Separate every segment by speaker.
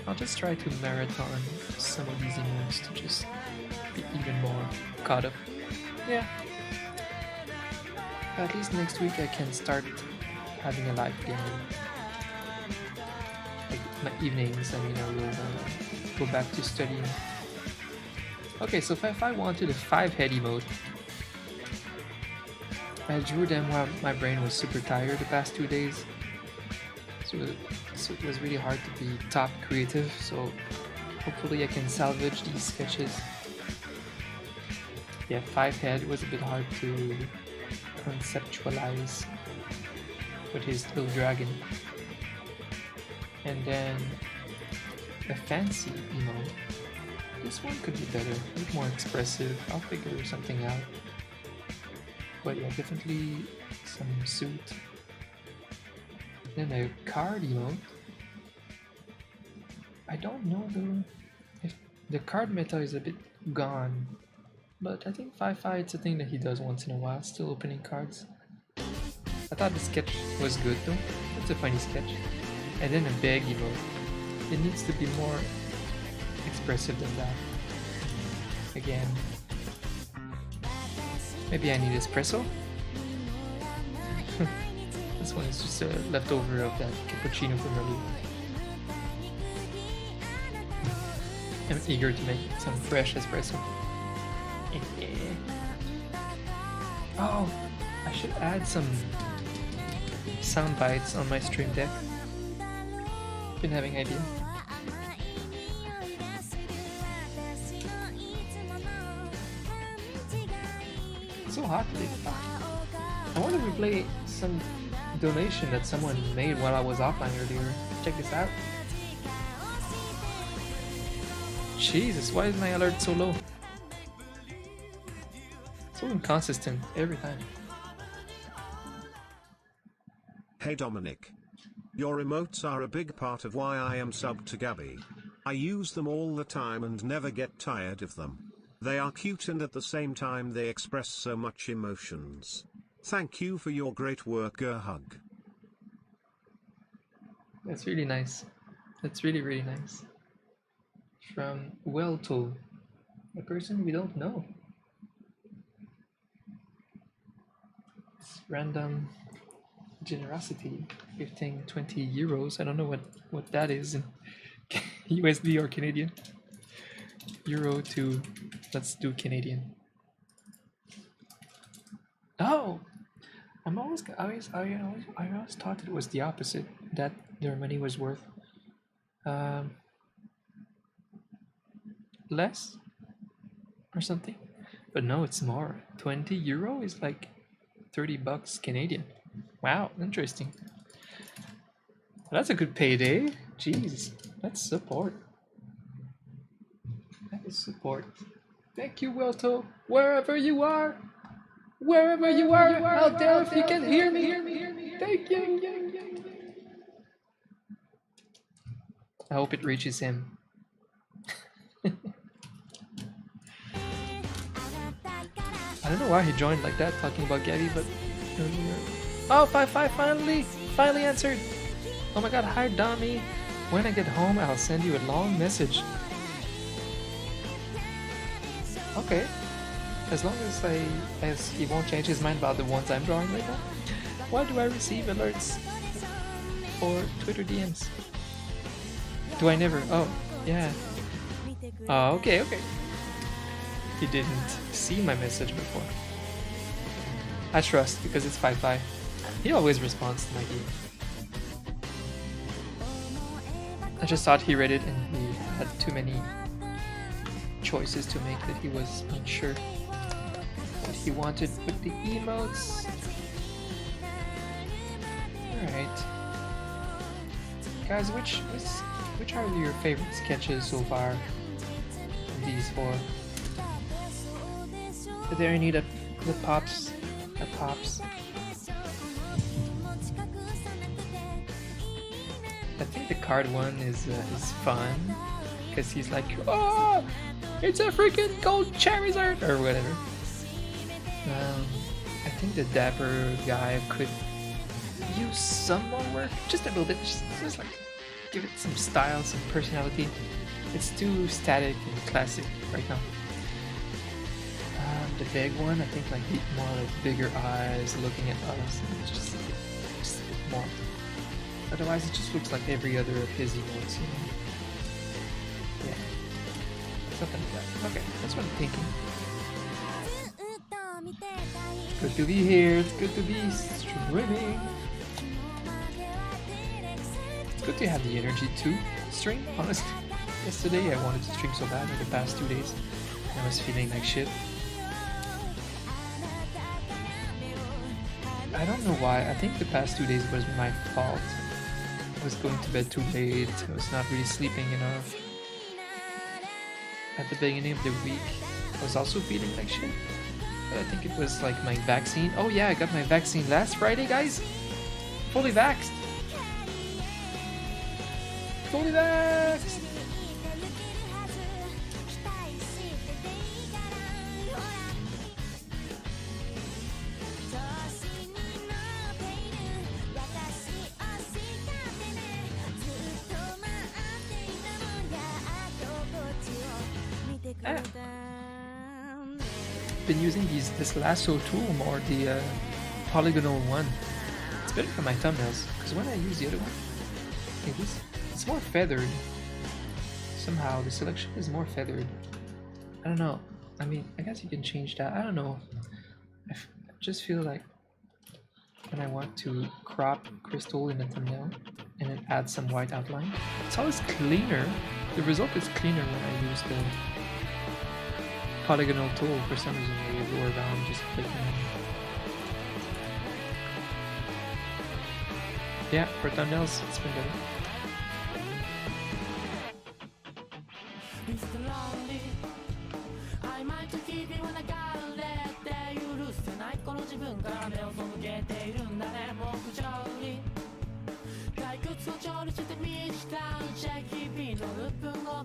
Speaker 1: I'll just try to marathon some of these emotes to just be even more caught up. Yeah. At least next week I can start having a live game. Like my evenings, and we'll go back to studying. Okay, so if I wanted a 5-head emote, I drew them while my brain was super tired the past 2 days. So it was really hard to be top creative, so hopefully I can salvage these sketches. Yeah, 5-head was a bit hard to conceptualize with his little dragon. And then a fancy emote. This one could be better, a bit more expressive. I'll figure something out. But yeah, definitely some suit. Then a card emote. I don't know though if the card meta is a bit gone. But I think Fi-Fi, it's a thing that he does once in a while, still opening cards. I thought the sketch was good though. It's a funny sketch. And then a beg emote. It needs to be more expressive than that. Again. Maybe I need espresso? This one is just a leftover of that cappuccino from earlier. I'm eager to make some fresh espresso. Oh, I should add some sound bites on my stream deck. Been having idea. It's so hot today. I want to replay some donation that someone made while I was offline earlier. Check this out. Jesus, why is my alert so low? So inconsistent every time.
Speaker 2: Hey Dominic. Your emotes are a big part of why I am subbed to Gabby. I use them all the time and never get tired of them. They are cute and at the same time they express so much emotions. Thank you for your great work. A hug.
Speaker 1: That's really nice. That's really, really nice. From Welto, a person we don't know. It's random generosity, gifting 20 euros. I don't know what that is in USD or Canadian. Euro to, let's do Canadian. Oh, I always thought it was the opposite, that their money was worth less or something, but no, it's more. 20 euro is like 30 bucks Canadian. Wow, interesting. That's a good payday. Jeez, that's support. That is support. Thank you, Welto. Wherever you are, out there, if you can hear me. Thank you. I hope it reaches him. I don't know why he joined like that, talking about Gabby, but oh, 5-5 finally answered. Oh my god, hi Dommy. When I get home, I'll send you a long message. Okay. As long as he won't change his mind about the ones I'm drawing right now. Why do I receive alerts for Twitter DMs? Do I never? Oh, yeah. Oh, okay. He didn't see my message before. I trust, because it's 5-5. He always responds to my DM. I just thought he read it and he had too many choices to make that he was unsure what he wanted with the emotes. Alright. Guys, which are your favorite sketches so far of these four? Are there any that pops? I think the card one is fun because he's like, oh, it's a freaking gold Charizard or whatever. I think the dapper guy could use some more work, just a little bit, just like give it some style, some personality. It's too static and classic right now. The big one, I think, like more like bigger eyes looking at us, and just a bit more. Otherwise, it just looks like every other of his emotes, you know? Yeah, something like that. Okay, that's what I'm thinking. It's good to be here. It's good to be streaming. It's good to have the energy to stream, honestly. Yesterday I wanted to stream so bad, or the past 2 days, and I was feeling like shit. I don't know why. I think the past 2 days was my fault. I was going to bed too late. I was not really sleeping enough. At the beginning of the week, I was also feeling like shit. But I think it was like my vaccine. Oh yeah, I got my vaccine last Friday, guys. Fully vaxxed. Fully vaxxed. Been using this lasso tool more, the polygonal one. It's better for my thumbnails, because when I use the other one, it's more feathered. Somehow the selection is more feathered. I don't know. I mean, I guess you can change that. I don't know. I just feel like when I want to crop crystal in the thumbnail and then add some white outline, it's always cleaner. The result is cleaner when I use the polygonal tool. For some reason where you go around just clicking. Yeah, for thumbnails it's been better.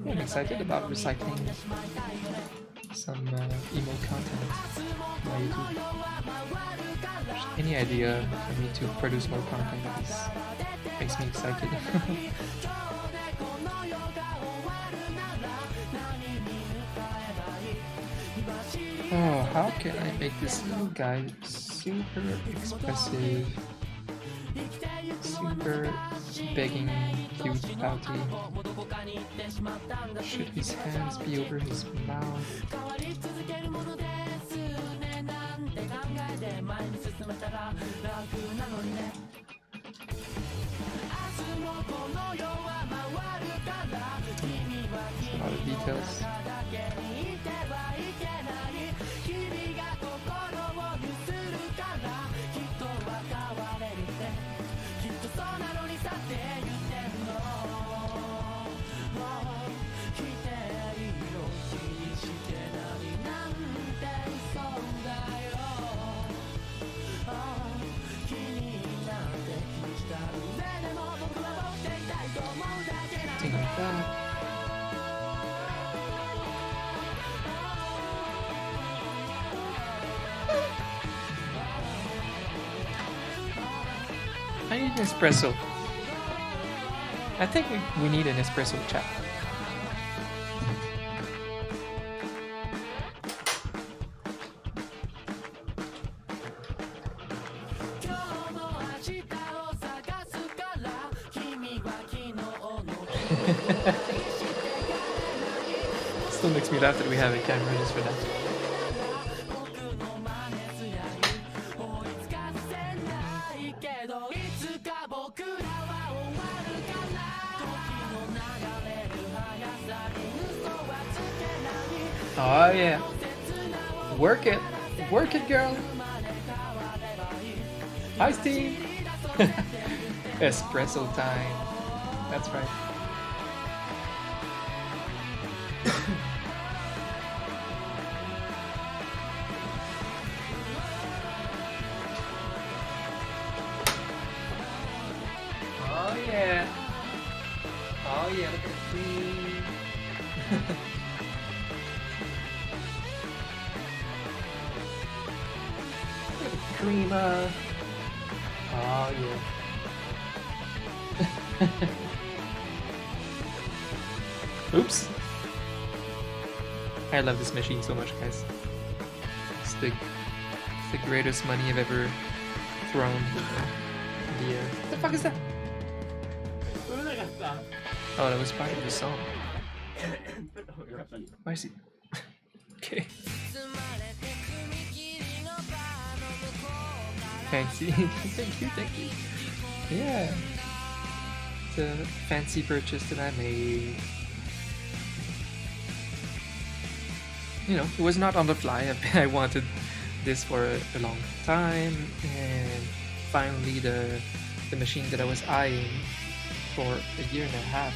Speaker 1: I'm excited about recycling some emo content on YouTube. Any idea for me to produce more content makes me excited. Oh, how can I make this little guy super expressive, super begging, cute, pouty? Should his hands be over his mouth? A lot of details. Something like that. I need an espresso. I think we need an espresso, chat. Still makes me laugh that we have a camera just for that. Oh yeah. Work it, girl. Iced tea. Espresso time. That's right. Oh yeah. Oh yeah, look at the cream. Look at the creamer. Oh yeah. Oops. I love this machine so much, guys. It's the greatest money I've ever thrown. What the fuck is that? Oh, that was part of the song. Why is he? Okay. Fancy. Thank you. Yeah. It's a fancy purchase that I made. You know, it was not on the fly. I wanted this for a long time, and finally the machine that I was eyeing for a year and a half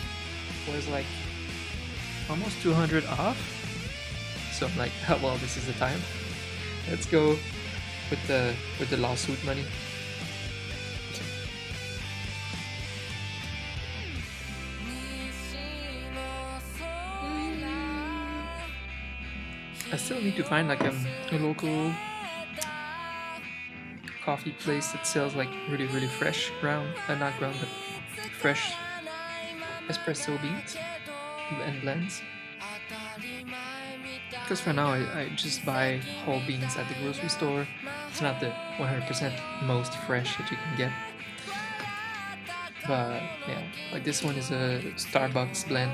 Speaker 1: was like almost 200 off. So I'm like, oh, well, this is the time. Let's go with the lawsuit money. I still need to find like a local coffee place that sells like really fresh not ground, but fresh espresso beans and blends. Because for now I just buy whole beans at the grocery store. It's not the 100% most fresh that you can get. But yeah, like this one is a Starbucks blend.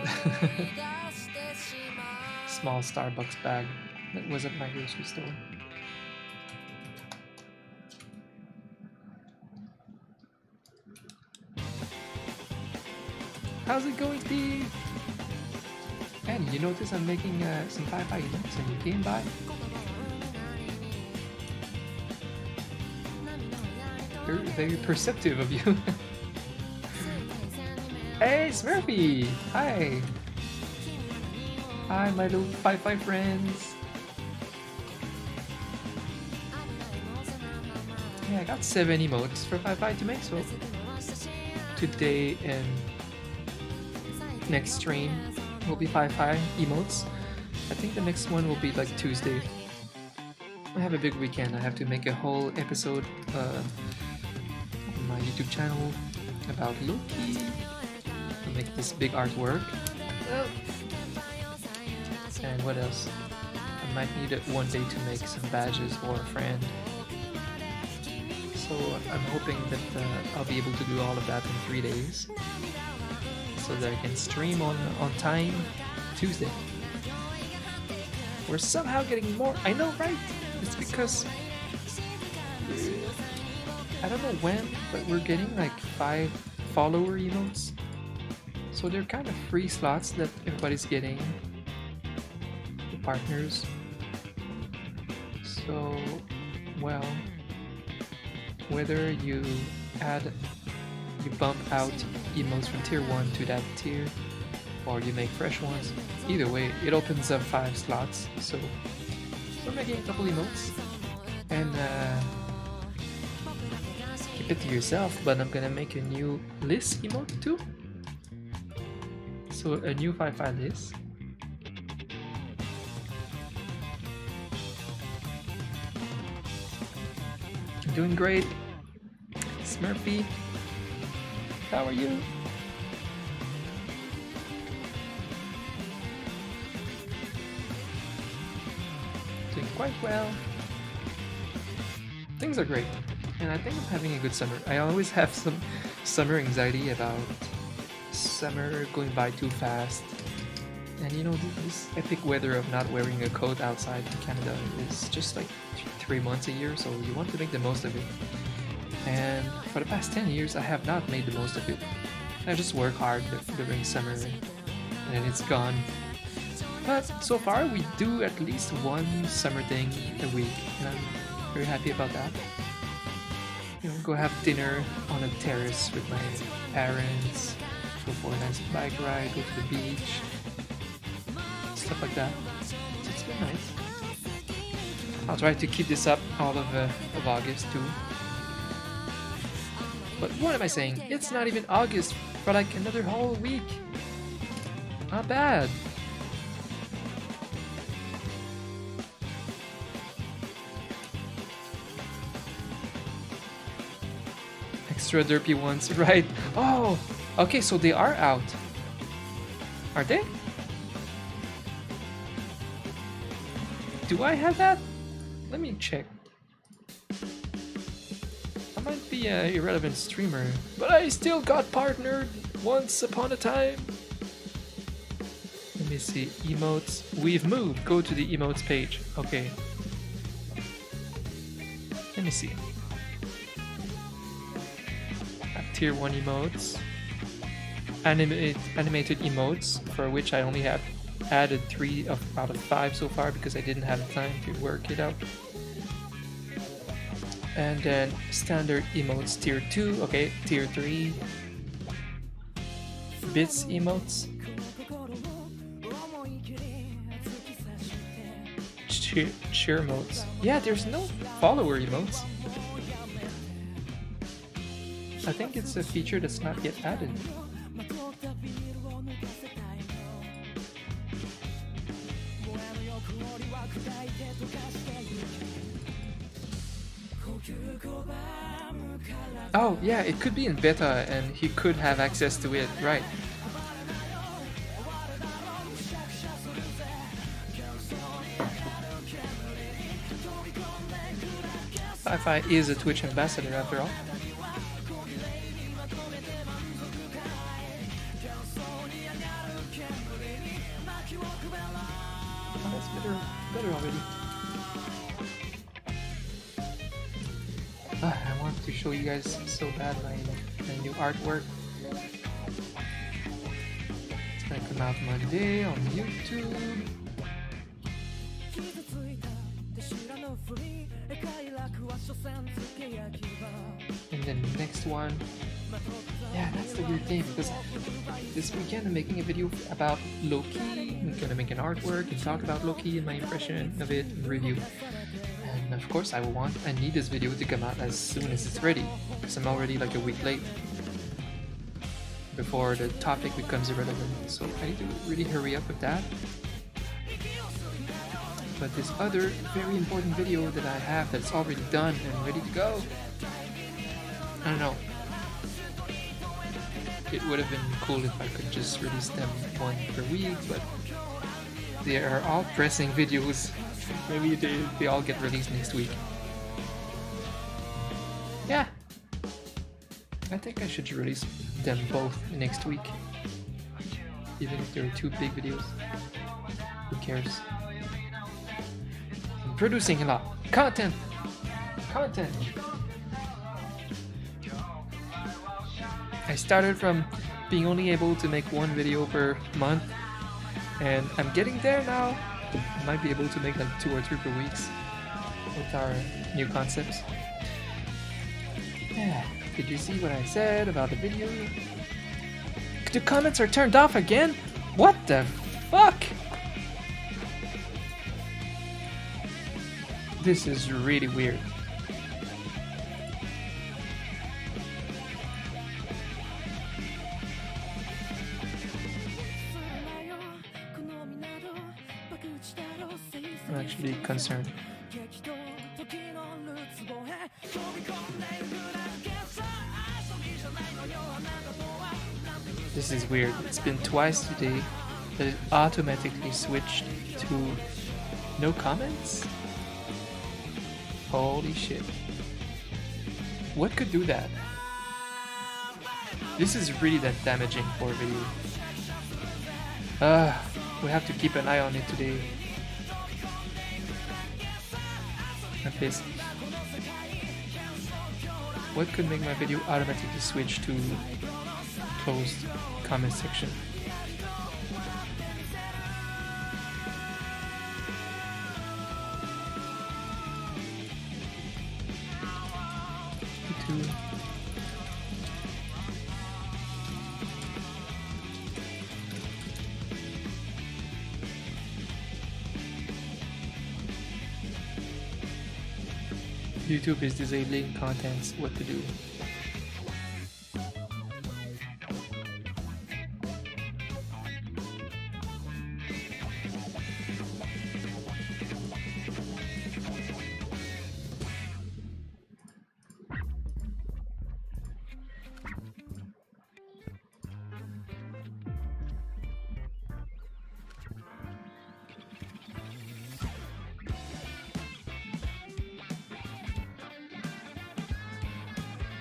Speaker 1: Small Starbucks bag that was at my grocery store. How's it going, Steve? And you notice I'm making some Wi-Fi events and you came by? Very perceptive of you. Hey, Smurfy! Hi! Hi, my little Wi-Fi friends. Yeah, I got 7 emotes for Wi-Fi to make, so today and next stream will be Wi-Fi emotes. I think the next one will be like Tuesday. I have a big weekend. I have to make a whole episode on my YouTube channel about Loki. I'll make this big artwork. And what else? I might need it one day to make some badges for a friend. So I'm hoping that I'll be able to do all of that in 3 days, so that I can stream on time Tuesday. We're somehow getting more. I know, right? It's because I don't know when, but we're getting like 5 follower emotes. So they're kind of free slots that everybody's getting. The partners. So, well, whether you bump out emotes from tier 1 to that tier, or you make fresh ones, either way, it opens up 5 slots. So we're making a couple emotes, and keep it to yourself, but I'm gonna make a new list emote too. So a new 5 list. Doing great. Smurfy, how are you? Doing quite well. Things are great, and I think I'm having a good summer. I always have some summer anxiety about summer going by too fast. And you know, this epic weather of not wearing a coat outside in Canada is just like 3 months a year, so you want to make the most of it. And for the past 10 years, I have not made the most of it. I just work hard during summer, and then it's gone. But so far, we do at least one summer thing a week, and I'm very happy about that. You know, go have dinner on a terrace with my parents, go for a nice bike ride, go to the beach, stuff like that. So it's been nice. I'll try to keep this up all of August too. But what am I saying? It's not even August for like another whole week. Not bad. Extra derpy ones, right? Oh, okay, so they are out. Are they? Do I have that? Let me check. I might be an irrelevant streamer, but I still got partnered once upon a time. Let me see. Emotes. We've moved. Go to the emotes page. Okay. Let me see. Tier 1 emotes. Animated emotes, for which I only have added 3 out of 5 so far because I didn't have time to work it out. And then standard emotes tier 2, okay, tier 3. Bits emotes. Cheer emotes. Yeah, there's no follower emotes. I think it's a feature that's not yet added. Oh, yeah, it could be in beta and he could have access to it, right. Fi is a Twitch ambassador after all. Oh, that's better already. I want to show you guys so bad my new artwork. It's gonna come out Monday on YouTube. And then the next one, yeah, that's the weird thing because this weekend I'm making a video about Loki. I'm gonna make an artwork and talk about Loki and my impression of it and review. And of course I need this video to come out as soon as it's ready because I'm already like a week late before the topic becomes irrelevant. So I need to really hurry up with that. But this other very important video that I have that's already done and ready to go, I don't know. It would have been cool if I could just release them one per week, but they are all pressing videos. Maybe they all get released next week. Yeah. I think I should release them both next week. Even if they're 2 big videos. Who cares? I'm producing a lot. Content! I started from being only able to make 1 video per month, and I'm getting there now. I might be able to make like 2 or 3 per week with our new concepts. Yeah. Did you see what I said about the video? The comments are turned off again? What the fuck? This is really weird. I'm actually concerned. This is weird. It's been twice today that it automatically switched to no comments? Holy shit. What could do that? This is really that damaging for a video. We have to keep an eye on it today. I'm pissed. What could make my video automatically switch to closed comment section? YouTube is disabling contents. What to do?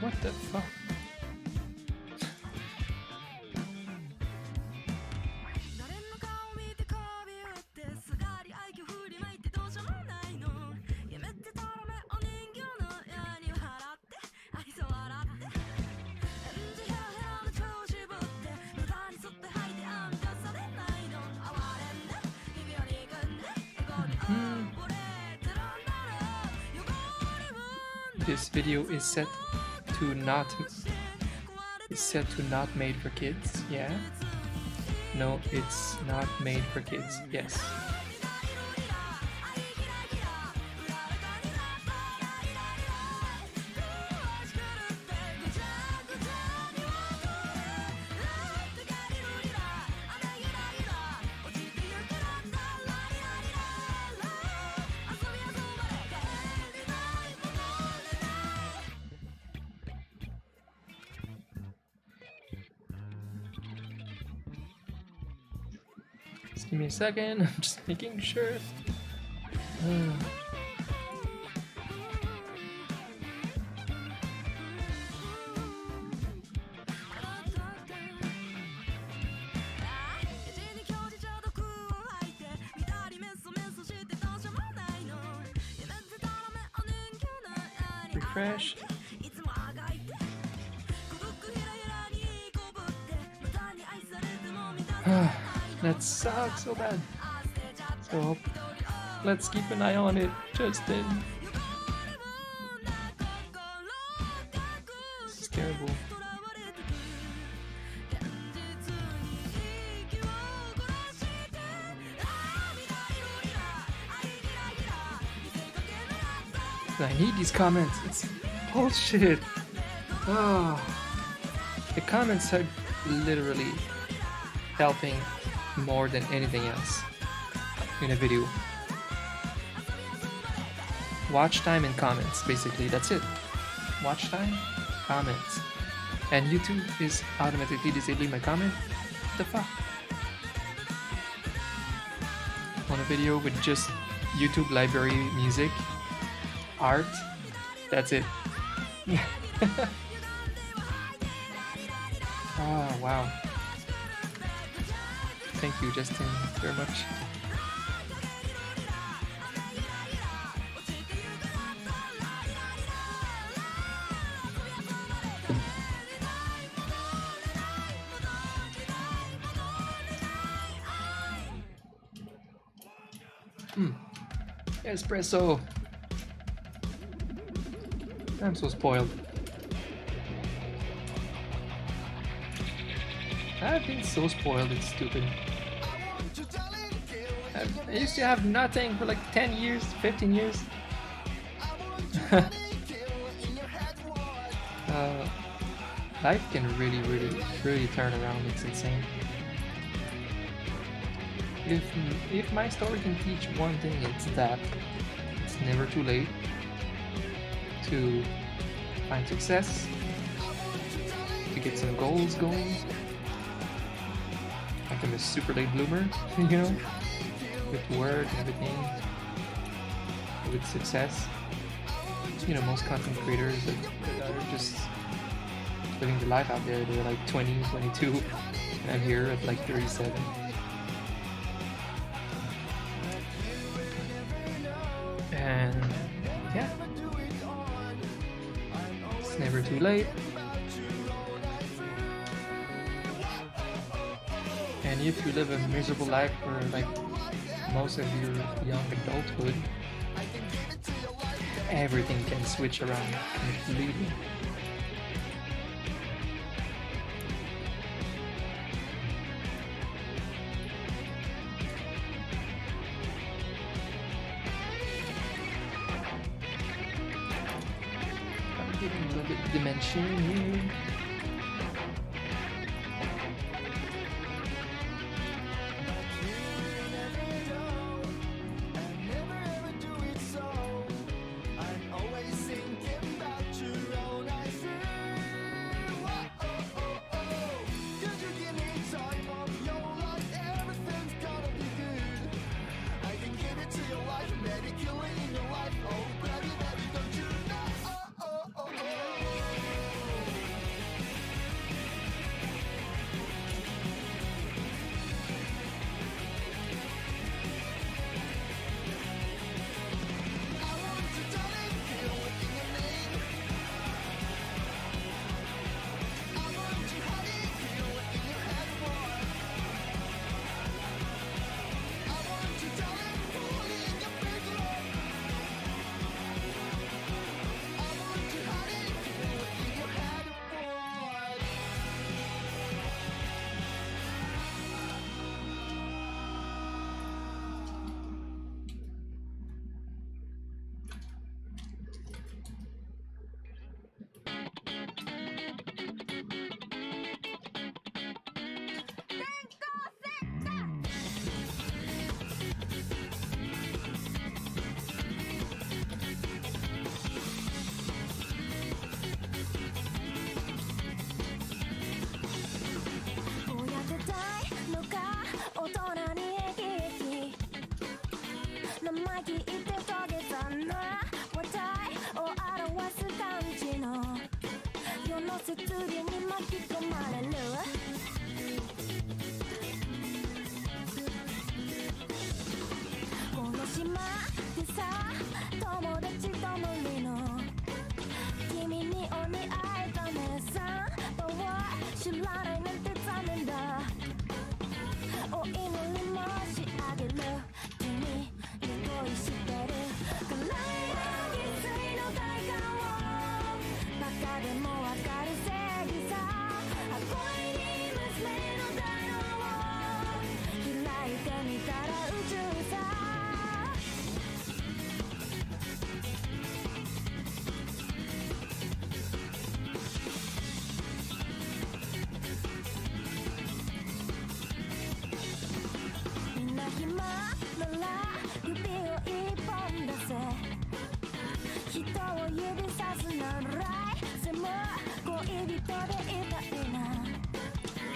Speaker 1: What the fuck? This video is set to not made for kids. Yeah. No, it's not made for kids. Yes. Just give me a second. I'm just making sure. Refresh. That sucks so bad. So let's keep an eye on it, Justin. This is terrible. I need these comments. It's bullshit. Oh. The comments are literally helping more than anything else in a video. Watch time and comments, basically, that's it. Watch time, comments. And YouTube is automatically disabling my comment? What the fuck? On a video with just YouTube library music, art, that's it. Oh, wow. Thank you, Justin, very much. Espresso. I'm so spoiled. I've been so spoiled, it's stupid. I used to have nothing for like 10 years, 15 years. Life can really turn around, it's insane. If my story can teach one thing, it's that it's never too late to find success, to get some goals going. Like I'm a super late bloomer, you know, with work and everything, with success. You know, most content creators that are just living the life out there, they're like 20, 22, and I'm here at like 37. And yeah, it's never too late. And if you live a miserable life for like most of your young adulthood, everything can switch around completely. I'm giving a little bit of dimension here.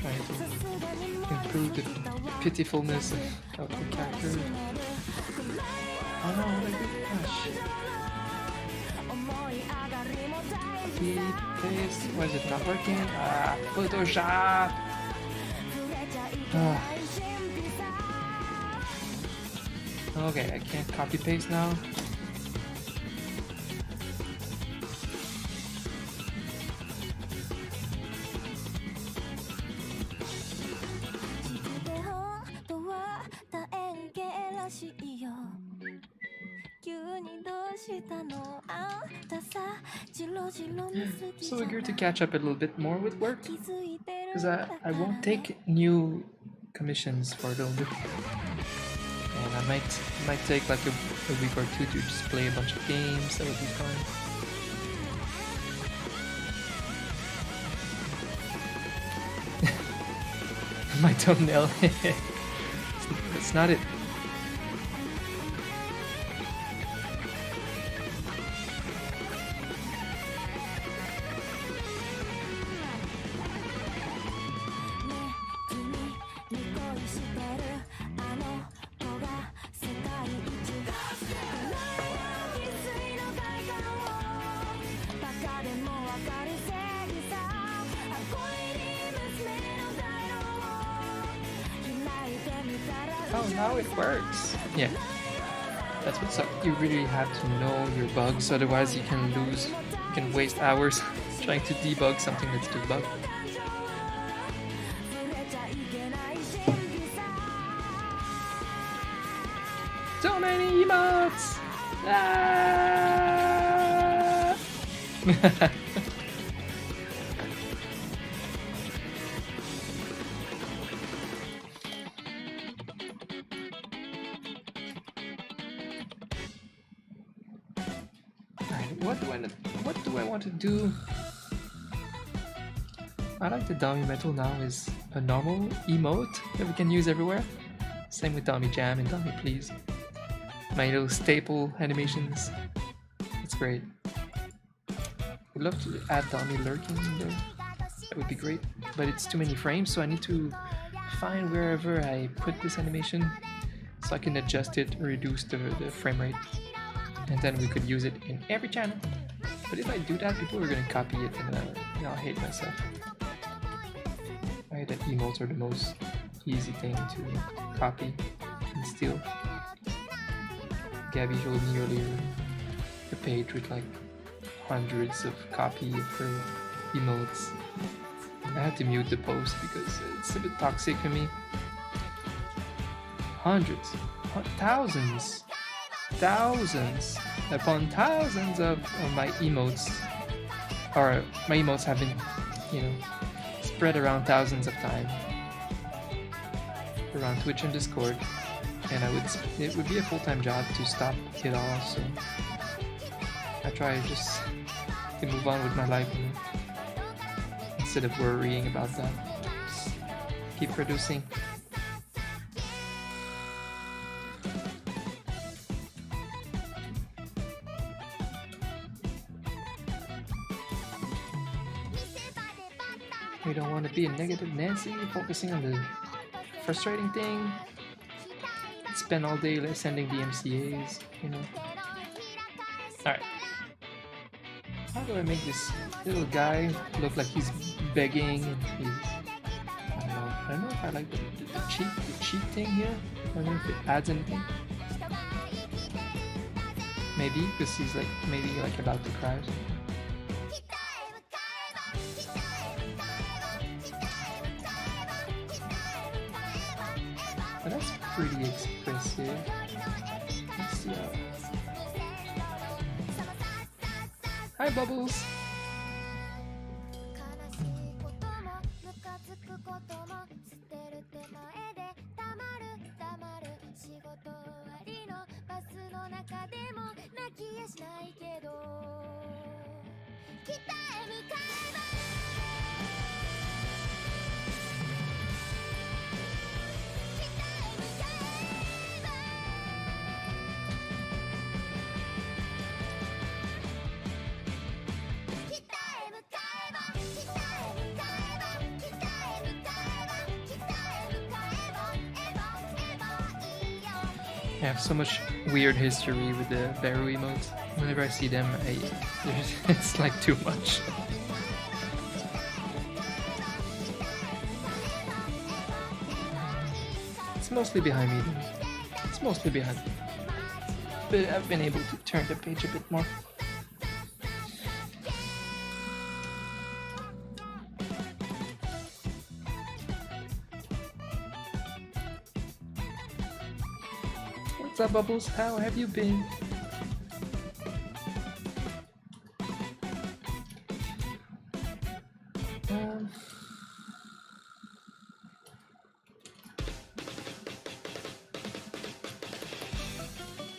Speaker 1: Trying to improve the pitifulness of the character. Oh no, what did I do? Oh shit. Copy, paste. Why is it not working? Ah, Photoshop! Ah. Okay, I can't copy paste now. So eager to catch up a little bit more with work, because I won't take new commissions for a little bit, and I might take like a week or two to just play a bunch of games. That would be fun. My thumbnail. It's not it. Oh, now it works. Yeah, that's what's up. You really have to know your bugs, otherwise you can waste hours trying to debug something that's too bugged. So many emotes! Ah! What do I want to do? I like the Dummy Metal now is a normal emote that we can use everywhere. Same with Dummy Jam and Dummy Please. My little staple animations. It's great. Would love to add Dummy lurking in there. That would be great. But it's too many frames, so I need to find wherever I put this animation so I can adjust it, reduce the frame rate. And then we could use it in every channel. But if I do that, people are gonna copy it and I'll hate myself. Right, that emotes are the most easy thing to copy and steal. Gabby showed me earlier a page with like hundreds of copy of her emotes. I had to mute the post because it's a bit toxic for me. Hundreds, thousands upon thousands of my emotes, or my emotes have been, spread around thousands of times around Twitch and Discord, and it would be a full-time job to stop it all, so I try just to move on with my life instead of worrying about that. Just keep producing. We don't want to be a negative Nancy, focusing on the frustrating thing. Spend all day sending DMCAs, Alright. How do I make this little guy look like he's begging and I don't know if I like the cheat thing here. I don't know if it adds anything. Maybe, because he's maybe about to cry or something. But that's pretty expressive. Let's see how... Hi, Bubbles! I have so much weird history with the Baru emotes. Whenever I see them, it's like too much. It's mostly behind me though. It's mostly behind me. But I've been able to turn the page a bit more. What's up, Bubbles? How have you been?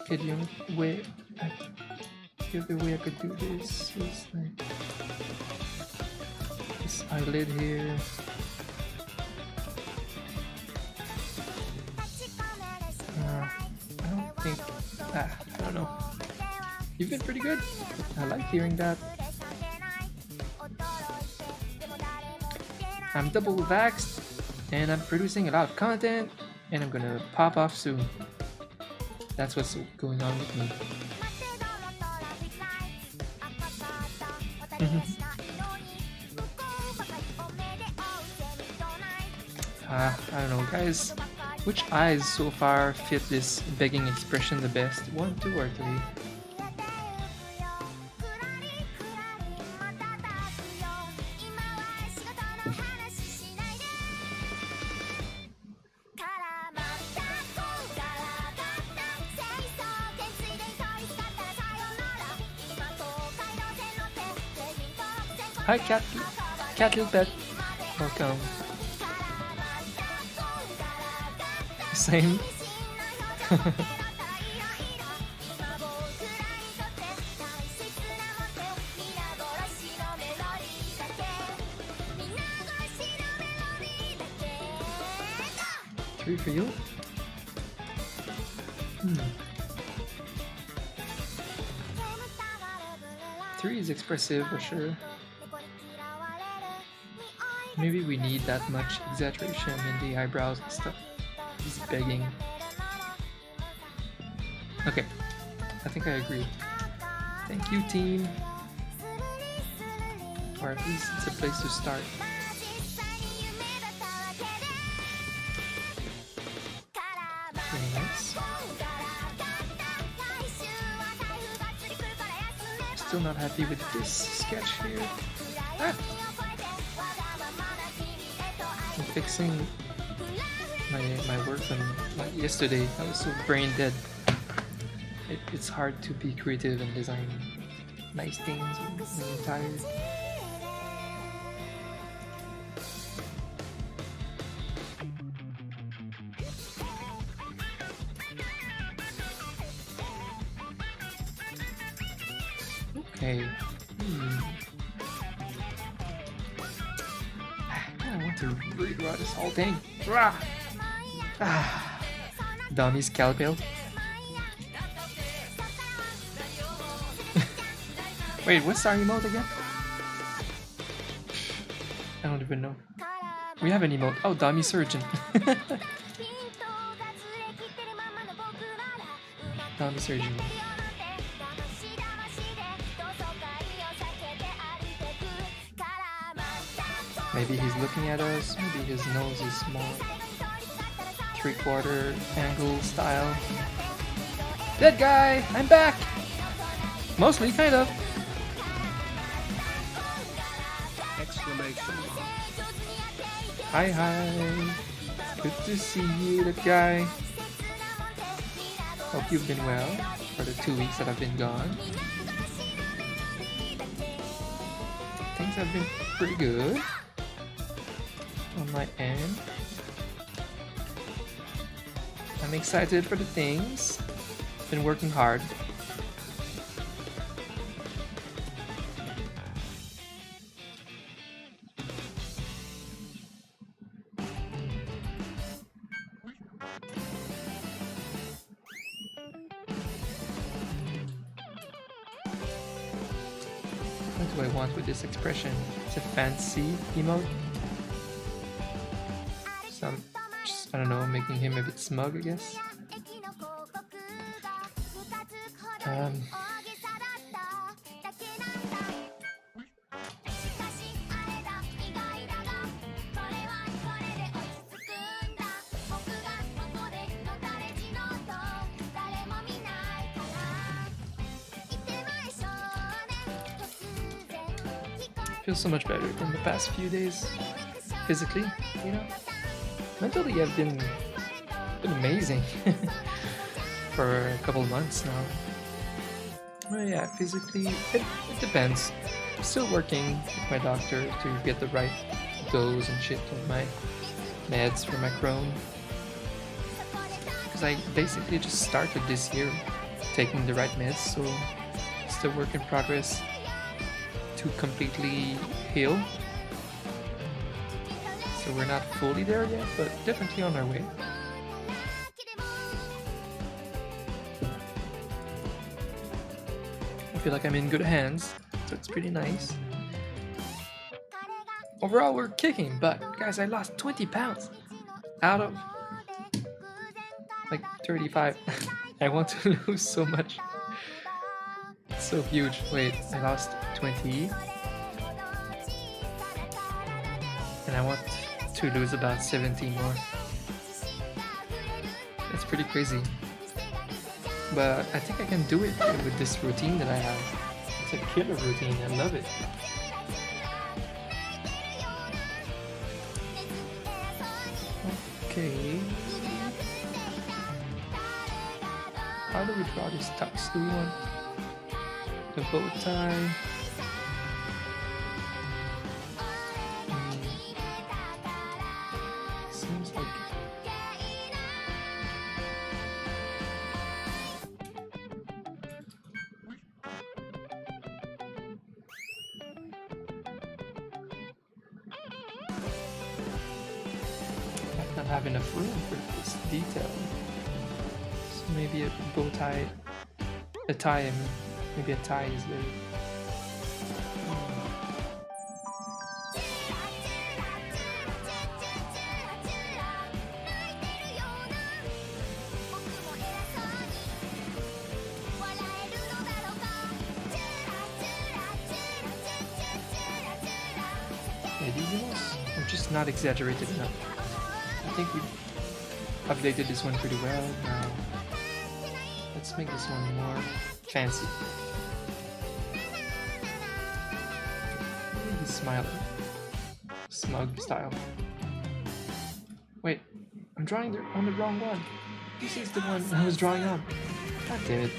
Speaker 1: Okay, the only way I could do this is like this eyelid here. I don't know. You've been pretty good. I like hearing that. I'm double vaxxed and I'm producing a lot of content and I'm gonna pop off soon. That's what's going on with me. I don't know, guys. Which eyes so far fit this begging expression the best? 1, 2, or 3? Hi, cat little pet. Welcome. Same. Three for you? 3 is expressive for sure. Maybe we need that much exaggeration in the eyebrows and stuff. He's begging. Okay, I think I agree. Thank you, team. Or at least it's a place to start. Very nice. Still not happy with this sketch here. Ah! I'm fixing my work from yesterday. I was so brain dead. It's hard to be creative and design nice things when you're tired. Okay. I want to redraw this whole thing. Dommy's Keravel. Wait, what's our emote again? I don't even know. We have an emote. Oh, Dommy Surgeon. Dommy Surgeon. Maybe he's looking at us. Maybe his nose is more 3/4 angle style. Dead guy! I'm back! Mostly, kind of.
Speaker 2: Exclamation mark.
Speaker 1: Hi, hi. Good to see you, that guy. Hope you've been well for the 2 weeks that I've been gone. Things have been pretty good on my end. I'm excited for the things. Been working hard. What do I want with this expression? It's a fancy emote. Just, I don't know, making him a bit smug, I guess. Um, Feels so much better than the past few days, physically, you know. Mentally, I've been amazing for a couple months now. Well, yeah, physically, it depends. I'm still working with my doctor to get the right dose and shit of my meds for my Crohn. Because I basically just started this year taking the right meds, so still work in progress to completely heal. So we're not fully there yet, but definitely on our way. I feel like I'm in good hands, so it's pretty nice. Overall, we're kicking butt. Guys, I lost 20 pounds out of like 35. I want to lose so much. It's so huge. Wait, I lost 20. And I want to lose about 17 more. That's pretty crazy. But I think I can do it with this routine that I have. It's a killer routine, I love it. Okay. How do we draw this tux? Do we want the bow tie? Seems like I don't have enough room for this detail. So maybe a bow tie, a tie, maybe a tie is very. Yeah, these emotes are just not exaggerated enough. I think we updated this one pretty well. Now let's make this one more fancy. Maybe smiling, smug style. Wait, I'm drawing on the wrong one. This is the one I was drawing on. God damn it.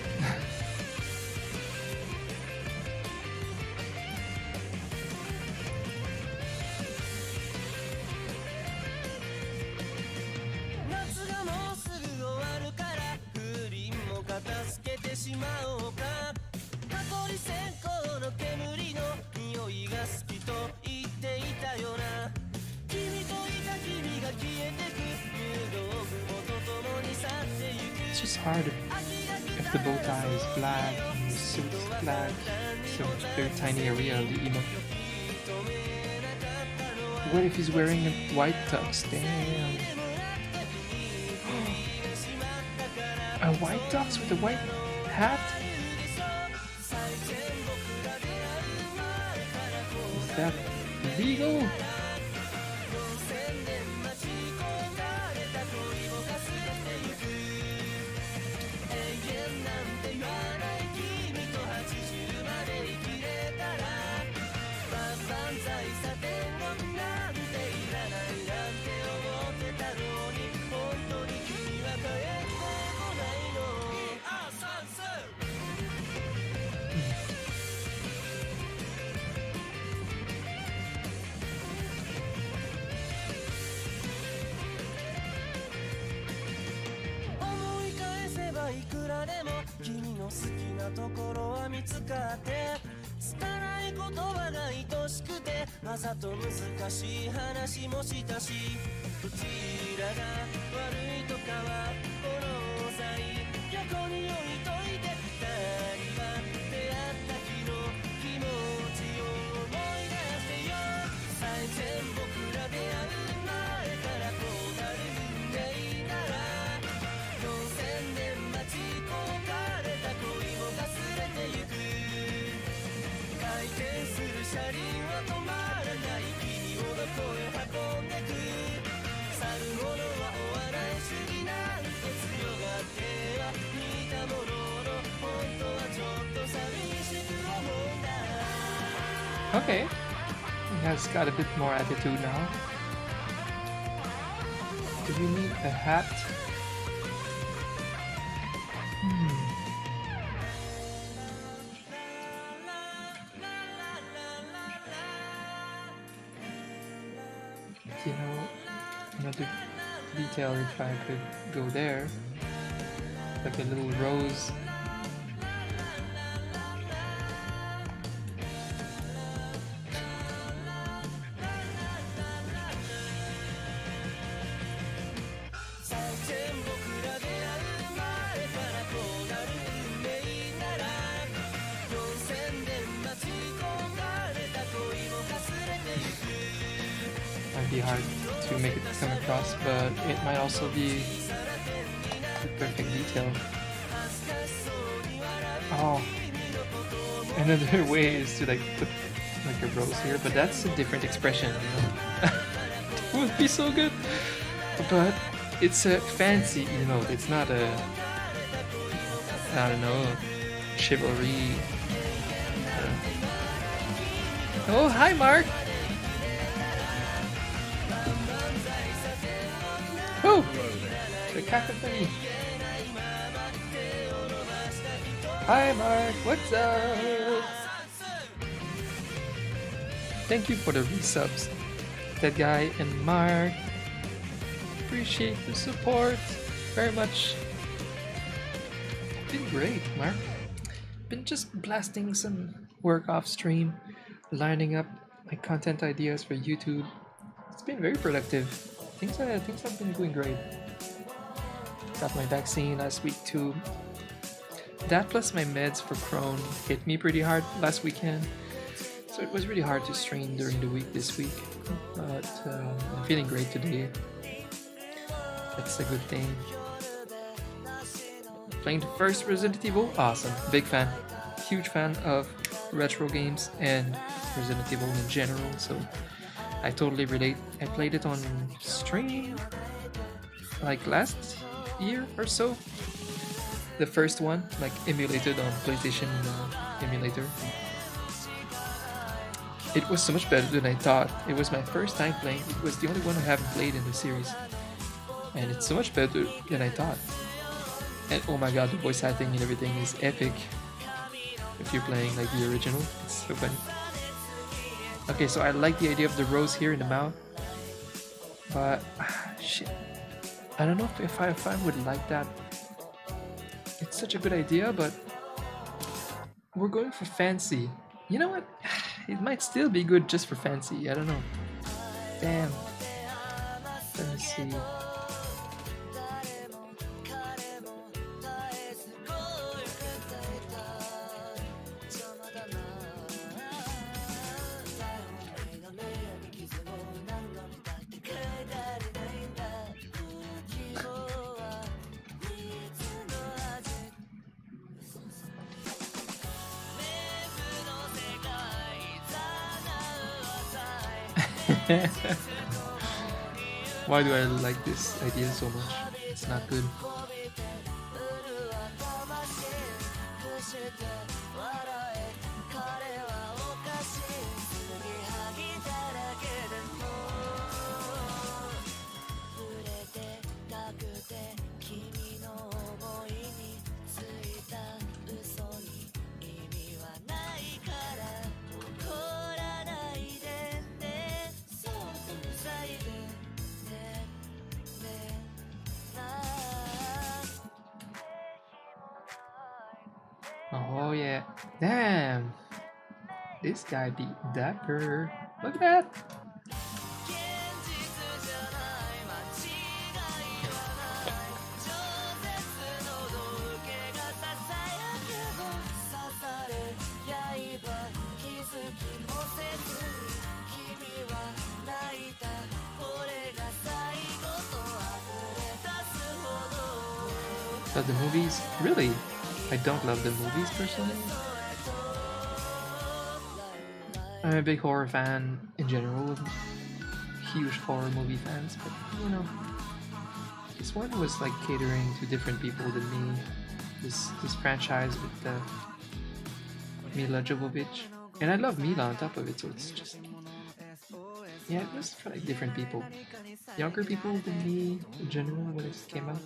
Speaker 1: It's just hard if the bow tie is black and the suit is black, so it's a very tiny area of the emote. What if he's wearing a white tux? Damn. A white tux with a white hat? Is that legal? Okay. He has got a bit more attitude now. Do we need a hat? You know, another detail if I could go there. Like a little rose. Might be hard to make it come across, but it might also be the perfect detail. Oh, another way is to like put like a rose here, but that's a different expression, you know. It would be so good, but it's a fancy emote. It's not a, I don't know, chivalry. Oh, hi, Mark. Oh, the cacophony. Hi, Mark. What's up? Thank you for the resubs, that guy and Mark. Appreciate the support very much. Been great, Mark. Been just blasting some work off stream, lining up my content ideas for YouTube. It's been very productive. Things have been going great. Got my vaccine last week too. That plus my meds for Crohn hit me pretty hard last weekend. So it was really hard to stream during the week this week. But I'm feeling great today. That's a good thing. Playing the first Resident Evil? Awesome. Big fan. Huge fan of retro games and Resident Evil in general. So I totally relate. I played it on stream like last year or so. The first one, like emulated on PlayStation emulator. It was so much better than I thought. It was my first time playing. It was the only one I haven't played in the series. And it's so much better than I thought. And oh my god, the voice acting and everything is epic. If you're playing like the original, it's so funny. Okay, so I like the idea of the rose here in the mouth. But, shit. I don't know if I would like that. It's such a good idea, but we're going for fancy. You know what? It might still be good just for fancy. I don't know. Damn. Let me see. Why do I like this idea so much? It's not good. Oh yeah. Damn. This guy beat Dapper. Look at that. But the movies? Really? I don't love the movies personally. I'm a big horror fan in general, huge horror movie fans, but you know, this one was like catering to different people than me. This franchise with Mila Jovovich. And I love Mila on top of it, so it's just... Yeah, it was for like different people. Younger people than me in general when it came out.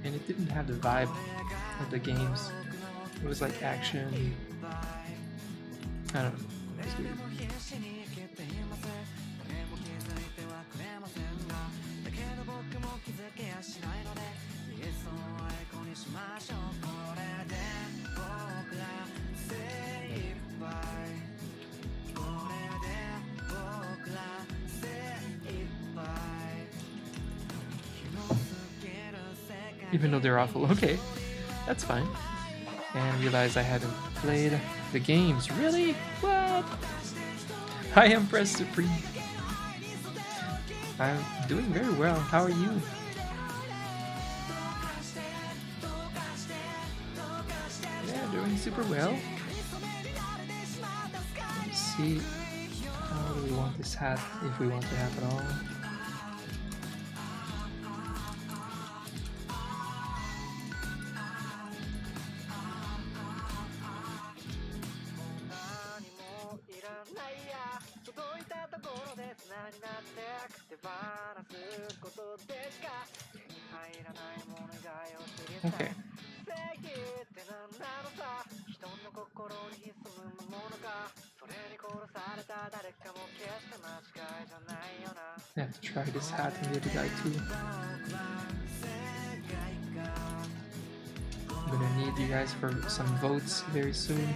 Speaker 1: And it didn't have the vibe of the games. It was like action. I don't know. It was weird. Even though they're awful. Okay, that's fine. And realize I haven't played the games. Really? What? I am Press Supreme. I'm doing very well. How are you? Yeah, doing super well. Let's see. How do we want this hat? If we want the hat at all. Okay. I have to try this hat and the other guy too. I'm gonna need you guys for some votes very soon.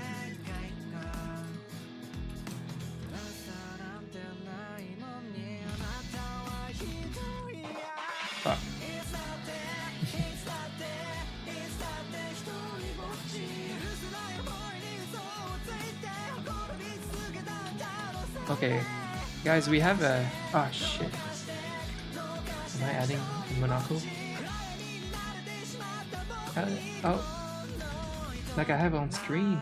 Speaker 1: Fuck. Okay, guys, we have a... Oh shit. Am I adding Monaco? Oh, like I have on screen.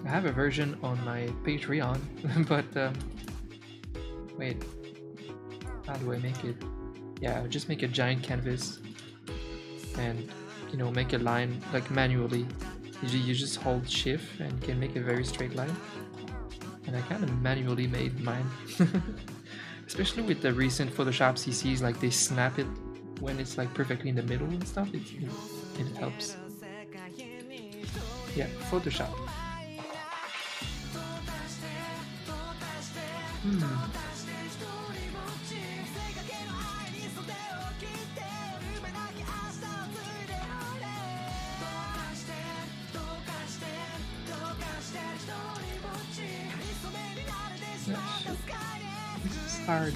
Speaker 1: I have a version on my Patreon, but wait, how do I make it? Yeah, I'll just make a giant canvas and, you know, make a line like manually. You just hold shift and can make a very straight line. And I kind of manually made mine. Especially with the recent Photoshop CCs, like they snap it when it's like perfectly in the middle and stuff. It helps. Yeah, Photoshop. This is hard.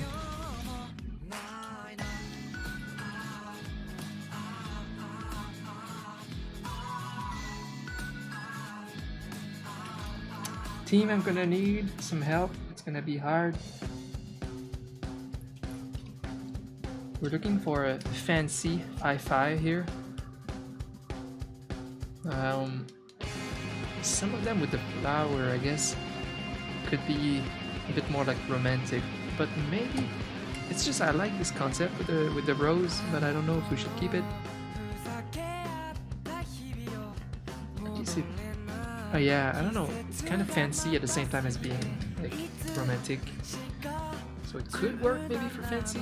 Speaker 1: Team, I'm gonna need some help. It's gonna be hard. We're looking for a fancy i5 here. Some of them with the flower, I guess, could be a bit more like romantic, but maybe it's just I like this concept with the rose, but I don't know if we should keep it. Oh yeah, I don't know. It's kind of fancy at the same time as being like romantic, so it could work maybe for fancy.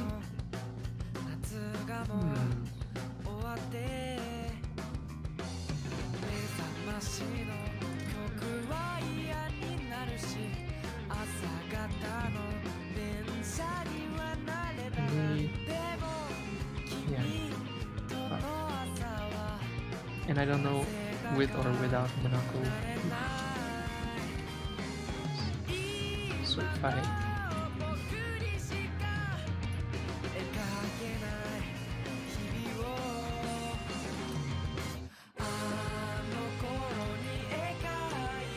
Speaker 1: And I don't know with or without Monaco. So if I...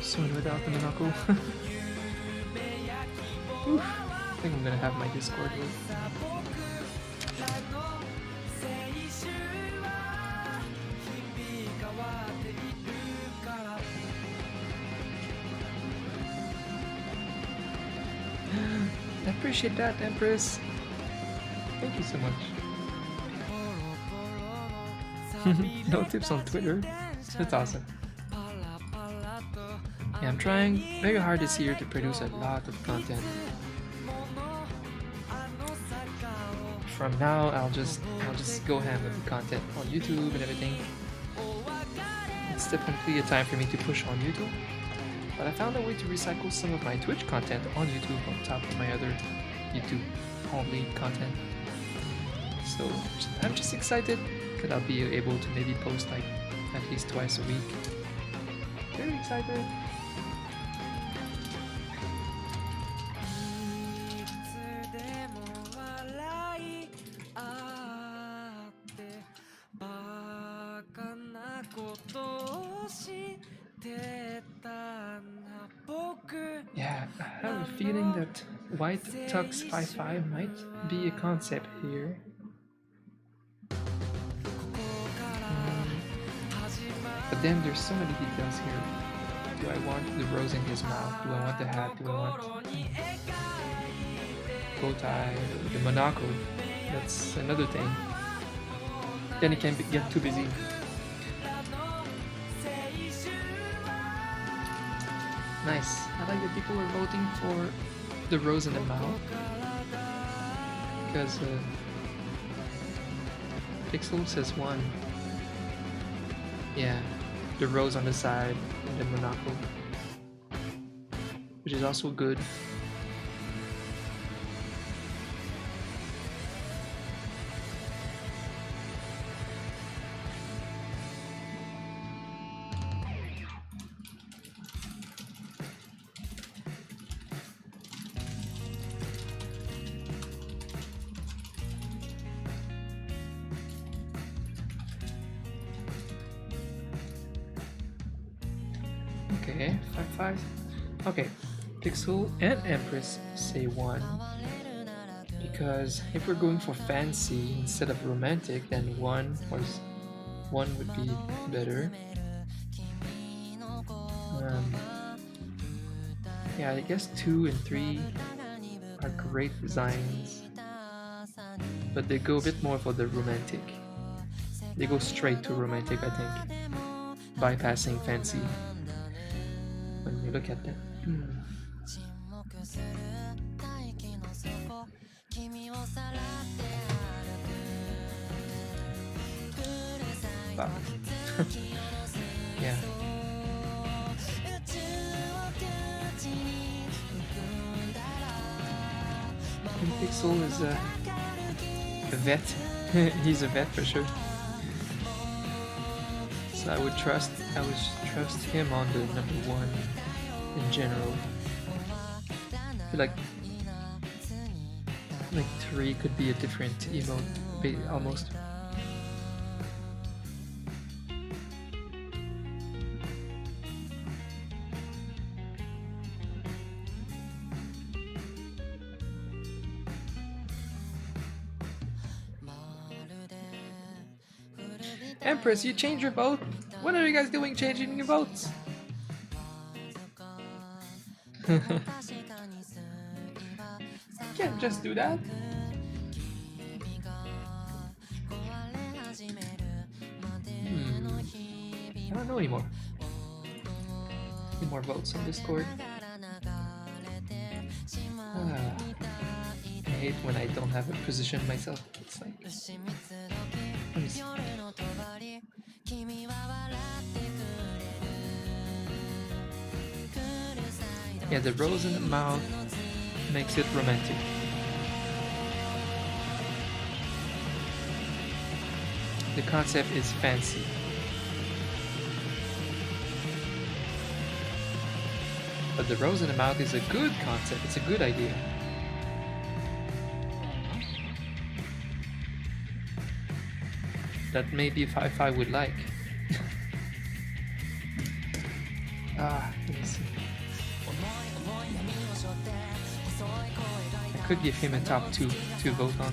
Speaker 1: So without the Monaco. Oof. I think I'm gonna have my Discord with. I appreciate that, Empress. Thank you so much. No tips on Twitter. That's awesome. Yeah, I'm trying very hard this year to produce a lot of content. From now, I'll just go ham with the content on YouTube and everything. It's definitely a time for me to push on YouTube, but I found a way to recycle some of my Twitch content on YouTube on top of my other YouTube only content. So I'm just excited that I'll be able to maybe post like at least twice a week. Very excited. Yeah, I have a feeling that White Tux 55 might be a concept here. But then there's so many details here. Do I want the rose in his mouth? Do I want the hat? Do I want bow tie? The monocle? That's another thing. Then it can get too busy. Nice. I like that people are voting for the rose in the mouth because Pixel says one. Yeah, the rose on the side and the monocle, which is also good. Okay, 5-5. Okay, Pixel and Empress say 1. Because if we're going for fancy instead of romantic, then 1 would be better. Yeah, I guess 2 and 3 are great designs, but they go a bit more for the romantic. They go straight to romantic, I think, bypassing fancy. When you look at them. Wow. Yeah. And Pixel is a vet. He's a vet for sure. So I would trust him on the number 1 in general. I feel like 3 could be a different emote, almost. Empress, you changed your vote? What are you guys doing changing your votes? Can't just do that. I don't know anymore. Need more votes on Discord. I hate when I don't have a position myself. It's like, let me see. Yeah, the rose in the mouth makes it romantic. The concept is fancy. But the rose in the mouth is a good concept, it's a good idea. That maybe 5-5 would like. Let me see. I could give him a top 2 to vote on.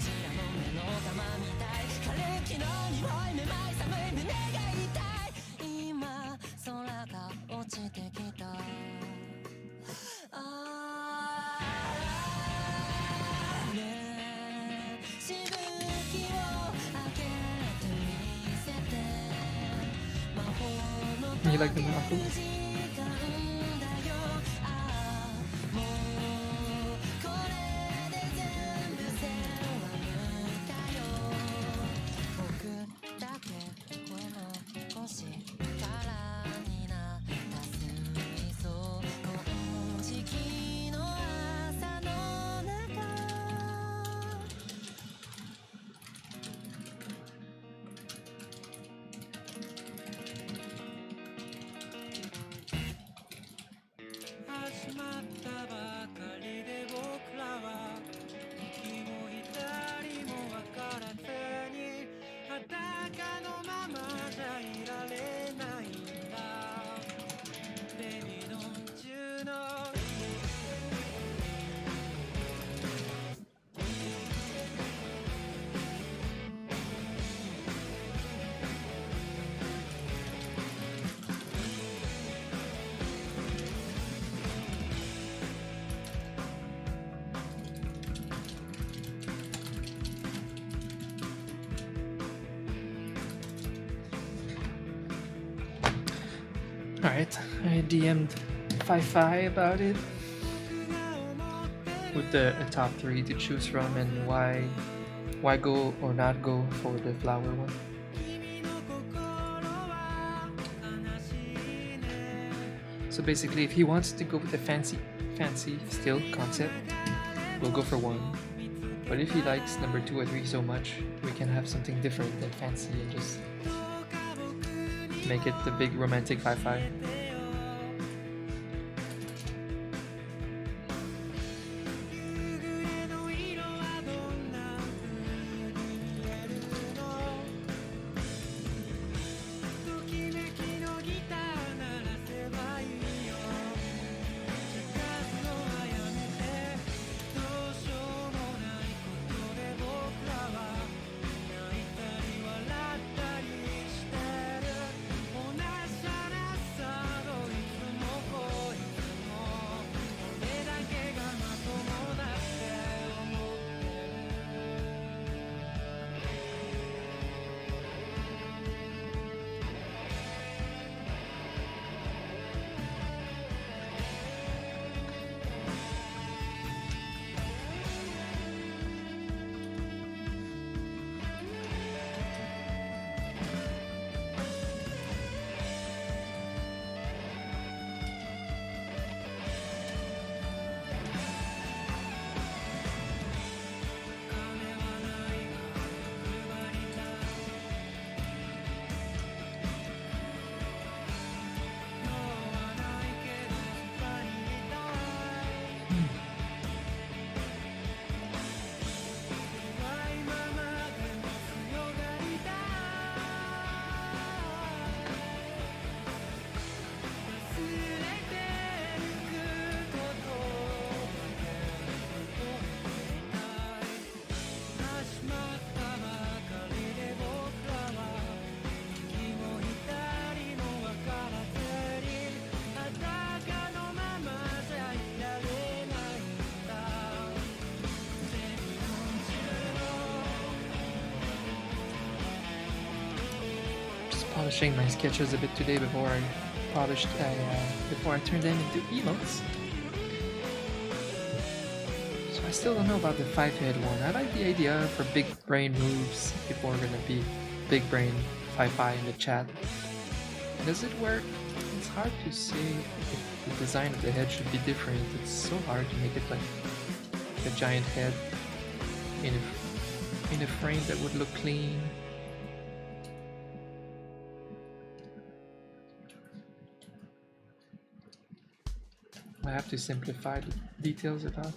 Speaker 1: You like the monopolies? Alright, I DM'd Fi about it with the top 3 to choose from and why go or not go for the flower one. So basically, if he wants to go with the fancy still concept, we'll go for 1. But if he likes number 2 or 3 so much, we can have something different than fancy and just make it the big romantic Fi. Polishing my sketches a bit today before I turned them into emotes. So I still don't know about the 5-head one. I like the idea for big brain moves. People are gonna be big brain Fi in the chat. Does it work? It's hard to say if the design of the head should be different. It's so hard to make it like a giant head in a frame that would look clean. I have to simplify the details about.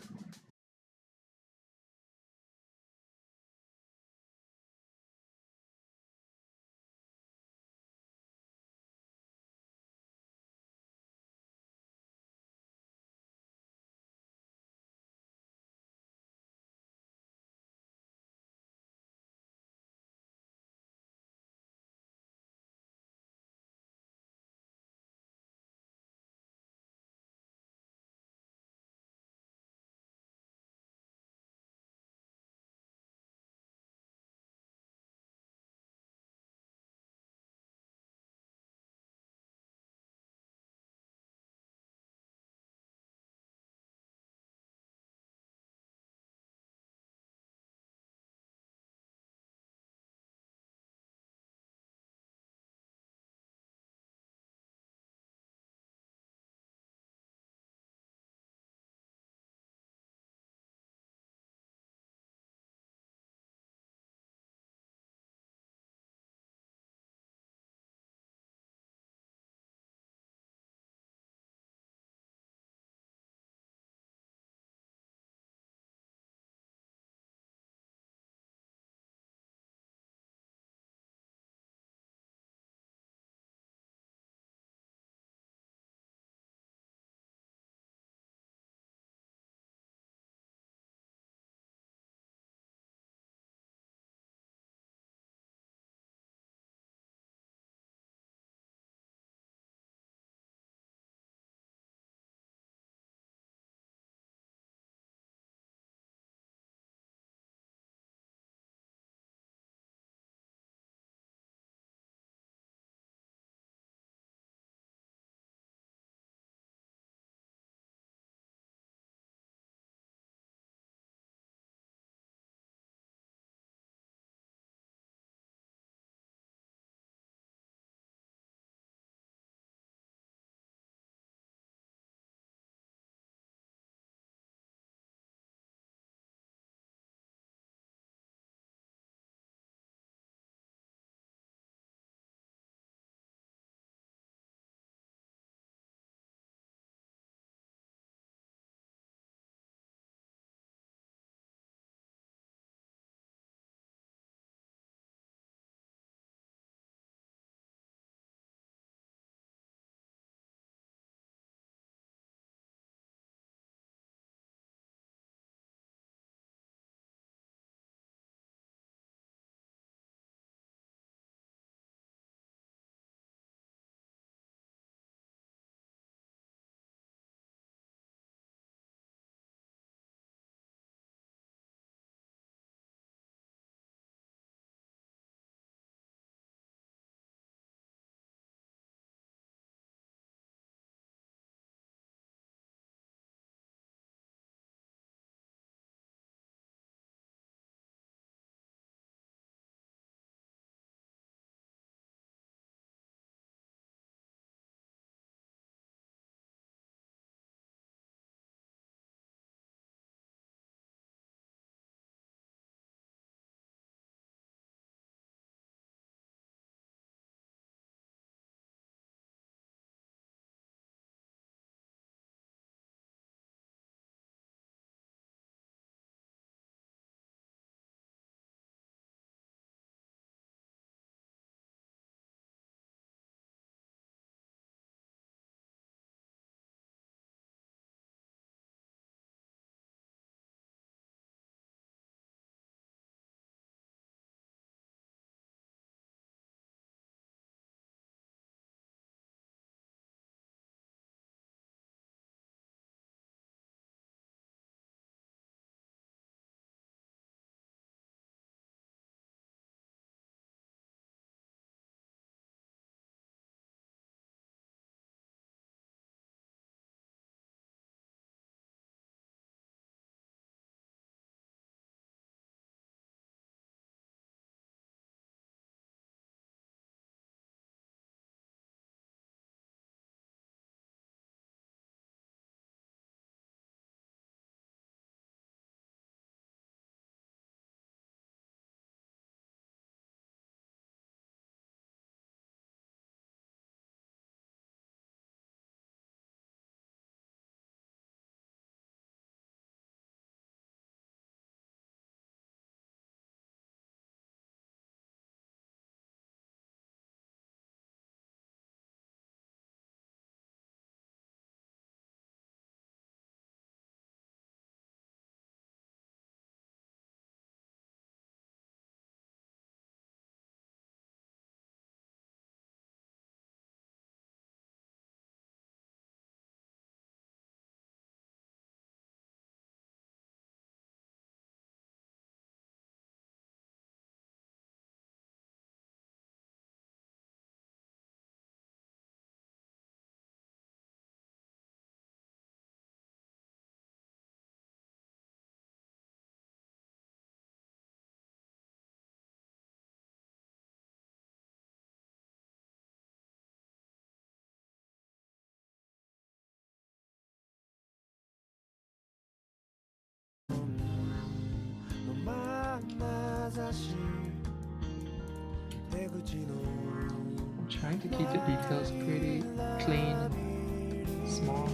Speaker 1: I'm trying to keep the details pretty clean and small.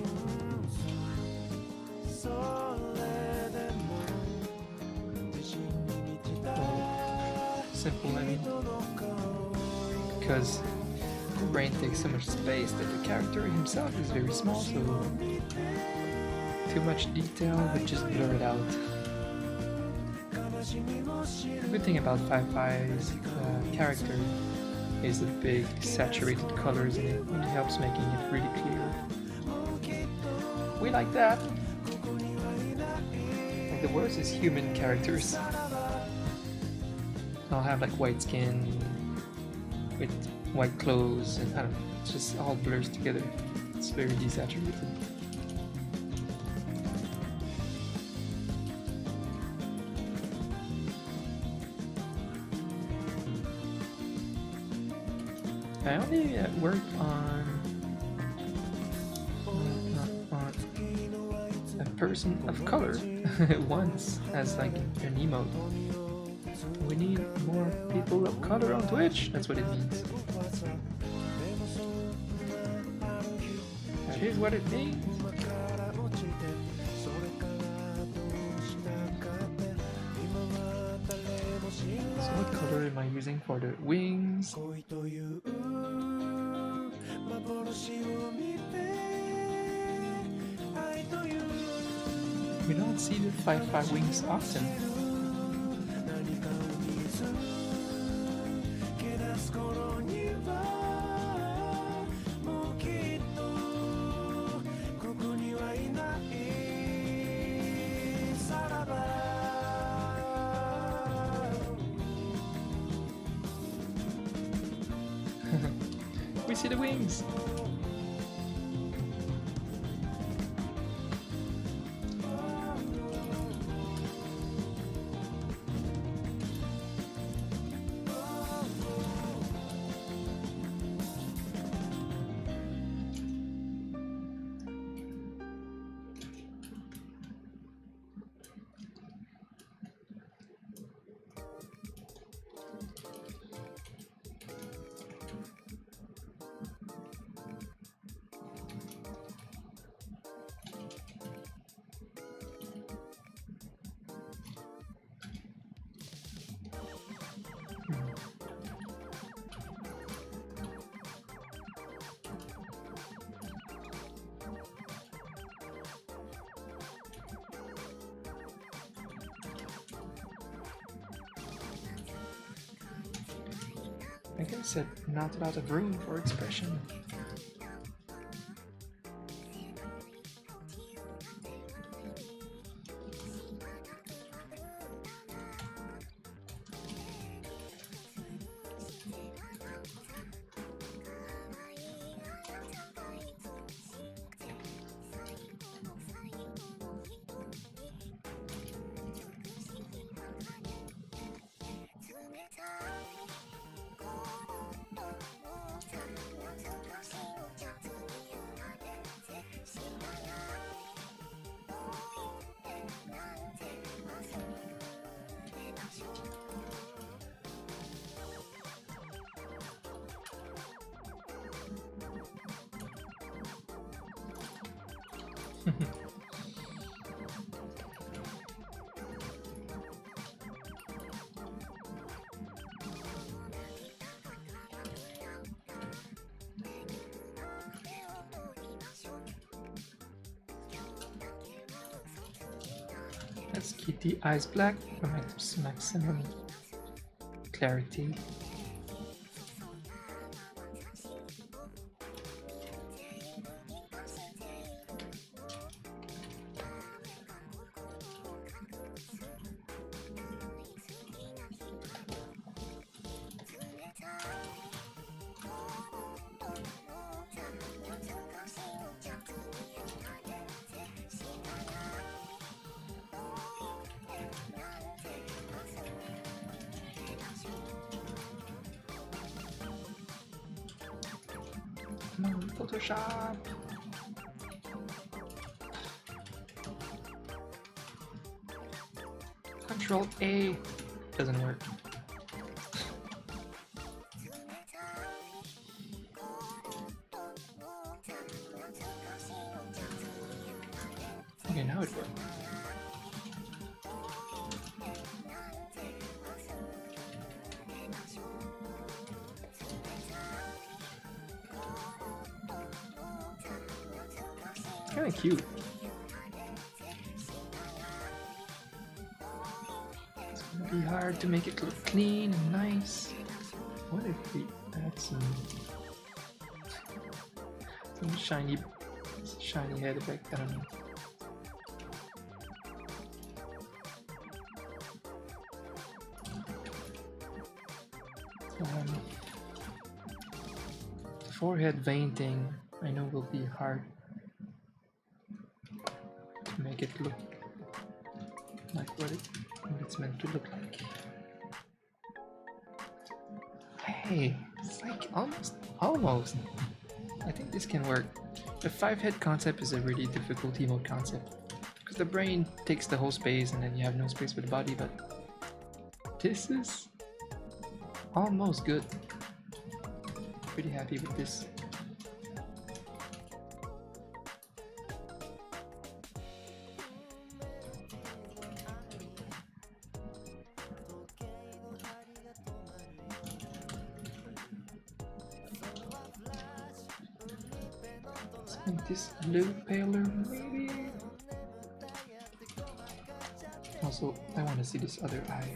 Speaker 1: Well, simple, I mean. Because the brain takes so much space that the character himself is very small, so too much detail would just blur it out. The good thing about Fi-Fi's character is the big saturated colors in it, and it helps making it really clear. We like that. Like the worst is human characters. I'll have like white skin with white clothes, and I don't know, it just all blurs together. It's very desaturated. I only worked on a person of color once as like an emote. We need more people of color on Twitch. That's what it means. That is what it means. So what color am I using for the wings? We don't see the Fi-Fi wings often. We see the wings. I guess not a lot of room for expression. Let's keep the eyes black for maximum clarity. Photoshop. Control A. doesn't work. Okay, now it worked. Kinda cute. It's gonna be hard to make it look clean and nice. What if we add some shiny head effect? I don't know. Forehead vein thing I know will be hard to make it look like what it's meant to look like. Hey, it's like almost. I think this can work. The 5-head concept is a really difficult emote concept because the brain takes the whole space and then you have no space for the body, but this is almost good. Pretty happy with this. Let's make this a little paler, maybe. Also, I want to see this other eye.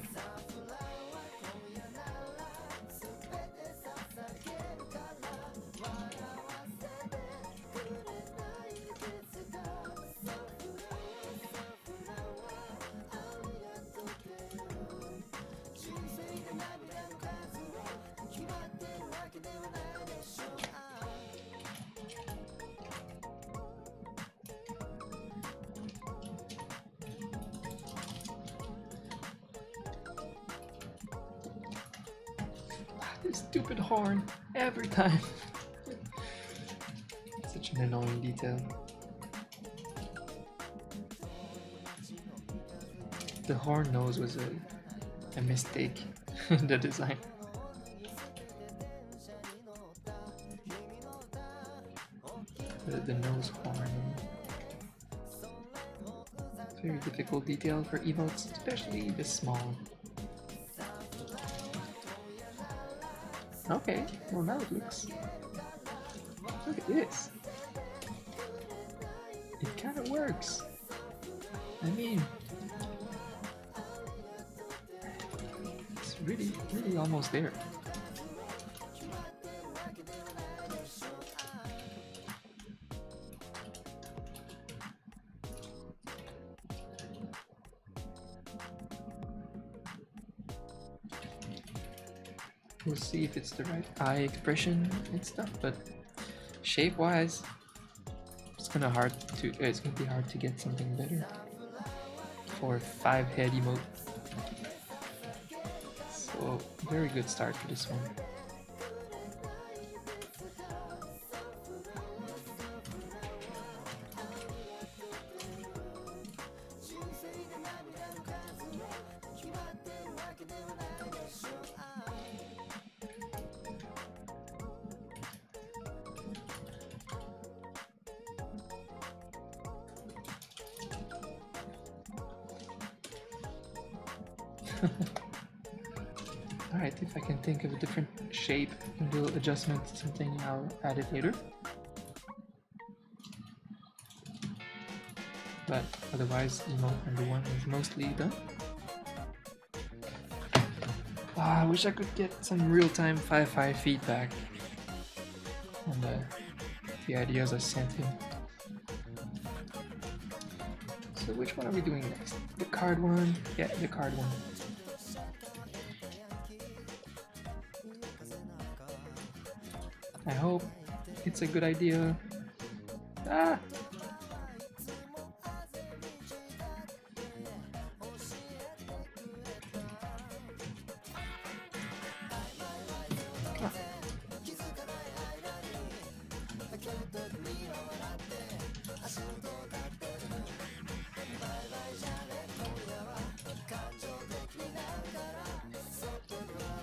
Speaker 1: This stupid horn every time. Such an annoying detail. The horn nose was a mistake in the design. The nose horn. It's very difficult detail for emotes, especially this small. Okay, well now it looks. Look at this. It kind of works. I mean, it's really almost there. We'll see if it's the right eye expression and stuff, but shape-wise, it's gonna be hard to get something better for 5-head emote. So very good start for this one. Alright, if I can think of a different shape and little adjustment to something, I'll add it later. But otherwise, emote number 1 is mostly done. I wish I could get some real-time 5-5 feedback on the ideas I sent him. So which one are we doing next? The card one? Yeah, the card one. I hope it's a good idea. Ah!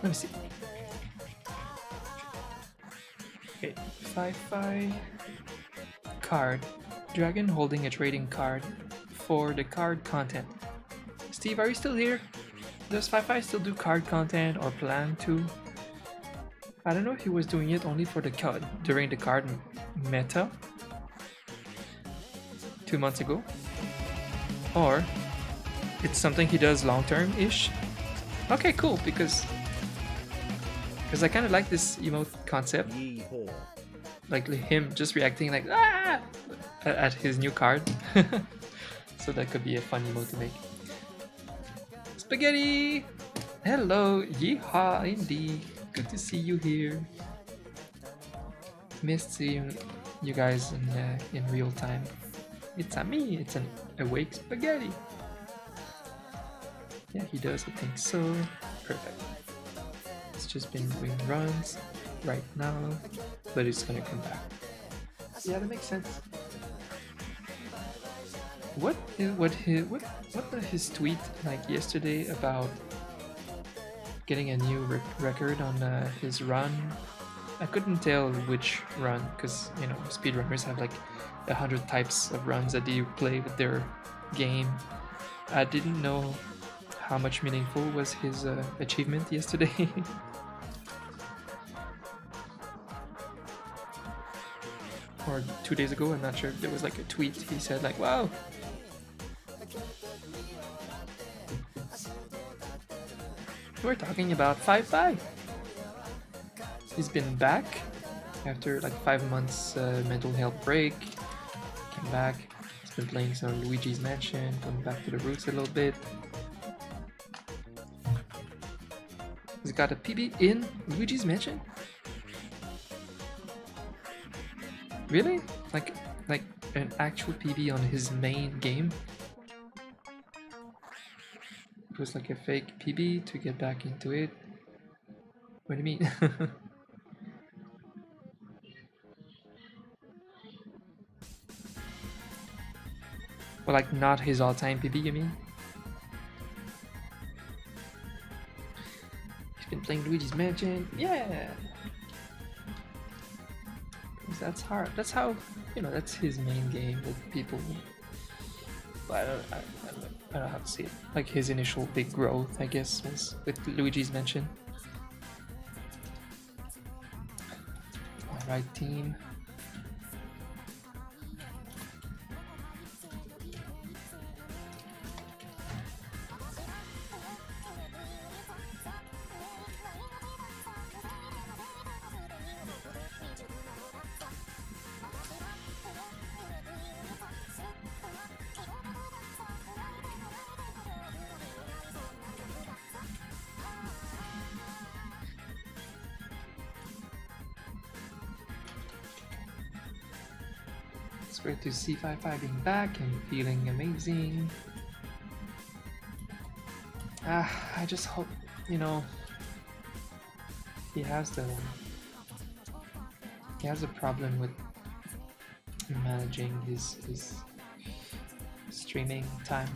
Speaker 1: Let me see. Okay, Fi-Fi card. Dragon holding a trading card for the card content. Steve, are you still here? Does Fi-Fi still do card content or plan to? I don't know if he was doing it only for the card during the card meta 2 months ago, or it's something he does long term ish. Okay, cool, because I kind of like this emote concept, like him just reacting like ah at his new card. So that could be a fun emote to make. Spaghetti! Hello, yeehaw, indeed. Good to see you here. Missed seeing you guys in real time. It's a me, it's an awake spaghetti. Yeah, he does, I think so. Perfect. It's just been doing runs right now, but it's gonna come back. Yeah, that makes sense. What was his tweet like yesterday about getting a new record on his run? I couldn't tell which run, because you know speedrunners have like 100 types of runs that they play with their game. I didn't know how much meaningful was his achievement yesterday. Or 2 days ago, I'm not sure if there was like a tweet. He said like, wow. We're talking about Fi-Fi. He's been back after like 5 months mental health break. Came back. He's been playing some Luigi's Mansion, going back to the roots a little bit. He's got a PB in Luigi's Mansion? Really? Like an actual PB on his main game? It was like a fake PB to get back into it. What do you mean? Well, like not his all-time PB, you mean? He's been playing Luigi's Mansion. Yeah. That's hard. That's how, you know, that's his main game that people. I don't know how to see it. Like his initial big growth, I guess, was with Luigi's Mansion. Alright, team. It's great to see Fi-Fi being back and feeling amazing. I just hope, you know, he has a problem with managing his streaming time.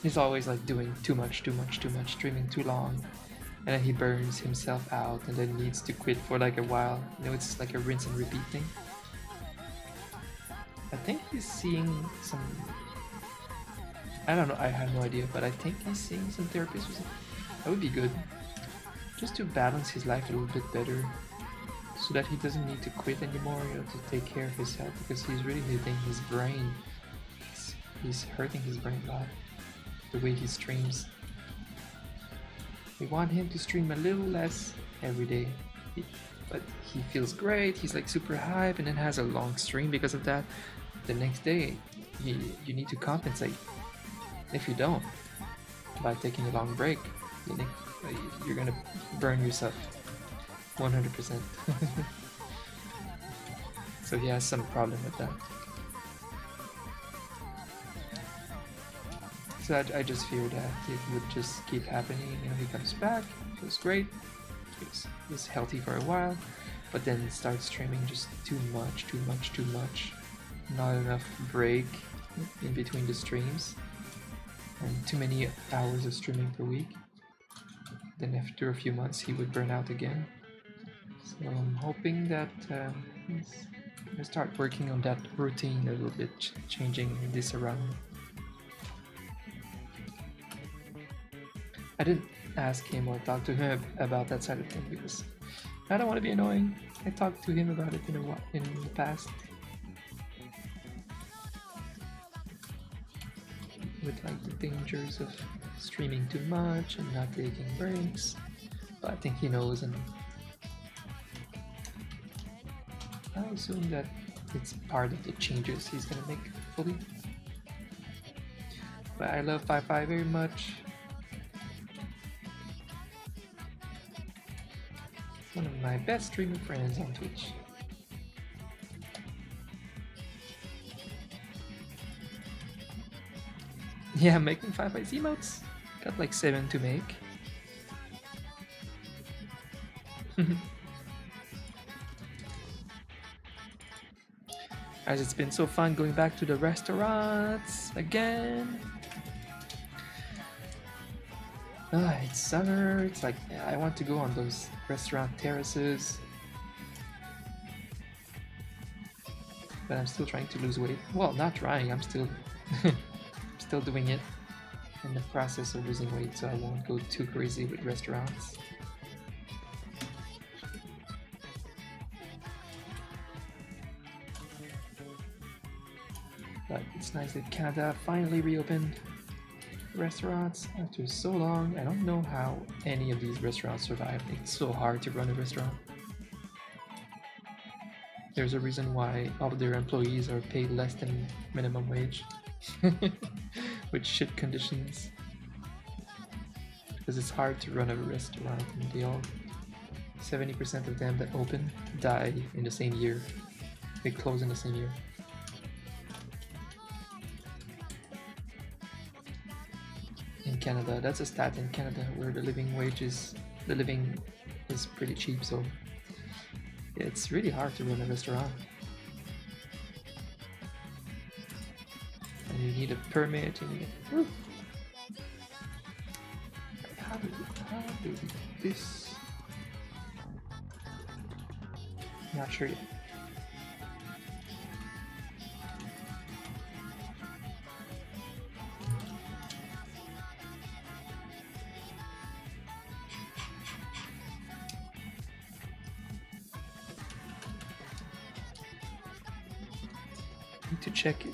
Speaker 1: He's always like doing too much, streaming too long, and then he burns himself out and then needs to quit for like a while. You know, it's like a rinse and repeat thing. I think he's seeing some. I don't know. I have no idea, but I think he's seeing some therapists or something. That would be good, just to balance his life a little bit better, so that he doesn't need to quit anymore. You know, to take care of his health, because he's really hitting his brain. He's hurting his brain a lot. The way he streams. We want him to stream a little less every day, but he feels great. He's like super hype, and then has a long stream because of that. The next day, you need to compensate. If you don't, by taking a long break, you're gonna burn yourself 100%. So he has some problem with that. So I just fear that it would just keep happening. You know, he comes back, feels great, he's healthy for a while, but then starts streaming just too much. Not enough break in between the streams, and too many hours of streaming per week. then after a few months he would burn out again. So I'm hoping that he's gonna start working on that routine a little bit, changing this around. I didn't ask him or talk to him about that side of things because I don't want to be annoying. I talked to him about it in the past. With like the dangers of streaming too much and not taking breaks. But I think he knows, and I assume that it's part of the changes he's gonna make fully. But I love Fi very much. One of my best streamer friends on Twitch. Yeah, making 5x emotes. Got like 7 to make. As it's been so fun going back to the restaurants again. It's summer. It's like I want to go on those restaurant terraces. But I'm still trying to lose weight. Well, not trying. I'm still still doing it in the process of losing weight, so I won't go too crazy with restaurants. But it's nice that Canada finally reopened restaurants after so long. I don't know how any of these restaurants survive. It's so hard to run a restaurant. There's a reason why all of their employees are paid less than minimum wage. With shit conditions. Because it's hard to run a restaurant, and they all 70% of them that open die in the same year. They close in the same year. In Canada, that's a stat in Canada where the living is pretty cheap, so it's really hard to run a restaurant. And you need a permit, you need a... How do this? Not sure yet. Need to check it.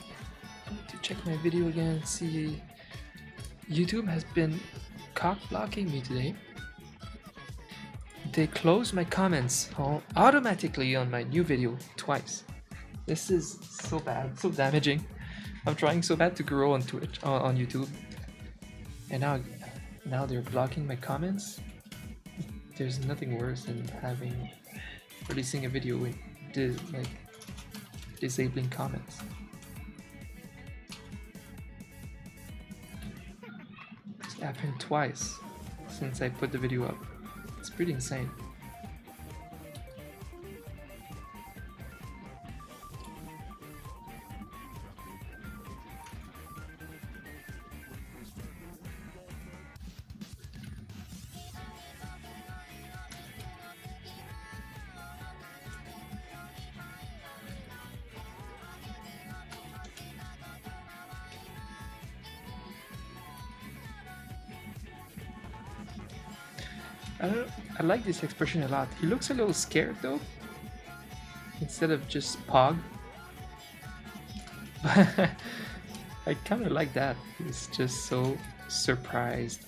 Speaker 1: I need to check my video again and see. YouTube has been cock blocking me today. They closed my comments automatically on my new video twice. This is so bad, so damaging. I'm trying so bad to grow on Twitch, on YouTube, and now they're blocking my comments. There's nothing worse than releasing a video with disabling comments. It's happened twice since I put the video up. It's pretty insane. I like this expression a lot. He looks a little scared though, instead of just pog. I kind of like that. He's just so surprised.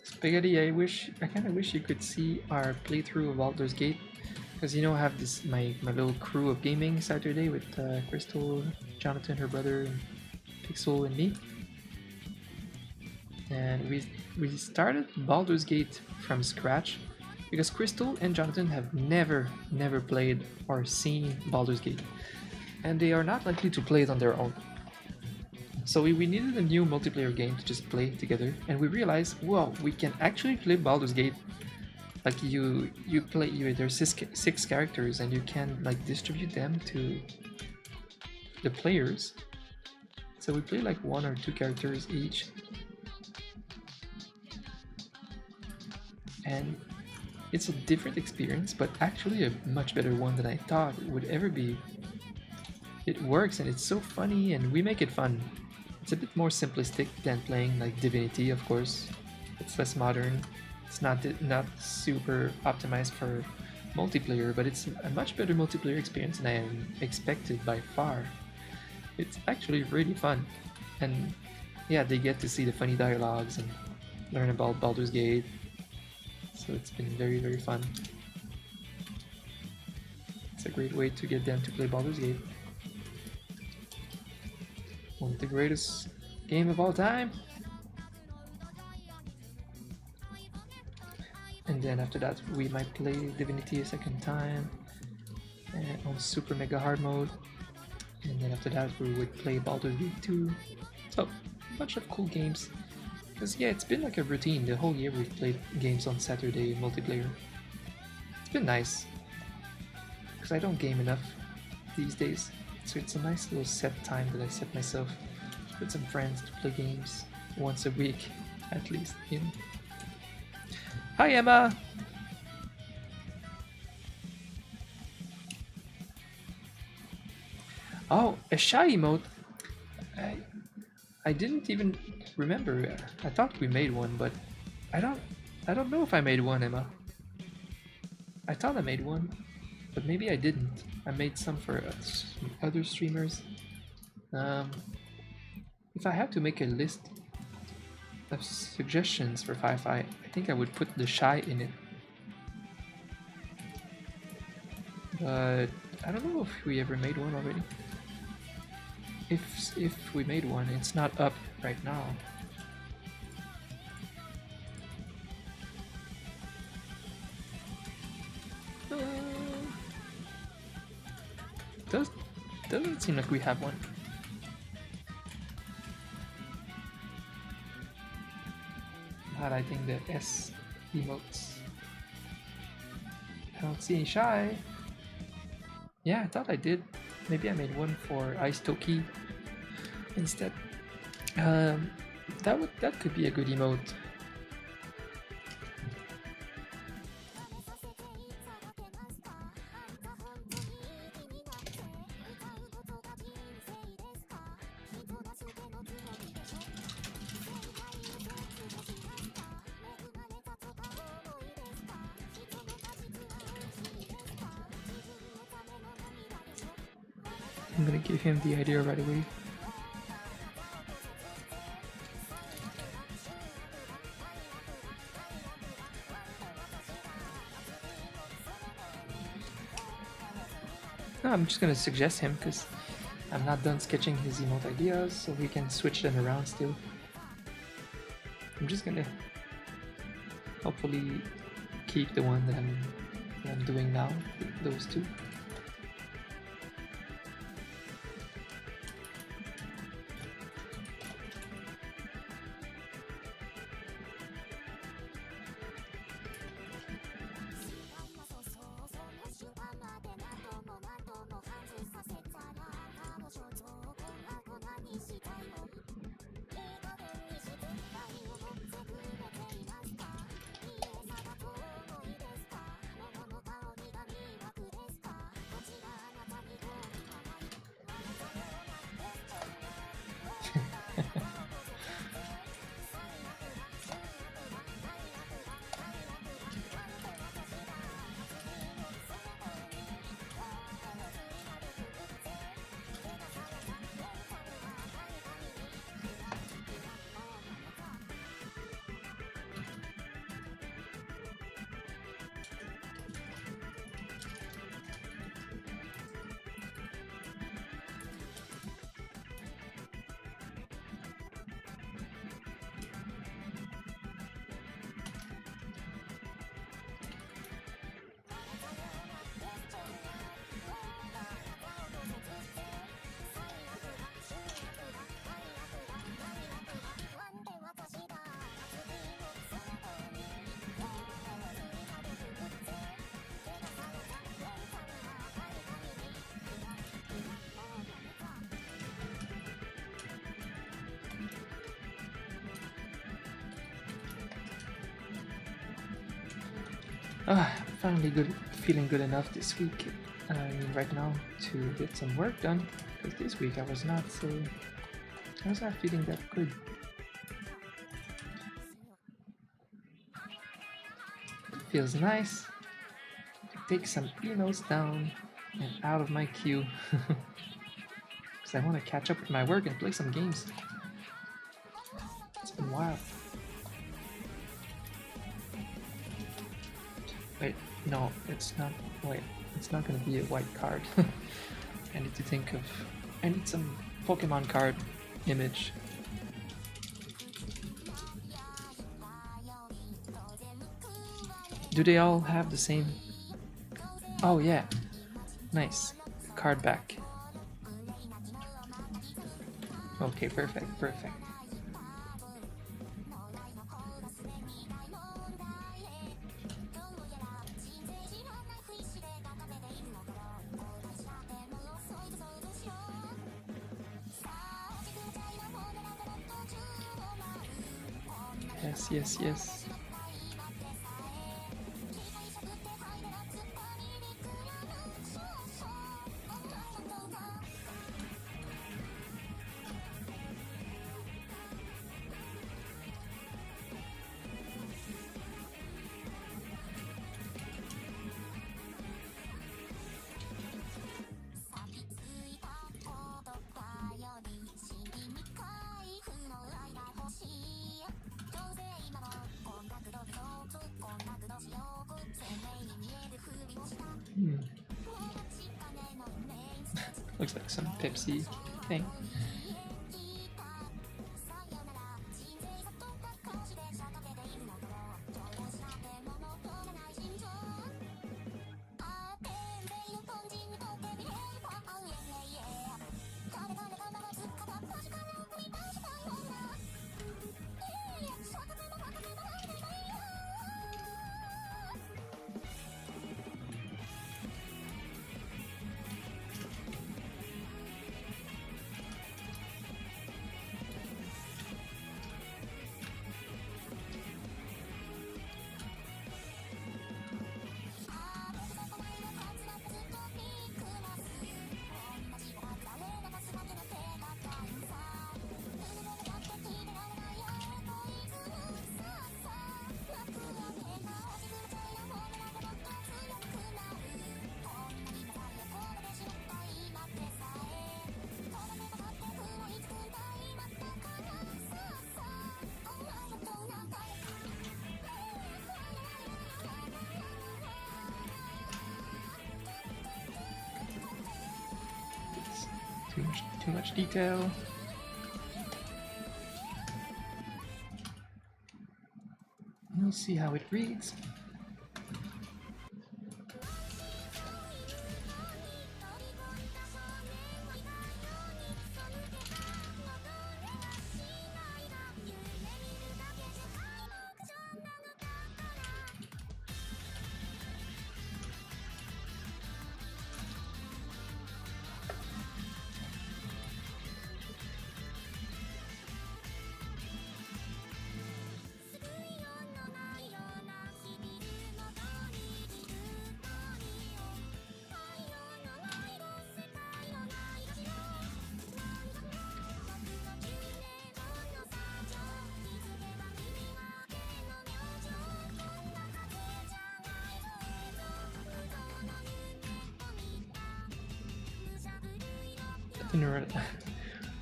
Speaker 1: Spaghetti, I kind of wish you could see our playthrough of Baldur's Gate, because you know I have this my little crew of gaming Saturday with Crystal, Jonathan, her brother, and Pixel, and me. and we started Baldur's Gate from scratch because Crystal and Jonathan have never played or seen Baldur's Gate, and they are not likely to play it on their own. So we needed a new multiplayer game to just play together, and we realized, whoa, we can actually play Baldur's Gate. Like there's six characters, and you can like distribute them to the players. So we play like 1 or 2 characters each, and it's a different experience, but actually a much better one than I thought it would ever be. It works, and it's so funny, and we make it fun. It's a bit more simplistic than playing like Divinity, of course. It's less modern. It's not super optimized for multiplayer, but it's a much better multiplayer experience than I expected by far. It's actually really fun, and yeah, they get to see the funny dialogues and learn about Baldur's Gate. So it's been very, very fun. It's a great way to get them to play Baldur's Gate. One of the greatest game of all time. And then after that we might play Divinity a second time on super mega hard mode. And then after that we would play Baldur's Gate 2. So a bunch of cool games. Because yeah, it's been like a routine. The whole year we've played games on Saturday multiplayer. It's been nice. Because I don't game enough these days. So it's a nice little set time that I set myself with some friends to play games once a week at least. You know. Hi Emma! Oh, a shy emote. I didn't even remember. I thought we made one, but I don't know if I made one, Emma. I thought I made one, but maybe I didn't. I made some for some other streamers. If I had to make a list of suggestions for Fi-Fi, I think I would put the shy in it. But I don't know if we ever made one already. If we made one, it's not up right now. Doesn't seem like we have one. Highlighting the S emotes. I don't see any shy. Yeah, I thought I did. Maybe I made one for Ice Toki instead. That could be a good emote. I'm gonna give him the idea right away. No, I'm just gonna suggest him because I'm not done sketching his emote ideas, so we can switch them around still. I'm just gonna hopefully keep the one that I'm doing now, those two. Finally feeling good enough this week. Right now to get some work done. Because this week I was not feeling that good. It feels nice to take some emotes down and out of my queue. Because I want to catch up with my work and play some games. It's been wild. Wait, no, it's not. Wait, it's not gonna be a white card. I need to think of. I need some Pokemon card image. Do they all have the same? Oh yeah, nice. Card back. Okay, perfect. Yes. Looks like some Pepsi thing. Too much detail. We'll see how it reads.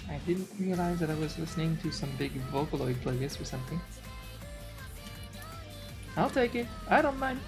Speaker 1: I didn't realize that I was listening to some big Vocaloid playlist or something. I'll take it. I don't mind.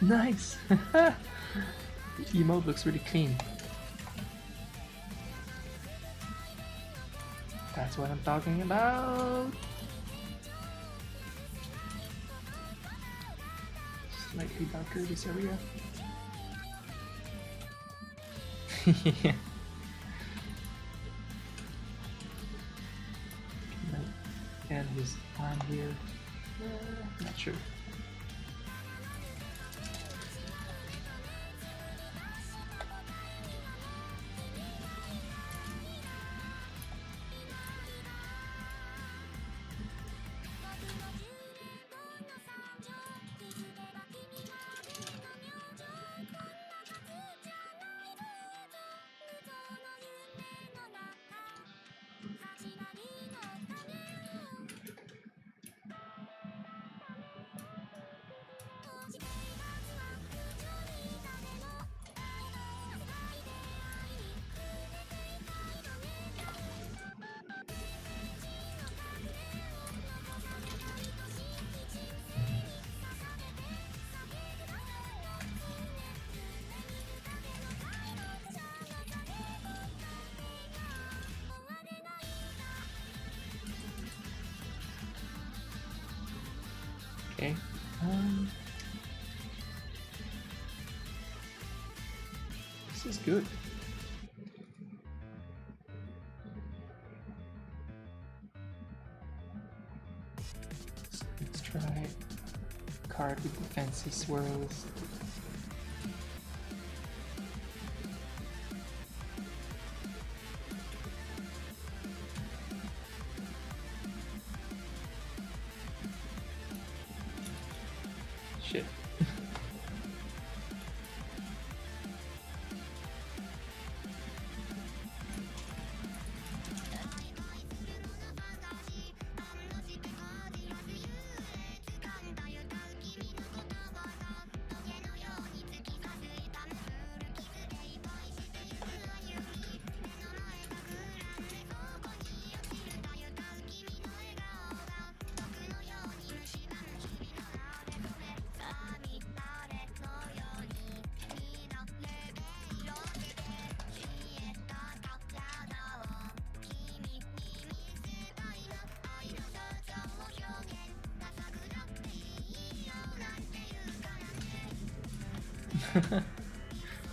Speaker 1: Nice! The emote looks really clean. That's what I'm talking about! Slightly darker this area. Yeah. And his arm here. Not sure. Okay. This is good. Let's try card with the fancy swirls. Shit.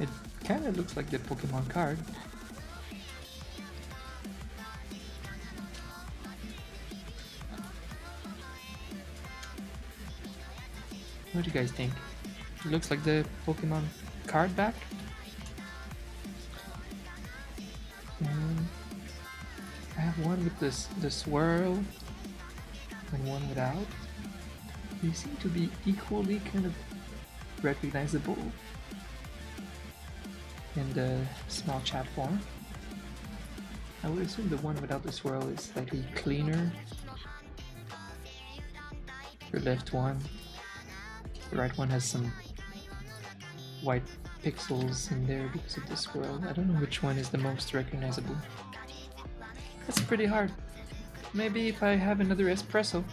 Speaker 1: It kind of looks like the Pokemon card. What do you guys think? It looks like the Pokemon card back. And I have one with the swirl and one without. They seem to be equally kind of recognizable in the small chat form. I would assume the one without the swirl is slightly cleaner. The left one. The right one has some white pixels in there because of the swirl. I don't know which one is the most recognizable. That's pretty hard. Maybe if I have another espresso,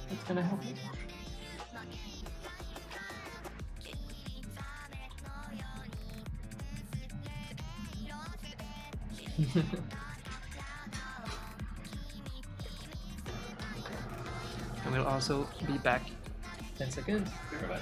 Speaker 1: that's gonna help me. And we'll also be back 10 seconds. Bye.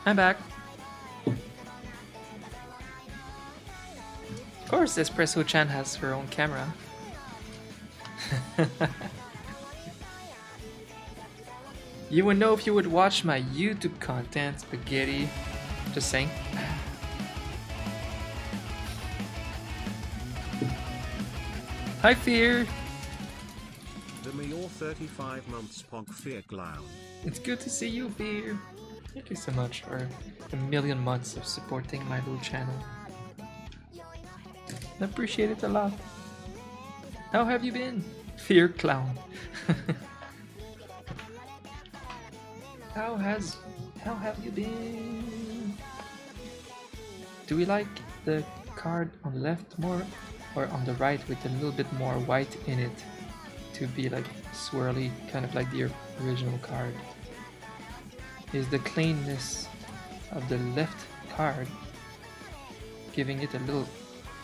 Speaker 1: I'm back. Of course, Espresso-chan has her own camera. You would know if you would watch my YouTube content, spaghetti. Just saying. Hi, Fear.
Speaker 2: Your 35 months Pog Fear Clown.
Speaker 1: It's good to see you, Fear. Thank you so much for the million months of supporting my little channel. I appreciate it a lot. How have you been, Fear Clown? How have you been? Do we like the card on the left more or on the right with a little bit more white in it to be like swirly, kind of like the original card? Is the cleanness of the left card giving it a little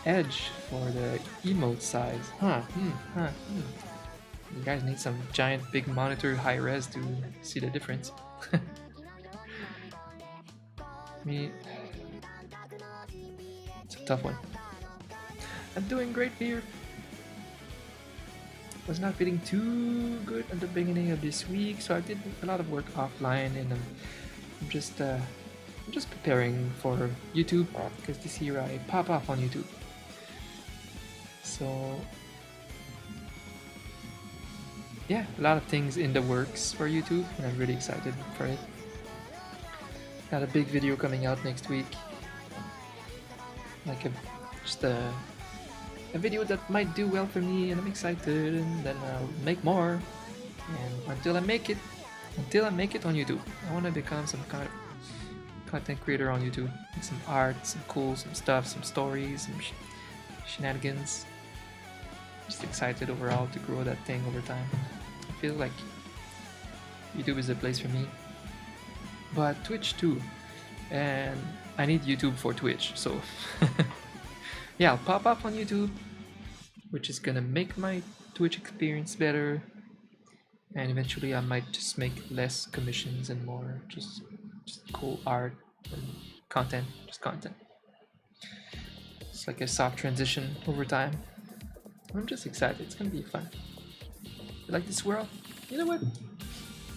Speaker 1: edge for the emote size? You guys need some giant big monitor high res to see the difference. Me, it's a tough one. I'm doing great, Fear. Was not feeling too good at the beginning of this week, so I did a lot of work offline, and I'm just preparing for YouTube because this year I pop off on YouTube. So yeah, a lot of things in the works for YouTube, and I'm really excited for it. Got a big video coming out next week, like a video that might do well for me, and I'm excited, and then I'll make more, and until I make it on YouTube. I want to become some kind of content creator on YouTube, make some art, some stuff, some stories, some shenanigans. Just excited overall to grow that thing over time. I feel like YouTube is a place for me, but Twitch too, and I need YouTube for Twitch, so yeah, I'll pop up on YouTube, which is gonna make my Twitch experience better, and eventually I might just make less commissions and more just cool art and content, just content. It's like a soft transition over time. I'm just excited, it's gonna be fun. You like this world? You know what?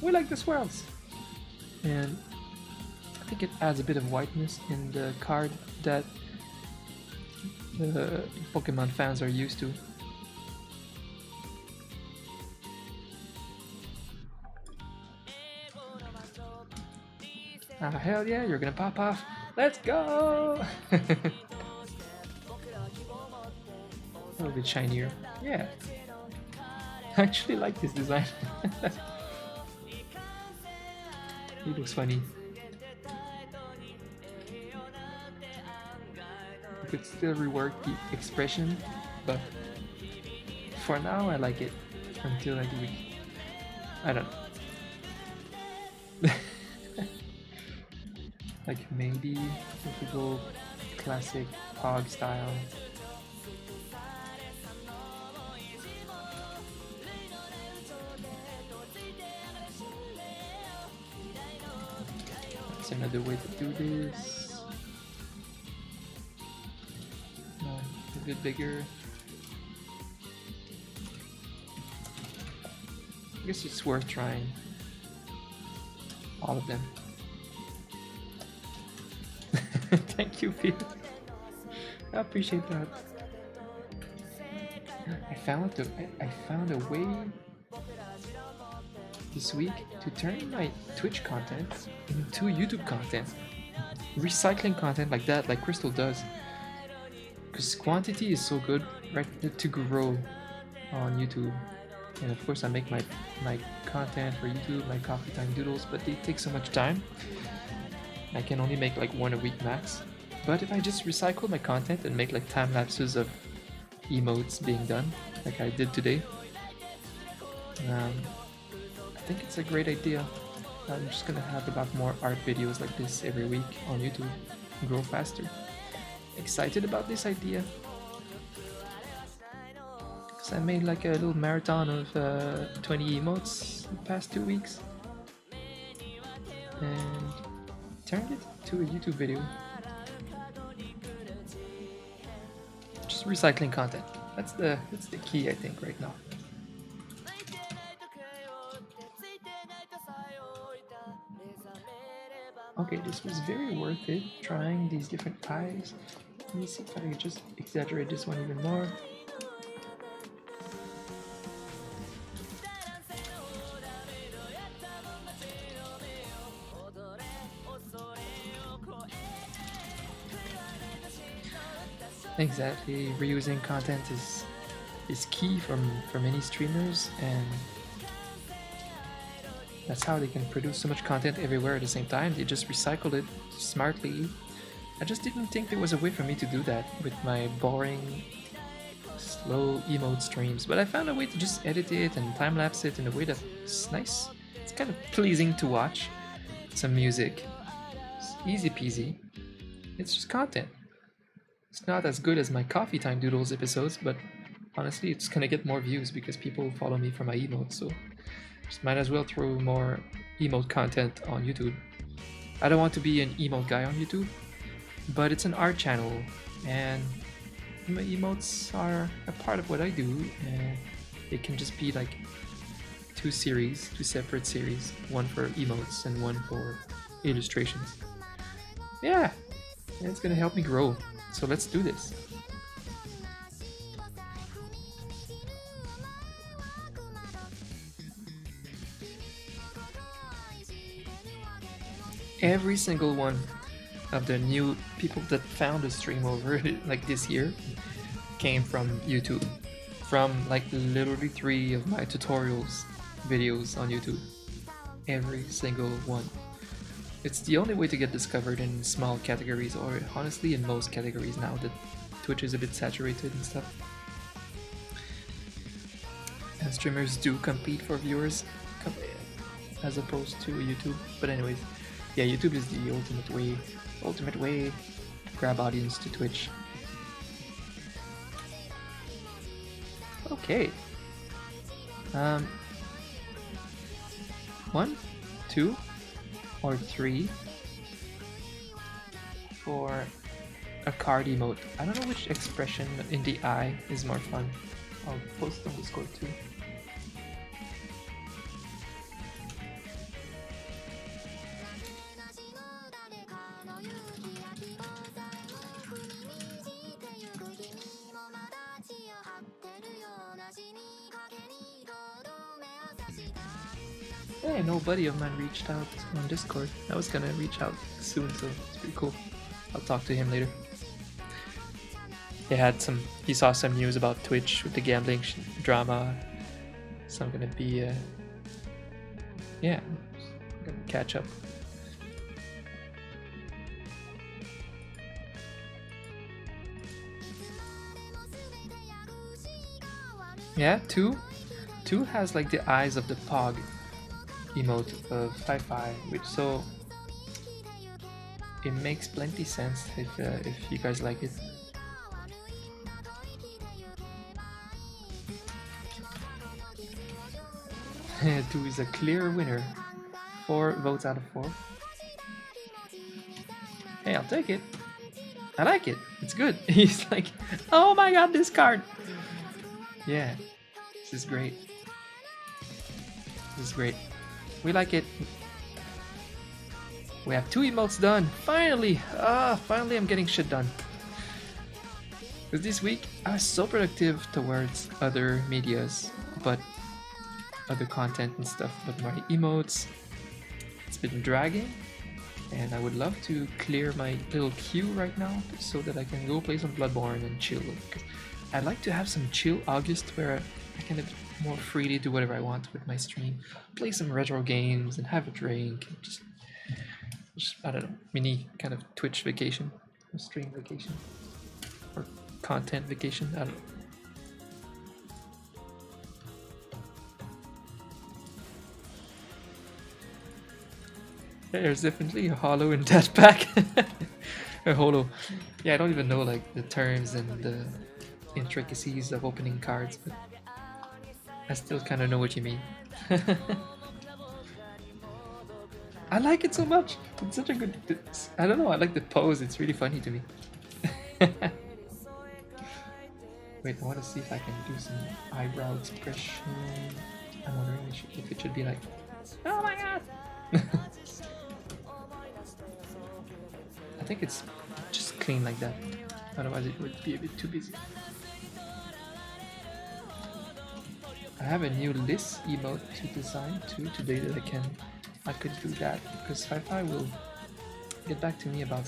Speaker 1: We like the swirls. And I think it adds a bit of whiteness in the card that the Pokemon fans are used to. Ah, hell yeah, you're gonna pop off. Let's go! A little bit shinier. Yeah. I actually like this design. It looks funny. You could still rework the expression, but for now I like it until I do it. I don't know. Like maybe if we go classic Pog style. That's another way to do this. A bit bigger. I guess it's worth trying all of them. Thank you, Peter. I appreciate that. I found a way this week to turn my Twitch content into YouTube content. Recycling content like that, like Crystal does. Because quantity is so good, right, to grow on YouTube. And of course I make my content for YouTube, my coffee time doodles, but they take so much time. I can only make like one a week max. But if I just recycle my content and make like time lapses of emotes being done, like I did today, I think it's a great idea. I'm just gonna have a lot more art videos like this every week on YouTube and grow faster. Excited about this idea. Because I made like a little marathon of 20 emotes the past 2 weeks. And turned it to a YouTube video. Just recycling content. That's the key, I think, right now. Okay, this was very worth it, trying these different pies. Let me see if I can just exaggerate this one even more. Exactly, reusing content is key for many streamers, and that's how they can produce so much content everywhere at the same time. They just recycle it smartly. I just didn't think there was a way for me to do that with my boring, slow emote streams, but I found a way to just edit it and time-lapse it in a way that's nice. It's kind of pleasing to watch. Some music. It's easy peasy. It's just content. It's not as good as my Coffee Time Doodles episodes, but honestly, it's gonna get more views because people follow me for my emotes, so just might as well throw more emote content on YouTube. I don't want to be an emote guy on YouTube, but it's an art channel, and my emotes are a part of what I do, and it can just be like two separate series, one for emotes and one for illustrations. Yeah, and it's gonna help me grow, so let's do this. Every single one of the new people that found the stream over like this year came from YouTube, from like literally 3 of my tutorials videos on YouTube. Every single one. It's the only way to get discovered in small categories, or honestly in most categories now that Twitch is a bit saturated and stuff. And streamers do compete for viewers as opposed to YouTube. But anyways, yeah, YouTube is the ultimate way to grab audience to Twitch. Okay. 1, 2, or 3 for a card emote. I don't know which expression in the eye is more fun. I'll post on Discord too. Hey, no buddy of mine reached out on Discord. I was gonna reach out soon, so it's pretty cool. I'll talk to him later. He saw some news about Twitch with the gambling drama, so I'm gonna be, yeah, I'm gonna catch up. Yeah, 2 has like the eyes of the Pog emote of Fi-Fi, which so it makes plenty sense if you guys like it. Two is a clear winner. 4 votes out of 4. Hey, I'll take it. I like it. It's good. He's like, oh my god, this card. Yeah, this is great. This is great. We like it. We have 2 emotes done. Finally! Finally I'm getting shit done. Because this week I was so productive towards other medias, but other content and stuff, but my emotes, it's been dragging, and I would love to clear my little queue right now so that I can go play some Bloodborne and chill. I'd like to have some chill August where I can more freely do whatever I want with my stream, play some retro games and have a drink, and just I don't know, mini kind of Twitch vacation, or stream vacation, or content vacation, I don't know. There's definitely a holo in that pack. A holo. Yeah, I don't even know like the terms and the intricacies of opening cards, but I still kind of know what you mean. I like it so much. It's such a good. I don't know. I like the pose. It's really funny to me. Wait, I want to see if I can do some eyebrow expression. I'm wondering if it should be like, oh my god. I think it's just clean like that. Otherwise, it would be a bit too busy. I have a new list emote to design too today that I could do that because Fi-Fi will get back to me about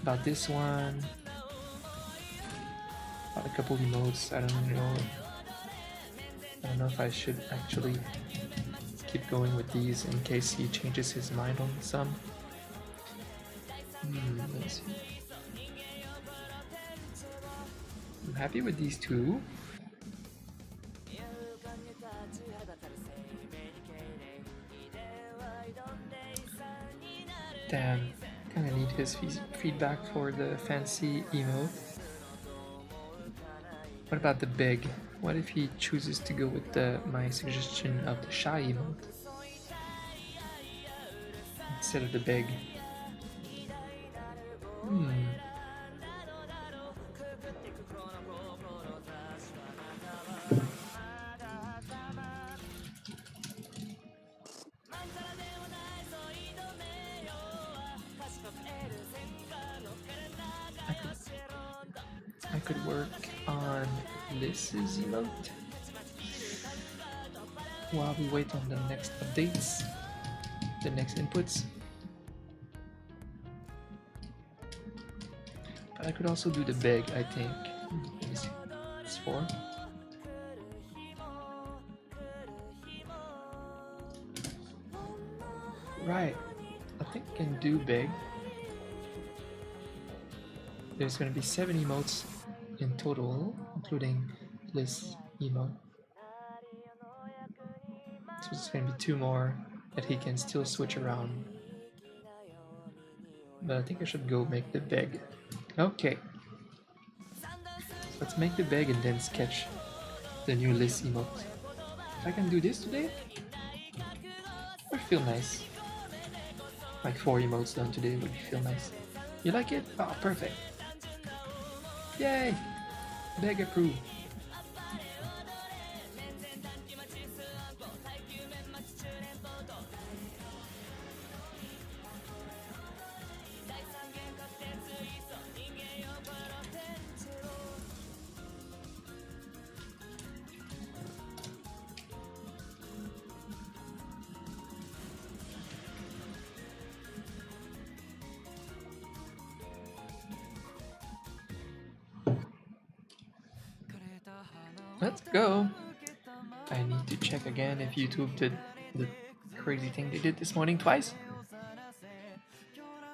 Speaker 1: about this one, about a couple emotes. I don't know if I should actually keep going with these in case he changes his mind on some. Let's see. I'm happy with these two. Damn, kinda need his feedback for the fancy emote. What about the big? What if he chooses to go with my suggestion of the shy emote instead of the big? I could work on Liz's emote while we wait on the next updates, the next inputs. But I could also do the big, I think. Let me see. It's 4. Right. I think I can do big. There's going to be 7 emotes in total, including Liz emote. So it's going to be 2 more that he can still switch around. But I think I should go make the big. Okay. Let's make the bag and then sketch the new Liz emote. If I can do this today, it would feel nice. Like 4 emotes done today would feel nice. You like it? Oh, perfect. Yay! Bag approved. Let's go. I need to check again if YouTube did the crazy thing they did this morning twice.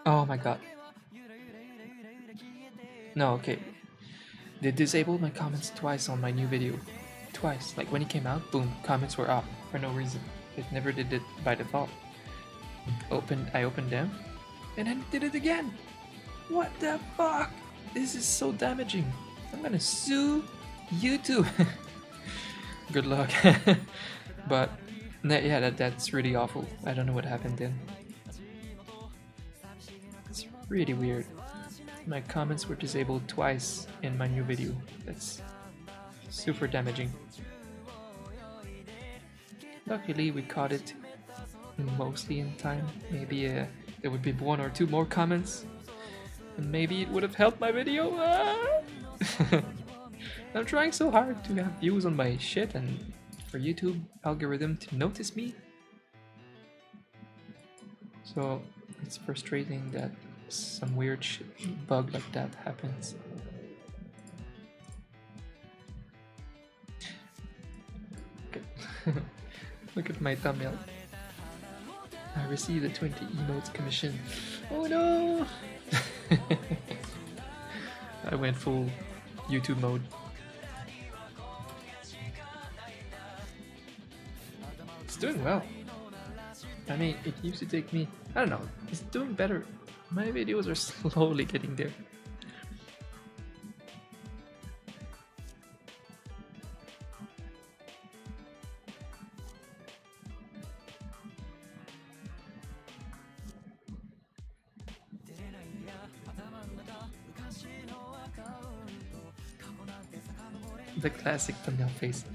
Speaker 1: Oh my god. No, okay. They disabled my comments twice on my new video. Twice. Like when it came out, boom, comments were up for no reason. It never did it by default. I opened them, and then it did it again. What the fuck? This is so damaging. I'm gonna sue YouTube. Good luck. But yeah, that's really awful. I don't know what happened then. It's really weird. My comments were disabled twice in my new video. That's super damaging. Luckily we caught it mostly in time. Maybe there would be 1 or 2 more comments, and maybe it would have helped my video. I'm trying so hard to have views on my shit and for YouTube algorithm to notice me. So it's frustrating that some weird bug like that happens. Look at my thumbnail. I received a 20 emotes commission. Oh no! I went full YouTube mode. It's doing well. I mean, it used to take me, I don't know, it's doing better. My videos are slowly getting there. The classic thumbnail face.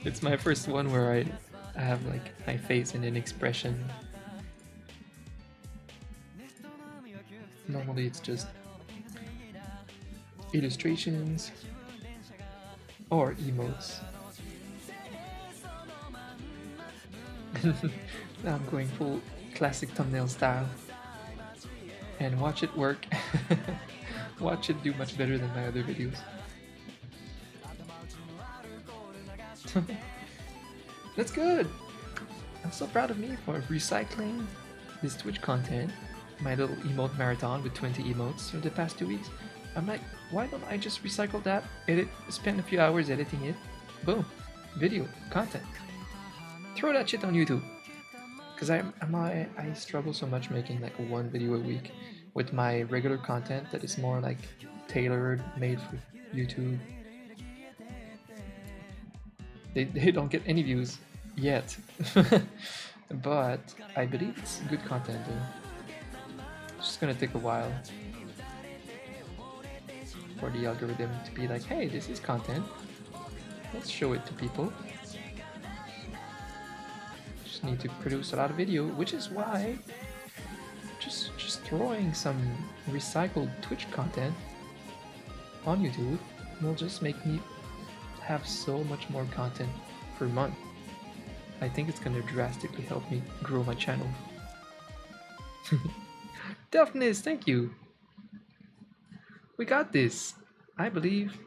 Speaker 1: It's my first one where I have like my face in an expression. Normally it's just illustrations or emotes. Now I'm going full classic thumbnail style. And watch it work. Watch it do much better than my other videos. That's good! I'm so proud of me for recycling this Twitch content, my little emote marathon with 20 emotes for the past 2 weeks. I'm like, why don't I just recycle that, spend a few hours editing it, boom, video, content. Throw that shit on YouTube. Because I struggle so much making like one video a week with my regular content that is more like tailored, made for YouTube. They don't get any views yet. But I believe it's good content though. It's just gonna take a while for the algorithm to be like, hey, this is content. Let's show it to people. Just need to produce a lot of video, which is why just throwing some recycled Twitch content on YouTube will just make me have so much more content per month. I think it's gonna drastically help me grow my channel. Delphinus, thank you. We got this. I believe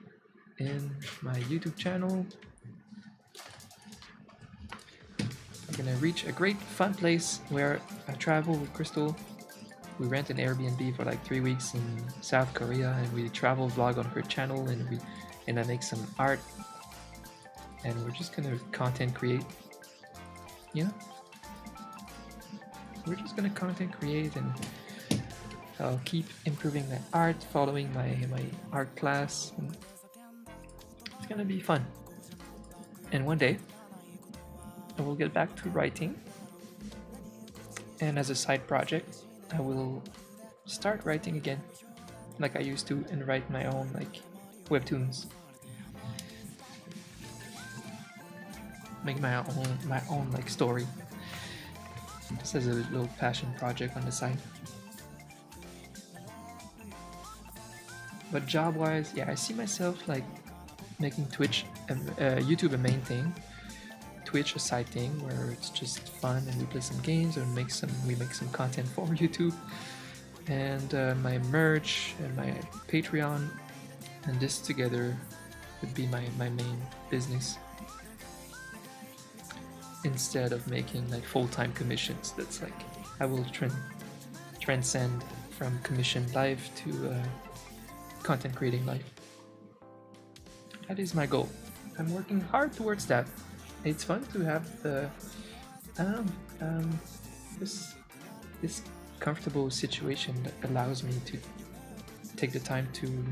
Speaker 1: in my YouTube channel. I'm gonna reach a great fun place where I travel with Crystal. We rent an Airbnb for like 3 weeks in South Korea, and we travel vlog on her channel, and I make some art, and we're just gonna content create. Yeah, we're just gonna content create, and I'll keep improving my art, following my art class. And it's gonna be fun. And one day I will get back to writing, and as a side project I will start writing again like I used to, and write my own like webtoons, make my own like story, just as a little passion project on the side. But job wise, yeah, I see myself like making Twitch YouTube a main thing, Twitch a side thing where it's just fun and we play some games or we make some content for YouTube, and my merch and my Patreon, and this together would be my main business, instead of making like full-time commissions. That's like, I will transcend from commission life to content creating life. That is my goal. I'm working hard towards that. It's fun to have the this comfortable situation that allows me to take the time to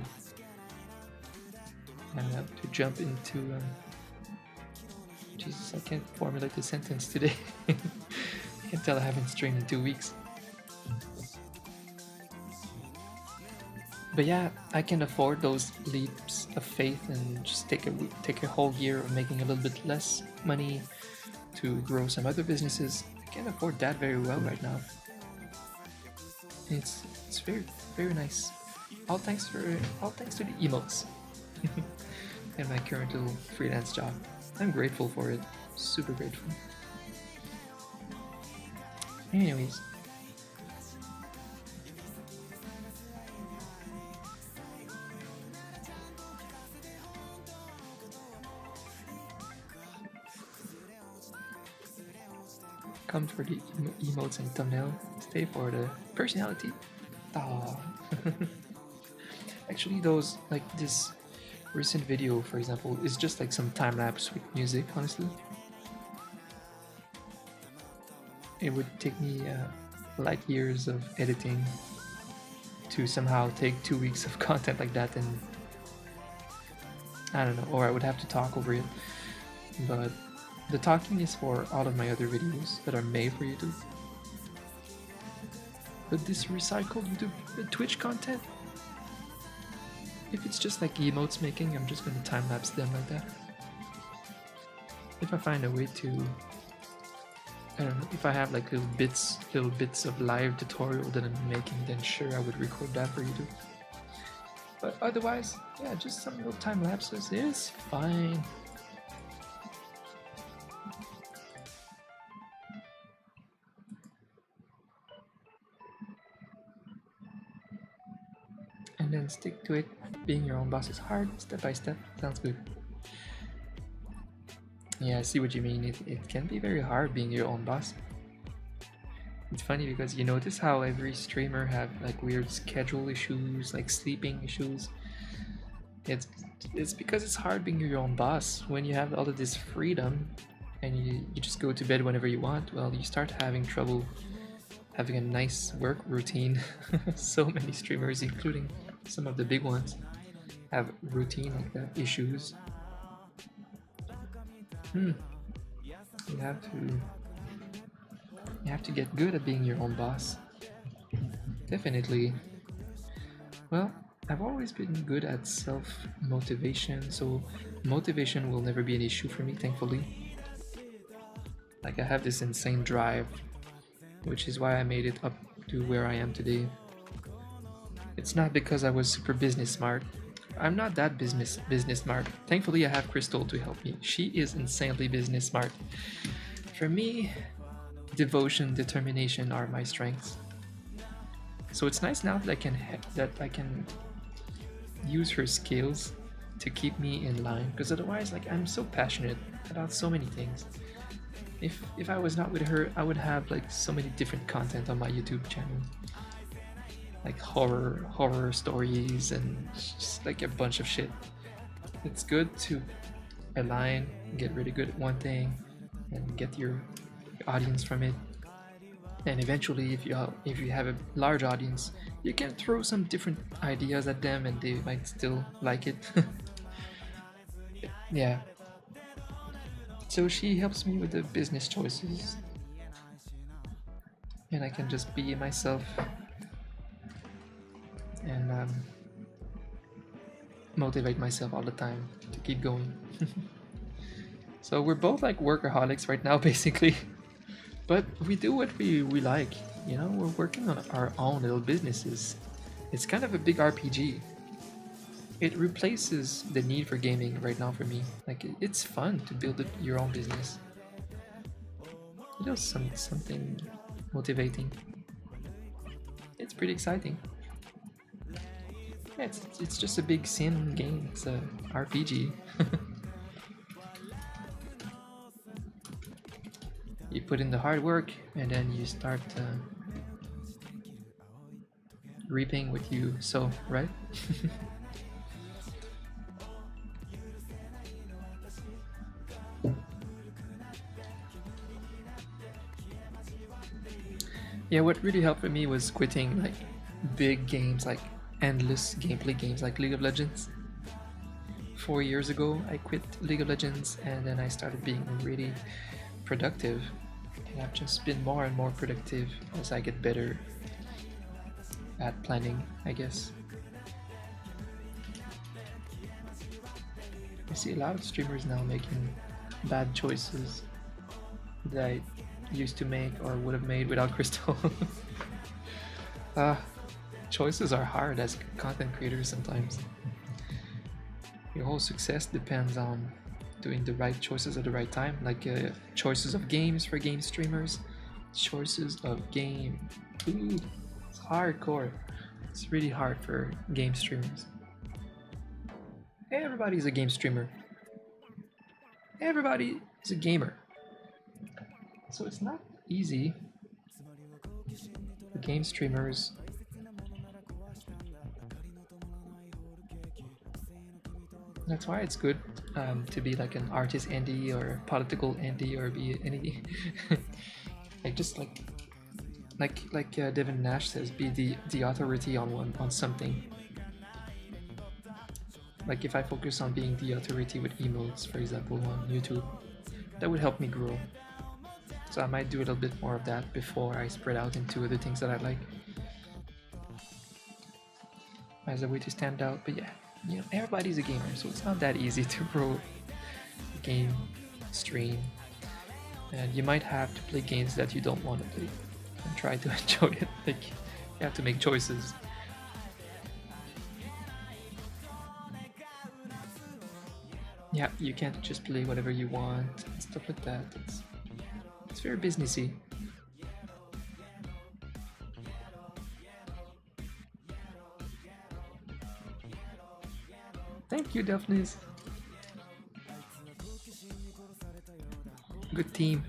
Speaker 1: jump into Jesus, I can't formulate the sentence today. You can tell I haven't streamed in 2 weeks. But yeah, I can afford those leaps of faith and just take a whole year of making a little bit less money to grow some other businesses. I can afford that very well right now. It's very, very nice. All thanks to the emotes and my current little freelance job. I'm grateful for it. Super grateful. Anyways. Come for the emotes and thumbnail. Stay for the personality. Aww. Actually, those, like this recent video, for example, is just like some time lapse with music, honestly. It would take me light years of editing to somehow take 2 weeks of content like that, and I don't know, or I would have to talk over it. But the talking is for all of my other videos that are made for YouTube. But this recycled YouTube Twitch content, If it's just like emotes making, I'm just gonna time lapse them like that. If I find a way to, I don't know, if I have like little bits of live tutorial that I'm making, then sure I would record that for you too. But otherwise, yeah, just some little time lapses is fine. And then stick to it. Being your own boss is hard, step by step. Sounds good. Yeah, I see what you mean. It can be very hard being your own boss. It's funny because you notice how every streamer have like weird schedule issues, like sleeping issues. It's because it's hard being your own boss. When you have all of this freedom and you just go to bed whenever you want, well, you start having trouble having a nice work routine. So many streamers, including some of the big ones, have routine like that issues. You have to get good at being your own boss. Definitely. Well, I've always been good at self-motivation, so motivation will never be an issue for me, thankfully. Like, I have this insane drive, which is why I made it up to where I am today. It's not because I was super business smart. I'm not that business smart. Thankfully, I have Crystal to help me. She is insanely business smart. For me, devotion, determination are my strengths. So it's nice now that I can use her skills to keep me in line. Because otherwise, like, I'm so passionate about so many things. If I was not with her, I would have like so many different content on my YouTube channel. Like horror stories and just like a bunch of shit. It's good to align, get really good at one thing, and get your audience from it. And eventually, if you have a large audience, you can throw some different ideas at them, and they might still like it. Yeah. So she helps me with the business choices, and I can just be myself and motivate myself all the time to keep going. So we're both like workaholics right now, basically. But we do what we like, you know, we're working on our own little businesses. It's kind of a big RPG. It replaces the need for gaming right now for me. Like, it's fun to build your own business. You know, something motivating. It's pretty exciting. Yeah, it's just a big sim game. It's a RPG. You put in the hard work, and then you start reaping what you sow, right? Yeah, what really helped for me was quitting like big games, like endless gameplay games like League of Legends. 4 years ago, I quit League of Legends, and then I started being really productive. And I've just been more and more productive as I get better at planning, I guess. I see a lot of streamers now making bad choices that I used to make or would have made without Crystal. Choices are hard as content creators sometimes. Your whole success depends on doing the right choices at the right time, like choices of games for game streamers, choices of game. Ooh, it's hardcore. It's really hard for game streamers. Everybody's a game streamer. Everybody is a gamer. So it's not easy for game streamers. That's why it's good to be like an artist indie or political indie or be any like just like Devin Nash says, be the authority on something. Like if I focus on being the authority with emotes, for example, on YouTube, that would help me grow. So I might do a little bit more of that before I spread out into other things that I like as a way to stand out. But yeah, You know, everybody's a gamer, so it's not that easy to grow a game stream. And you might have to play games that you don't want to play and try to enjoy it. Like, you have to make choices. Yeah, you can't just play whatever you want and stuff like that. It's very businessy. Thank you, Daphnis. Good team.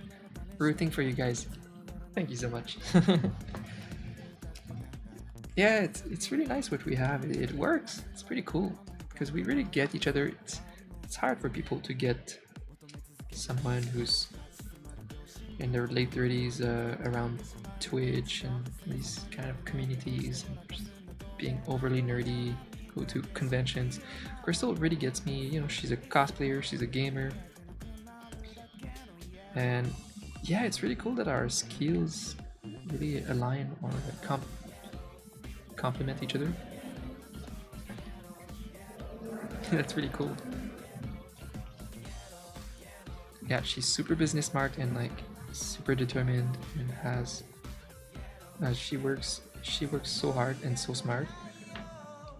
Speaker 1: Rooting for you guys. Thank you so much. Yeah, it's really nice what we have. It works. It's pretty cool because we really get each other. It's hard for people to get someone who's in their late 30s around Twitch and these kind of communities, and being overly nerdy, go to conventions. Crystal really gets me. You know, she's a cosplayer, she's a gamer, and yeah, it's really cool that our skills really align or complement each other. That's really cool. Yeah, she's super business smart and like super determined and has she works so hard and so smart.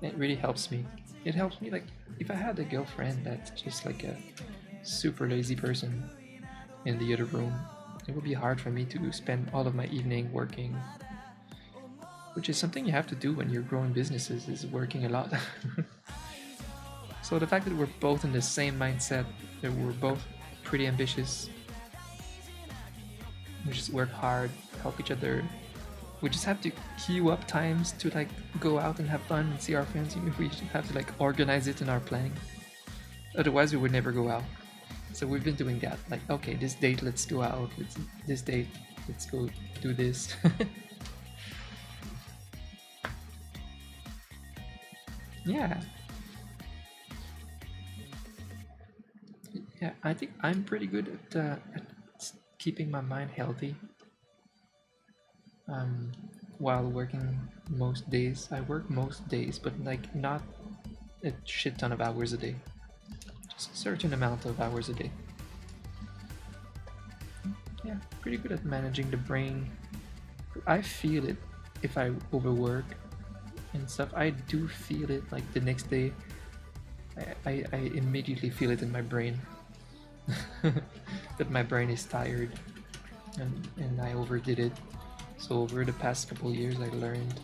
Speaker 1: It really helps me. It helps me, like, if I had a girlfriend that's just like a super lazy person in the other room, it would be hard for me to spend all of my evening working, which is something you have to do when you're growing businesses, is working a lot. So the fact that we're both in the same mindset, that we're both pretty ambitious, we just work hard, help each other. We just have to queue up times to like go out and have fun and see our friends. If we have to like organize it in our planning, otherwise we would never go out. So we've been doing that. Like, okay, this date let's go out. This date let's go do this. Yeah. Yeah, I think I'm pretty good at keeping my mind healthy. Um, while working most days, I work most days, but like not a shit ton of hours a day. Just a certain amount of hours a day. Yeah, pretty good at managing the brain. I feel it if I overwork and stuff. I do feel it like the next day. I immediately feel it in my brain. That my brain is tired and I overdid it. So over the past couple years I learned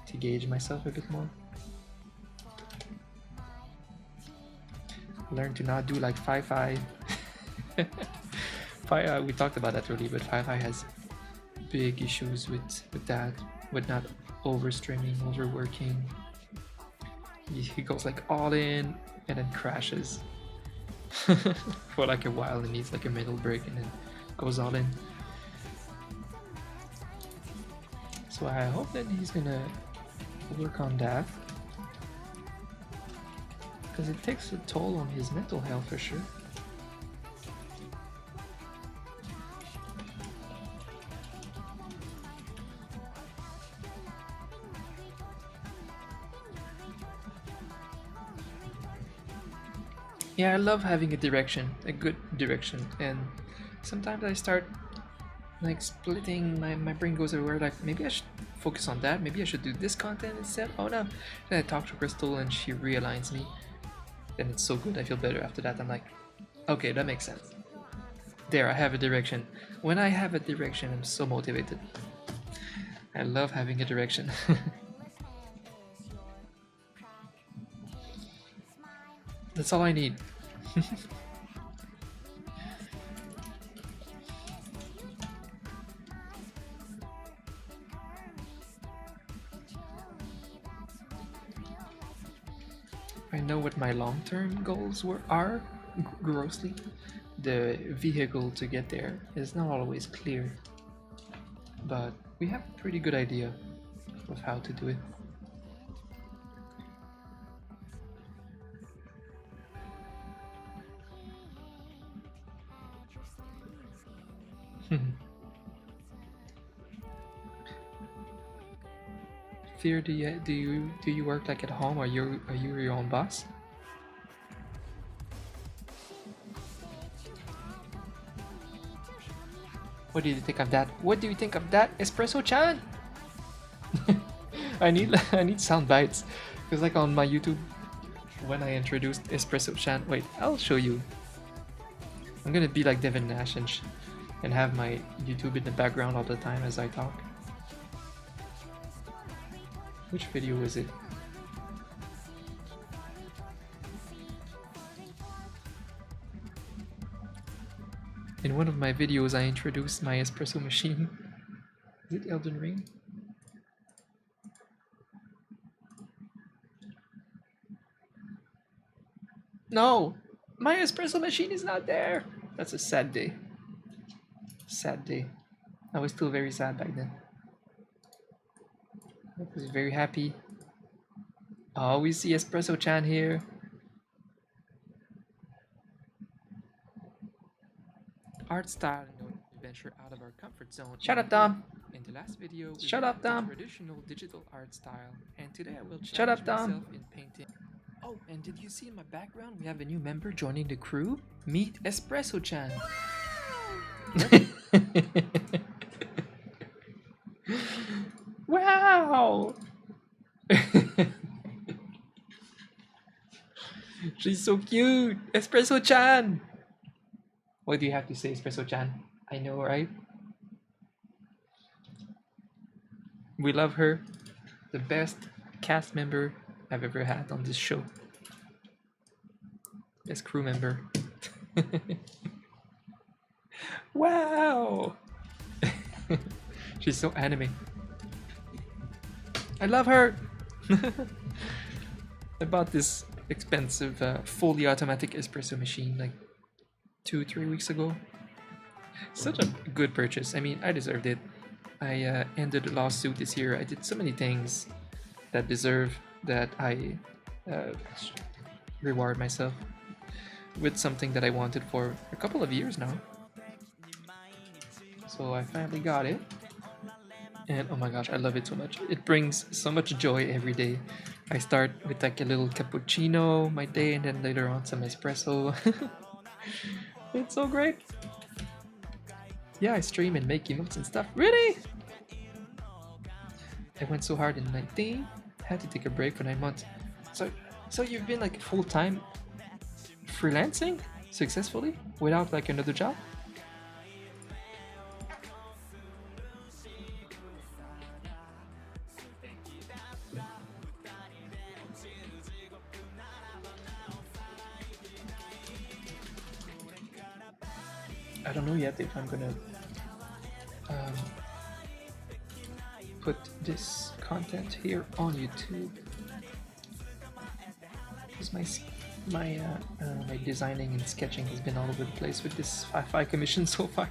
Speaker 1: to gauge myself a bit more. Learn to not do like Fi-Fi. We talked about that earlier, but Fi-Fi has big issues with that, with not overstreaming, overworking. He goes like all in and then crashes for like a while and needs like a middle break and then goes all in. So I hope that he's gonna work on that, because it takes a toll on his mental health for sure. Yeah, I love having a direction, a good direction, and sometimes I start like splitting, my brain goes everywhere, like maybe I should focus on that, maybe I should do this content instead. Oh no. Then I talk to Crystal and she realigns me. Then it's so good, I feel better after that. I'm like, okay, that makes sense. There, I have a direction. When I have a direction, I'm so motivated. I love having a direction. That's all I need. I know what my long-term goals are, grossly. The vehicle to get there is not always clear, but we have a pretty good idea of how to do it. Fear, do you work like at home, or are you your own boss? What do you think of that? What do you think of that, Espresso-chan? I need sound bites, because like on my YouTube, when I introduced Espresso-chan, wait, I'll show you. I'm gonna be like Devin Nash and have my YouTube in the background all the time as I talk. Which video is it? In one of my videos, I introduced my espresso machine. Is it Elden Ring? No! My espresso machine is not there! That's a sad day. Sad day. I was still very sad back then. I was very happy. Oh, we see Espresso-chan here. Art style, venture out of our comfort zone. Shut up, Dom. In the last video, we shut up, Dom. Traditional digital art style, and today I will challenge myself in painting. Oh, and did you see in my background we have a new member joining the crew? Meet Espresso-chan. Wow! She's so cute! Espresso-chan! What do you have to say, Espresso-chan? I know, right? We love her. The best cast member I've ever had on this show. Best crew member. Wow! She's so anime. I love her! I bought this expensive fully automatic espresso machine like 2-3 weeks ago. Such a good purchase. I mean, I deserved it. I ended a lawsuit this year. I did so many things that deserve that I reward myself with something that I wanted for a couple of years now. So I finally got it. And oh my gosh, I love it so much. It brings so much joy every day. I start with like a little cappuccino my day, and then later on some espresso. It's so great. Yeah, I stream and make emotes and stuff. Really? I went so hard in 19, had to take a break for 9 months. So you've been like full-time freelancing successfully without like another job? I don't know yet if I'm gonna put this content here on YouTube, because my designing and sketching has been all over the place with this Fi commission so far.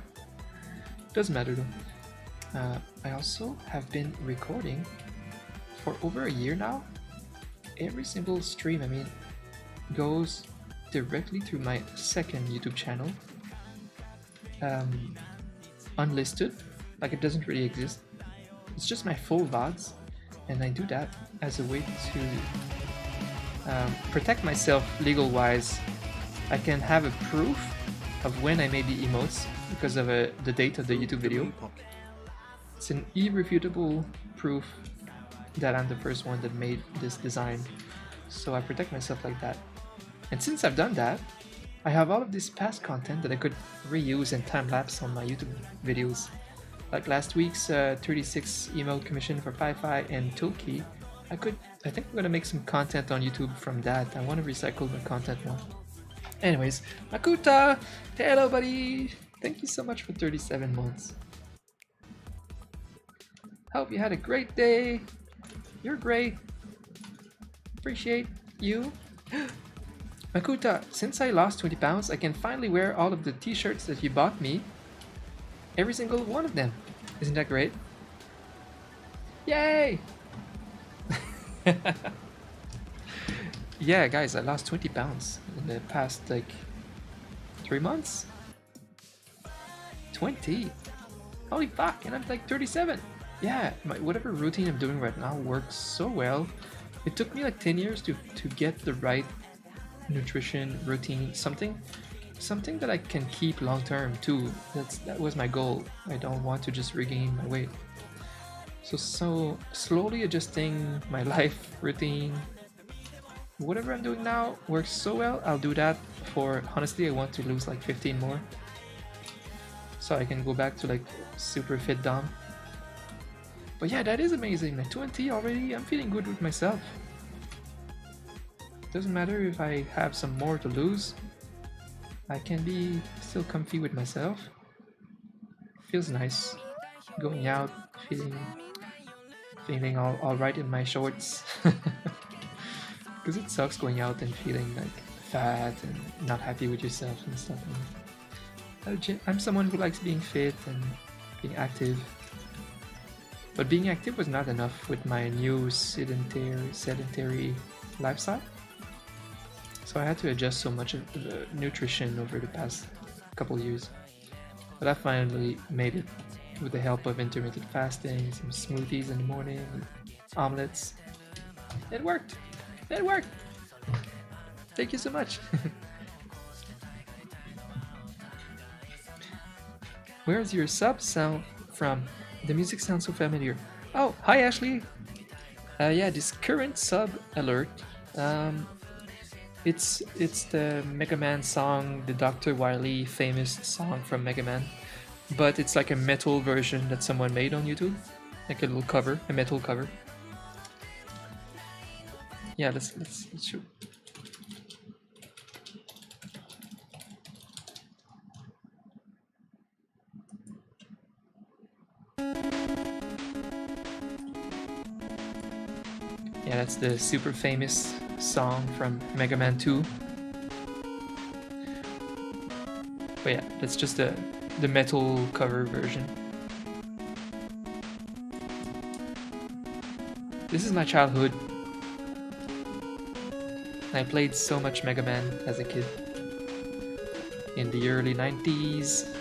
Speaker 1: Doesn't matter though. I also have been recording for over a year now. Every single stream, I mean, goes directly through my second YouTube channel. Unlisted, like it doesn't really exist. It's just my full VODs, and I do that as a way to protect myself legal wise. I can have a proof of when I made the emotes because of the date of the YouTube video. It's an irrefutable proof that I'm the first one that made this design, so I protect myself like that. And since I've done that, I have all of this past content that I could reuse and time-lapse on my YouTube videos. Like last week's 36 emote commission for Fi and Toki. I think I'm gonna make some content on YouTube from that. I want to recycle my content more. Anyways, Makuta! Hello buddy! Thank you so much for 37 months. Hope you had a great day. You're great. Appreciate you. Makuta, since I lost 20 pounds, I can finally wear all of the t-shirts that you bought me. Every single one of them. Isn't that great? Yay! Yeah, guys, I lost 20 pounds in the past, like, 3 months. 20? Holy fuck, and I'm like 37. yeah, whatever routine I'm doing right now works so well. It took me like 10 years to get the right nutrition routine, something that I can keep long term too. That was my goal. I don't want to just regain my weight. So slowly adjusting my life routine. Whatever I'm doing now works so well. I'll do that for, honestly, I want to lose like 15 more so I can go back to like super fit Dom. But yeah, that is amazing. Like 20 already. I'm feeling good with myself. Doesn't matter if I have some more to lose. I can be still comfy with myself. Feels nice going out, feeling all right in my shorts. Because it sucks going out and feeling like fat and not happy with yourself and stuff. And I'm someone who likes being fit and being active. But being active was not enough with my new sedentary lifestyle. So I had to adjust so much of the nutrition over the past couple years. But I finally made it with the help of intermittent fasting, some smoothies in the morning, omelets. It worked! It worked! Thank you so much! Where's your sub sound from? The music sounds so familiar. Oh, hi Ashley! Yeah, this current sub alert. It's the Mega Man song, the Dr. Wily famous song from Mega Man, but it's like a metal version that someone made on YouTube, like a little cover, a metal cover. Yeah, let's shoot. Yeah, that's the super famous song from Mega Man 2. But yeah, that's just the metal cover version. This is my childhood. I played so much Mega Man as a kid. In the early 90s.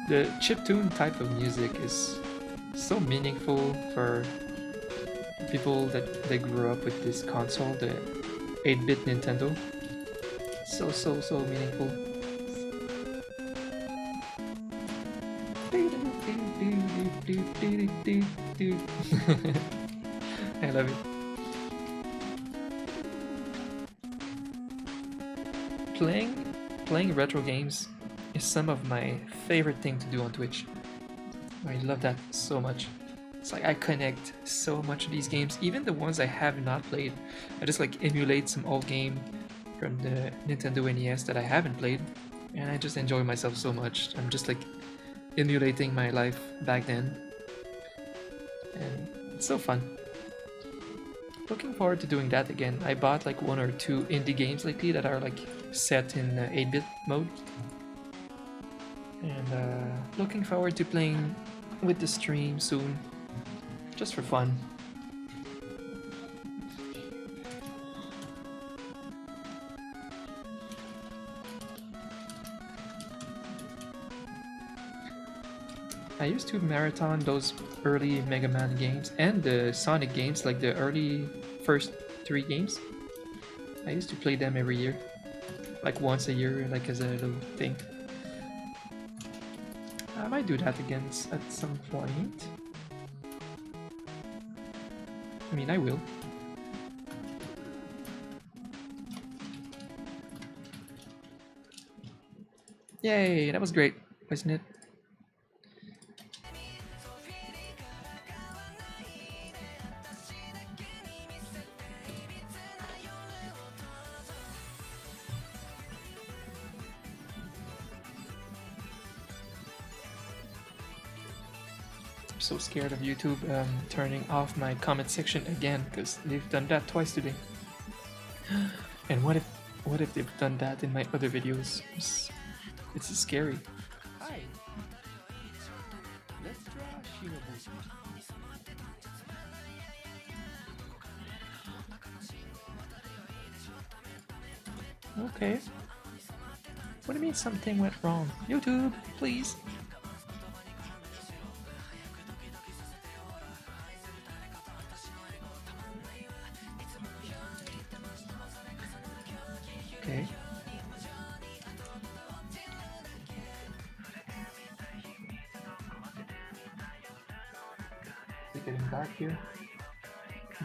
Speaker 1: The chiptune type of music is so meaningful for people that they grew up with this console, the 8-bit Nintendo. So meaningful. I love it. Playing retro games is some of my favorite thing to do on Twitch. I love that so much. It's like I connect so much of these games, even the ones I have not played. I just like emulate some old game from the Nintendo NES that I haven't played, and I just enjoy myself so much. I'm just like emulating my life back then, and it's so fun. Looking forward to doing that again. I bought like 1 or 2 indie games lately that are like set in 8-bit mode, and looking forward to playing with the stream soon, just for fun. I used to marathon those early Mega Man games and the Sonic games, like the early first 3 games. I used to play them every year, like once a year, like as a little thing. I might do that again at some point. I mean, I will. Yay, that was great, wasn't it? So scared of YouTube turning off my comment section again, because they've done that twice today. And what if What if they've done that in my other videos? It's scary. Hi. Let's draw Shinobu. Okay. What do you mean something went wrong? YouTube, please. Okay. It's getting dark here.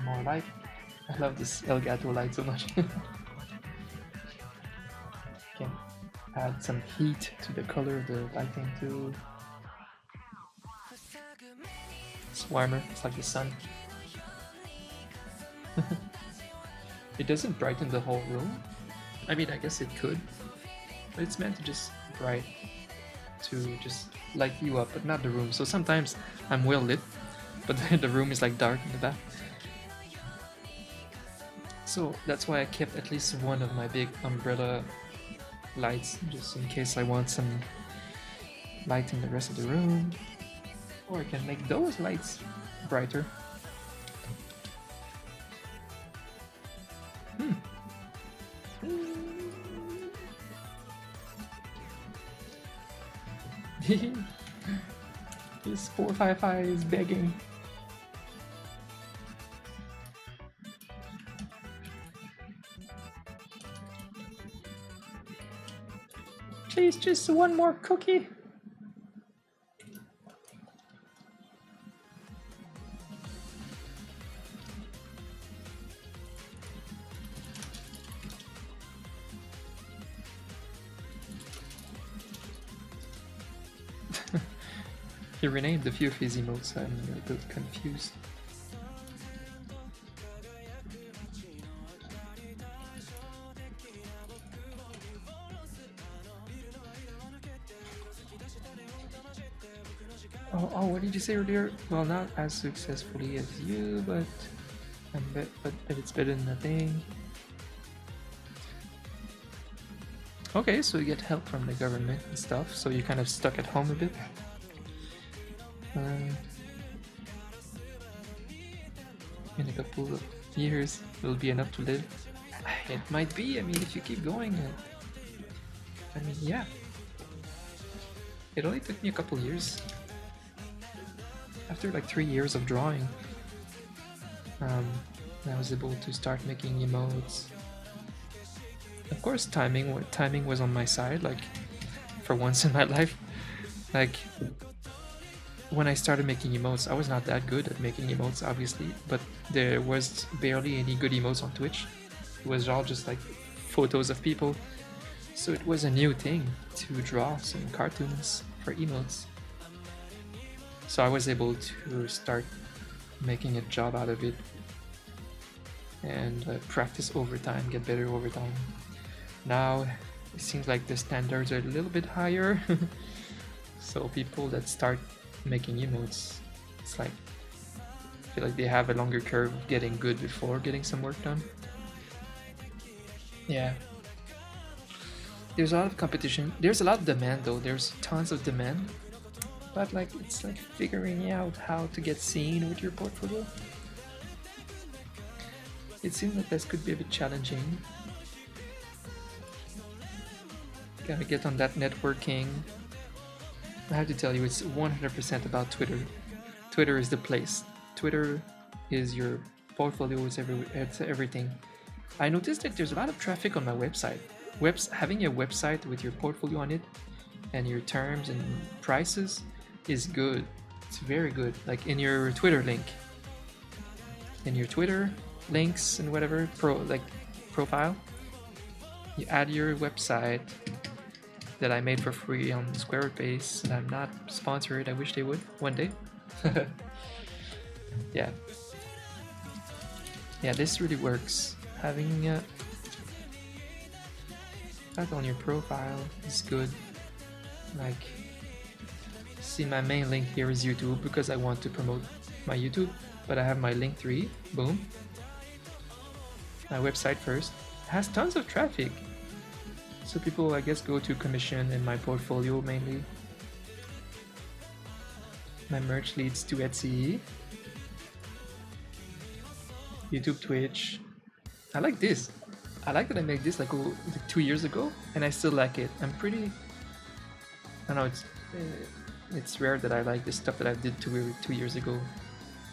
Speaker 1: More light. I love this Elgato light so much. Can add some heat to the color of the lighting too. It's warmer, it's like the sun. It doesn't brighten the whole room. I mean, I guess it could, but it's meant to just just light you up, but not the room. So sometimes I'm well lit, but the room is like dark in the back. So that's why I kept at least one of my big umbrella lights, just in case I want some light in the rest of the room. Or I can make those lights brighter. This 455 is begging. Please, just one more cookie. He renamed a few of his emotes, I'm a bit confused. Oh, what did you say earlier? Well, not as successfully as you, but it's better than nothing. Okay, so you get help from the government and stuff, so you're kind of stuck at home a bit. In a couple of years, it'll be enough to live. It might be, I mean, if you keep going. I mean, yeah. It only took me a couple years. After like 3 years of drawing, I was able to start making emotes. Of course, timing was on my side, like, for once in my life. Like, when I started making emotes, I was not that good at making emotes, obviously, but there was barely any good emotes on Twitch. It was all just like photos of people. So it was a new thing to draw some cartoons for emotes. So I was able to start making a job out of it and practice over time, get better over time. Now it seems like the standards are a little bit higher. So people that start making emotes, it's like, I feel like they have a longer curve of getting good before getting some work done. Yeah. There's a lot of competition. There's a lot of demand though. There's tons of demand. But like, it's like figuring out how to get seen with your portfolio. It seems like this could be a bit challenging. Gotta get on that networking. I have to tell you, it's 100% about Twitter. Twitter is the place. Twitter is your portfolio, it's everything. I noticed that there's a lot of traffic on my website. Having a website with your portfolio on it and your terms and prices is good. It's very good. Like in your Twitter link. In your Twitter links and whatever, profile, you add your website that I made for free on Squarespace, and I'm not sponsored. I wish they would one day. Yeah, this really works. Having that on your profile is good. Like, see, my main link here is YouTube because I want to promote my YouTube, but I have my link 3, boom. My website first has tons of traffic. So people, I guess, go to commission in my portfolio mainly. My merch leads to Etsy, YouTube, Twitch. I like this. I like that I made this like 2 years ago, and I still like it. I'm pretty. I know it's rare that I like the stuff that I did 2 years ago.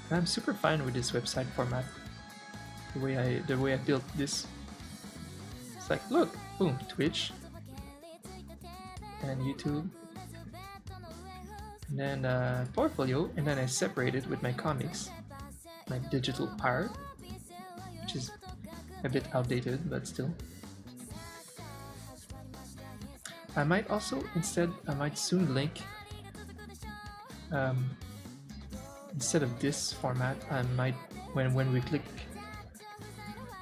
Speaker 1: And I'm super fine with this website format. The way I built this. It's like, look, boom, Twitch and YouTube, and then portfolio, and then I separate it with my comics, my digital art, which is a bit outdated, but still. I might also soon link, instead of this format, I might, when we click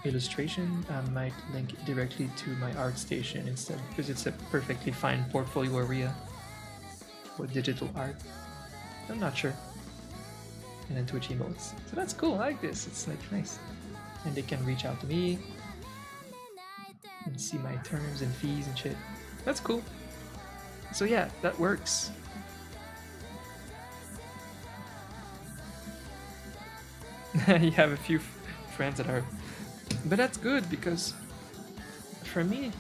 Speaker 1: illustration, I might link it directly to my ArtStation instead, because it's a perfectly fine portfolio area for digital art. I'm not sure. And then Twitch emotes. So that's cool, I like this, it's like nice. And they can reach out to me and see my terms and fees and shit. That's cool. So yeah, that works. You have a few friends that are... But that's good, because for me,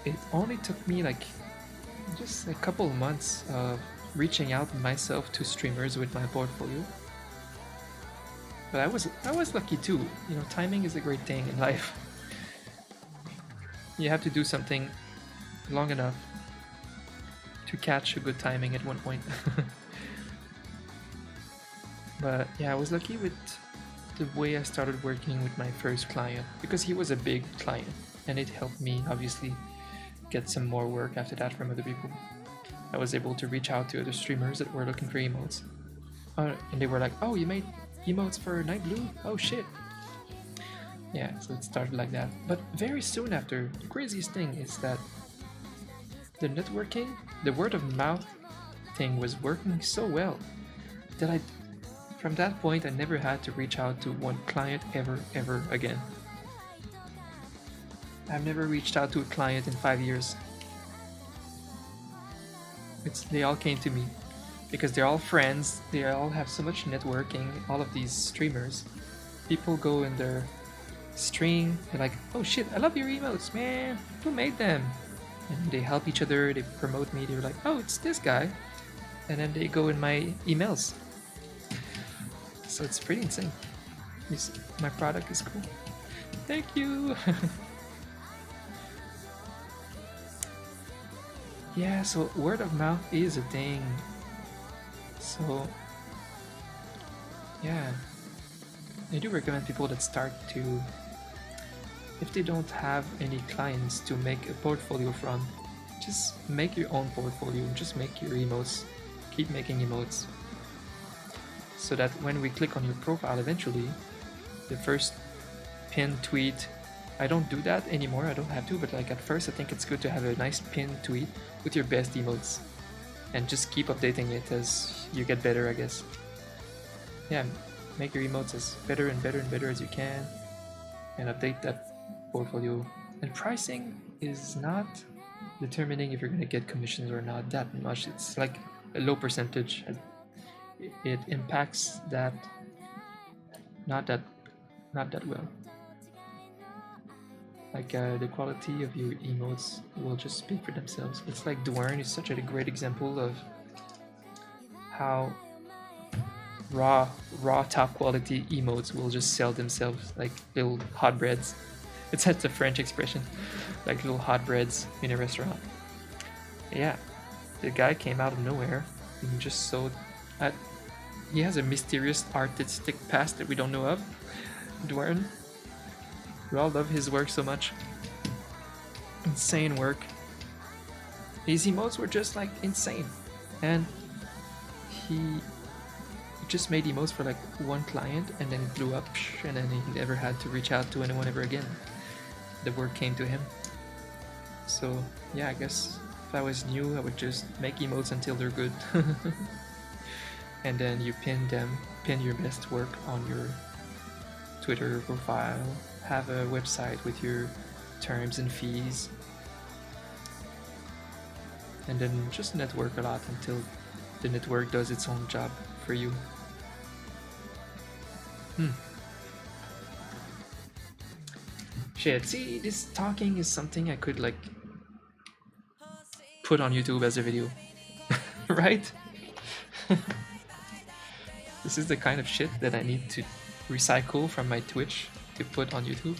Speaker 1: it only took me like just a couple of months of reaching out myself to streamers with my portfolio. But I was lucky too. You know, timing is a great thing in life. You have to do something long enough to catch a good timing at one point. But yeah, I was lucky with the way I started working with my first client, because he was a big client, and it helped me obviously get some more work after that from other people. I was able to reach out to other streamers that were looking for emotes, and they were like, "Oh, you made emotes for Night Blue? Oh shit!" Yeah, so it started like that. But very soon after, the craziest thing is that the networking, the word of mouth thing was working so well that from that point, I never had to reach out to one client ever again. I've never reached out to a client in 5 years. They all came to me because they're all friends. They all have so much networking. All of these streamers, people go in their stream. They're like, "Oh shit, I love your emotes, man. Who made them?" And they help each other. They promote me. They're like, "Oh, it's this guy," and then they go in my emails. So it's pretty insane. My product is cool. Thank you. Yeah, so word of mouth is a thing. So yeah, I do recommend people that start to, if they don't have any clients to make a portfolio from, just make your own portfolio. Just make your emotes. Keep making emotes. So that when we click on your profile eventually, the first pinned tweet, I don't do that anymore, I don't have to, but like at first I think it's good to have a nice pinned tweet with your best emotes and just keep updating it as you get better, I guess. Yeah, make your emotes as better and better as you can and update that portfolio. And pricing is not determining if you're gonna get commissions or not that much. It's like a low percentage. It impacts that not that well. Like the quality of your emotes will just speak for themselves. It's like Dwayne is such a great example of how raw top quality emotes will just sell themselves like little hot breads. It's a French expression, like little hot breads in a restaurant. Yeah, the guy came out of nowhere and just sold at. He has a mysterious artistic past that we don't know of. Dwayne. We all love his work so much. Insane work. His emotes were just like insane. And he just made emotes for like one client and then it blew up and then he never had to reach out to anyone ever again. The work came to him. So yeah, I guess if I was new I would just make emotes until they're good. And then you pin your best work on your Twitter profile, have a website with your terms and fees, and then just network a lot until the network does its own job for you. Shit, see, this talking is something I could like put on YouTube as a video, right? This is the kind of shit that I need to recycle from my Twitch to put on YouTube.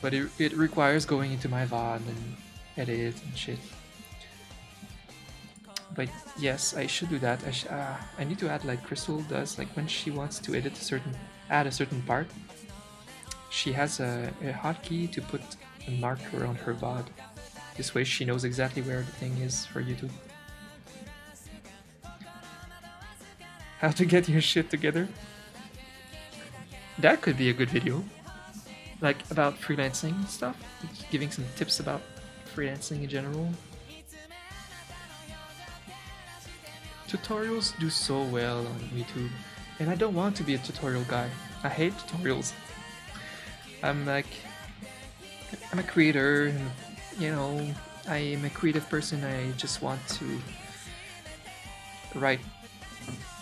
Speaker 1: But it requires going into my VOD and edit and shit. But yes, I should do that. I need to add like Crystal does, like when she wants to edit add a certain part, she has a hotkey to put a marker on her VOD. This way she knows exactly where the thing is for YouTube. How to get your shit together? That could be a good video. Like about freelancing stuff, giving some tips about freelancing in general. Tutorials do so well on YouTube, and I don't want to be a tutorial guy. I hate tutorials. I'm a creator, and, you know, I am a creative person. I just want to write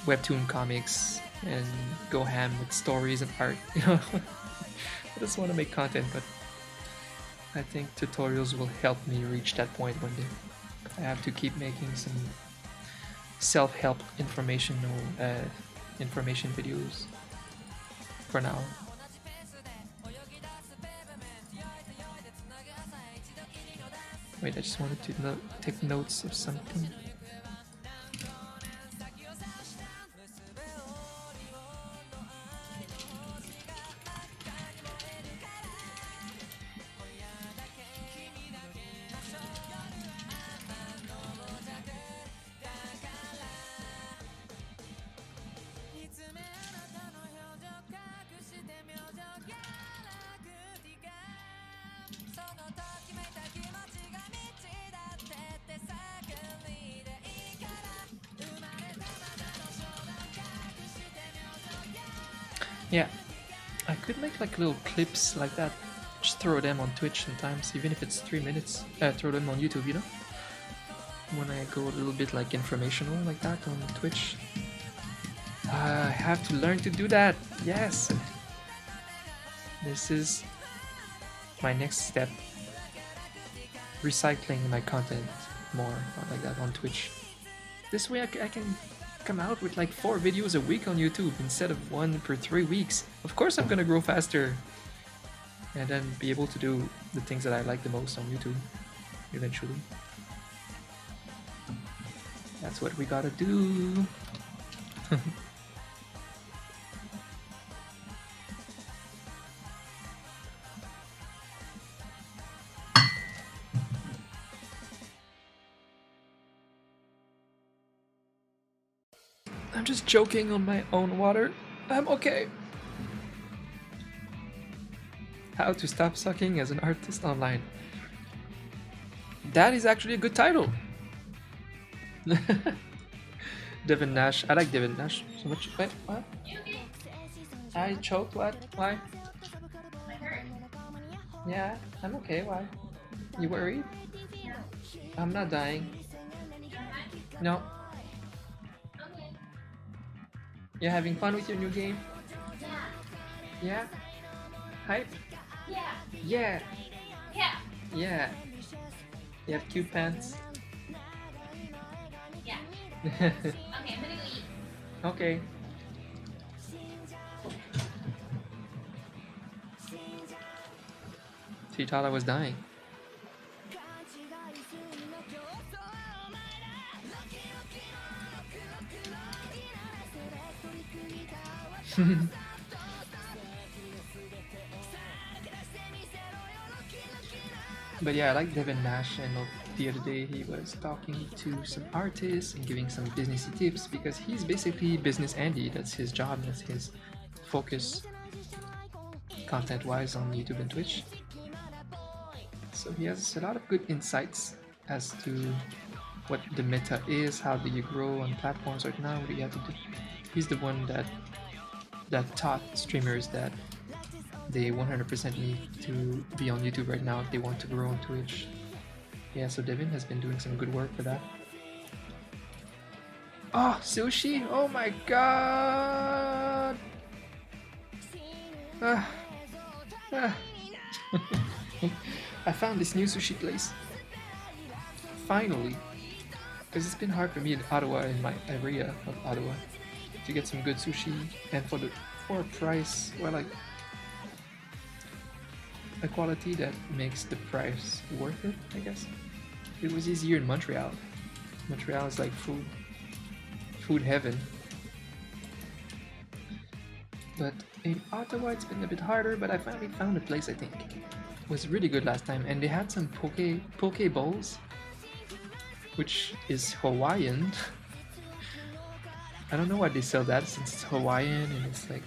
Speaker 1: webtoon comics and go ham with stories and art, you know. I just want to make content, but I think tutorials will help me reach that point one day. I have to keep making some self-help information videos for now. Wait, I just wanted to take notes of something. Yeah, I could make like little clips like that, just throw them on Twitch sometimes, even if it's 3 minutes, throw them on YouTube, you know? When I go a little bit like informational like that on Twitch. I have to learn to do that, yes! This is my next step. Recycling my content more like that on Twitch. This way I can come out with like 4 videos a week on YouTube instead of 1 per 3 weeks. Of course I'm gonna grow faster and then be able to do the things that I like the most on YouTube eventually. That's what we gotta do. I'm just choking on my own water. I'm okay. How to stop sucking as an artist online. That is actually a good title. Devin Nash. I like Devin Nash so much. Wait, what? I choked? What? Why? Yeah, I'm okay. Why? You worried? I'm not dying. No. You're having fun with your new game? Yeah? Hype? Yeah. Yeah. You have cute pants?
Speaker 3: Okay, I'm gonna go eat.
Speaker 1: Okay. She thought I was dying. But yeah, I like Devin Nash, and the other day he was talking to some artists and giving some businessy tips because he's basically Business Andy. That's his job, that's his focus content-wise on YouTube and Twitch. So he has a lot of good insights as to what the meta is, how do you grow on platforms right now, what do you have to do. He's the one that taught streamers that they 100% need to be on YouTube right now if they want to grow on Twitch. Yeah, so Devin has been doing some good work for that. Oh, sushi! Oh my god! Ah. Ah. I found this new sushi place. Finally! Because it's been hard for me in Ottawa, in my area of Ottawa, to get some good sushi, and for a price, well, like a quality that makes the price worth it, I guess. It was easier in Montreal. Montreal is like food heaven. But in Ottawa it's been a bit harder, but I finally found a place I think. It was really good last time, and they had some poke bowls, which is Hawaiian. I don't know why they sell that since it's Hawaiian and it's like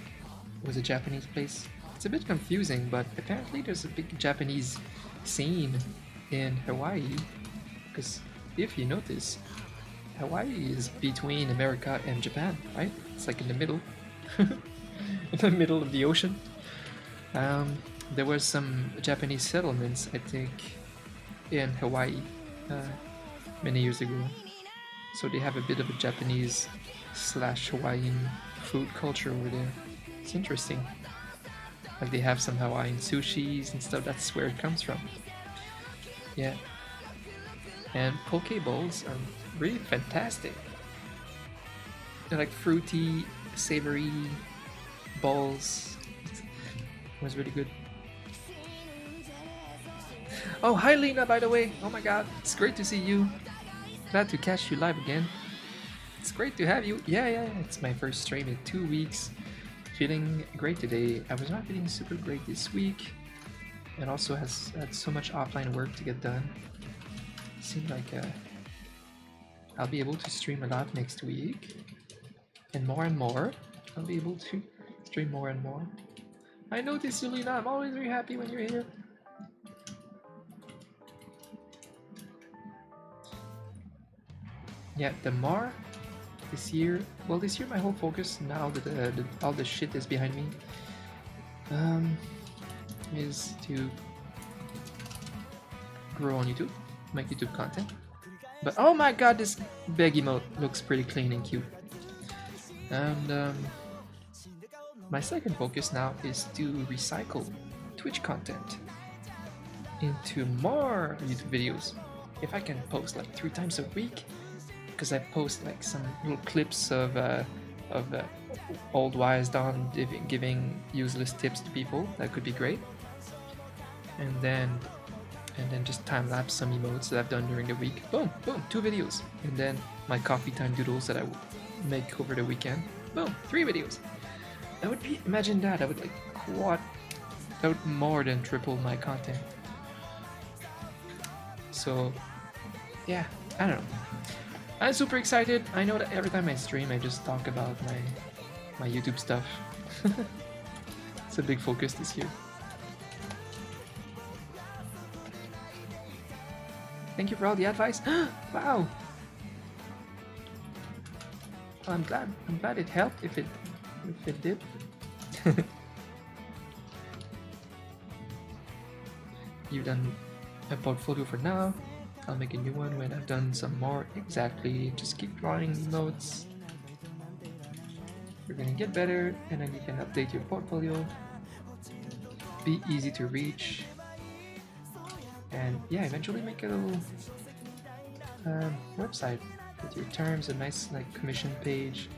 Speaker 1: it was a Japanese place. It's a bit confusing, but apparently there's a big Japanese scene in Hawaii, because if you notice, Hawaii is between America and Japan, right? It's like in the middle. In the middle of the ocean. There were some Japanese settlements, I think, in Hawaii many years ago. So they have a bit of a Japanese / Hawaiian food culture over there. It's interesting. Like they have some Hawaiian sushis and stuff. That's where it comes from. Yeah. And poke bowls are really fantastic. They're like fruity, savory balls. It was really good. Oh, hi Lena, by the way. Oh my god, it's great to see you. Glad to catch you live again. It's great to have you. Yeah, it's my first stream in 2 weeks. Feeling great today. I was not feeling super great this week, and also has had so much offline work to get done. Seems like I'll be able to stream a lot next week, and more. I'll be able to stream more and more. I notice you, Lena. I'm always very happy when you're here. Yeah, the more this year. Well, this year my whole focus now that all the shit is behind me, is to grow on YouTube, make YouTube content. But oh my god, this bag emote looks pretty clean and cute. And my second focus now is to recycle Twitch content into more YouTube videos. If I can post like 3 times a week, because I post like some little clips of old wise Don giving useless tips to people, that could be great. And then just time lapse some emotes that I've done during the week. Boom, 2 videos. And then my coffee time doodles that I will make over the weekend. Boom, 3 videos. That would be, imagine that, I would like that would more than triple my content. So yeah, I don't know. I'm super excited. I know that every time I stream I just talk about my YouTube stuff. It's a big focus this year. Thank you for all the advice. Wow. Well, I'm glad it helped if it did. You've done a portfolio for now. I'll make a new one when I've done some more. Exactly. Just keep drawing notes. You're gonna get better, and then you can update your portfolio. Be easy to reach. And yeah, eventually make a little website with your terms, a nice like commission page,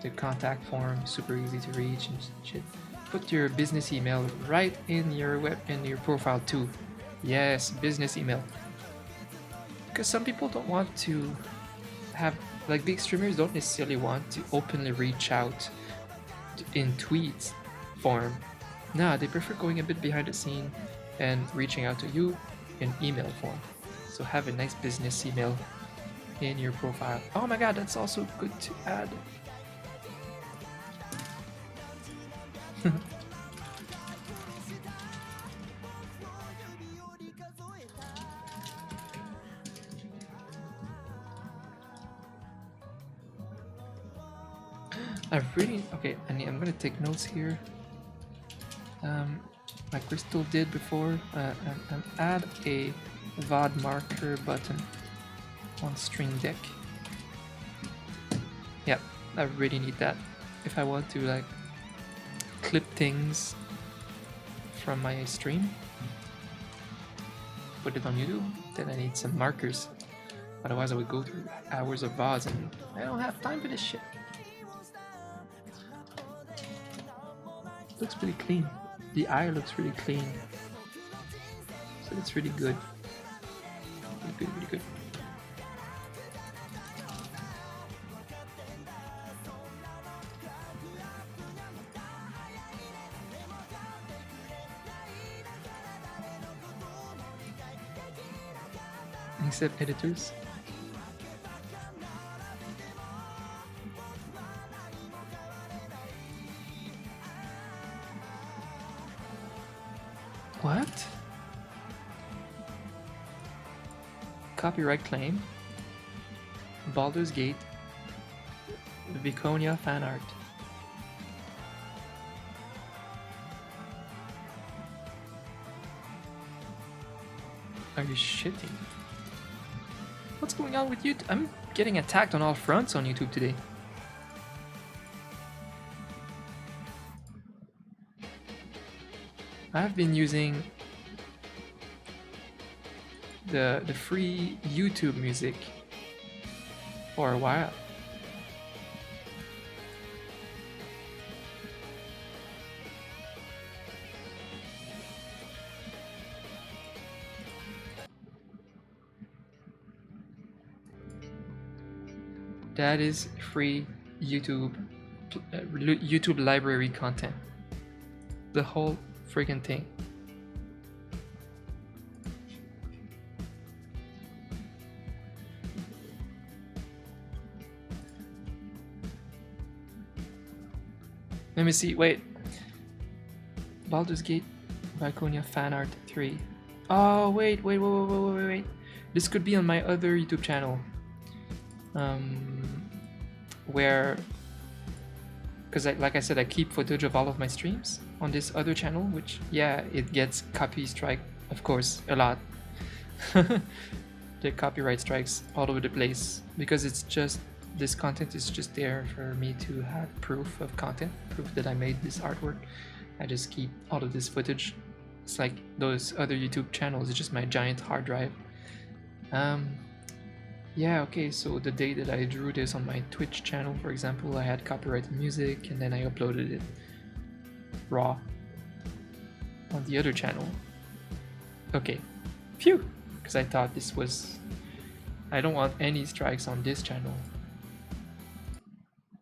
Speaker 1: the contact form, super easy to reach and shit. Put your business email right in your profile too. Yes, business email. Because some people don't want to have, like big streamers don't necessarily want to openly reach out in tweets form. Nah, they prefer going a bit behind the scene and reaching out to you in email form. So have a nice business email in your profile. Oh my god, that's also good to add. I'm gonna take notes here. like Crystal did before, and add a VOD marker button on Stream Deck. Yeah, I really need that if I want to like clip things from my stream, put it on YouTube. Then I need some markers. Otherwise, I would go through hours of VODs, and I don't have time for this shit. Looks pretty clean. The eye looks really clean, so it's really good. Really good, really good. Except editors. What? Copyright claim. Baldur's Gate. Viconia fan art. Are you shitting? What's going on with YouTube? I'm getting attacked on all fronts on YouTube today. I've been using the free YouTube music for a while. That is free YouTube YouTube library content. The whole freaking thing. Let me see. Wait. Baldur's Gate, Viconia fan art 3. Oh wait. This could be on my other YouTube channel. Where, because like I said, I keep footage of all of my streams on this other channel, which, yeah, it gets copy strike, of course, a lot. The copyright strikes all over the place, because it's just, this content is just there for me to have proof of content, proof that I made this artwork. I just keep all of this footage. It's like those other YouTube channels, it's just my giant hard drive. Yeah, okay, so the day that I drew this on my Twitch channel, for example, I had copyrighted music, and then I uploaded it raw on the other channel. Okay, phew, because I thought this was... I don't want any strikes on this channel.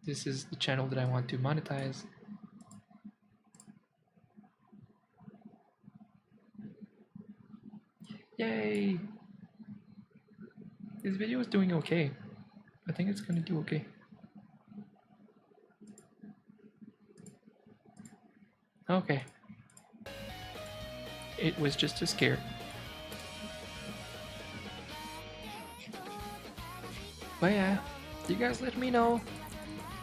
Speaker 1: This is the channel that I want to monetize. Yay! This video is doing okay. I think it's gonna do okay. Okay. It was just a scare. But yeah, you guys let me know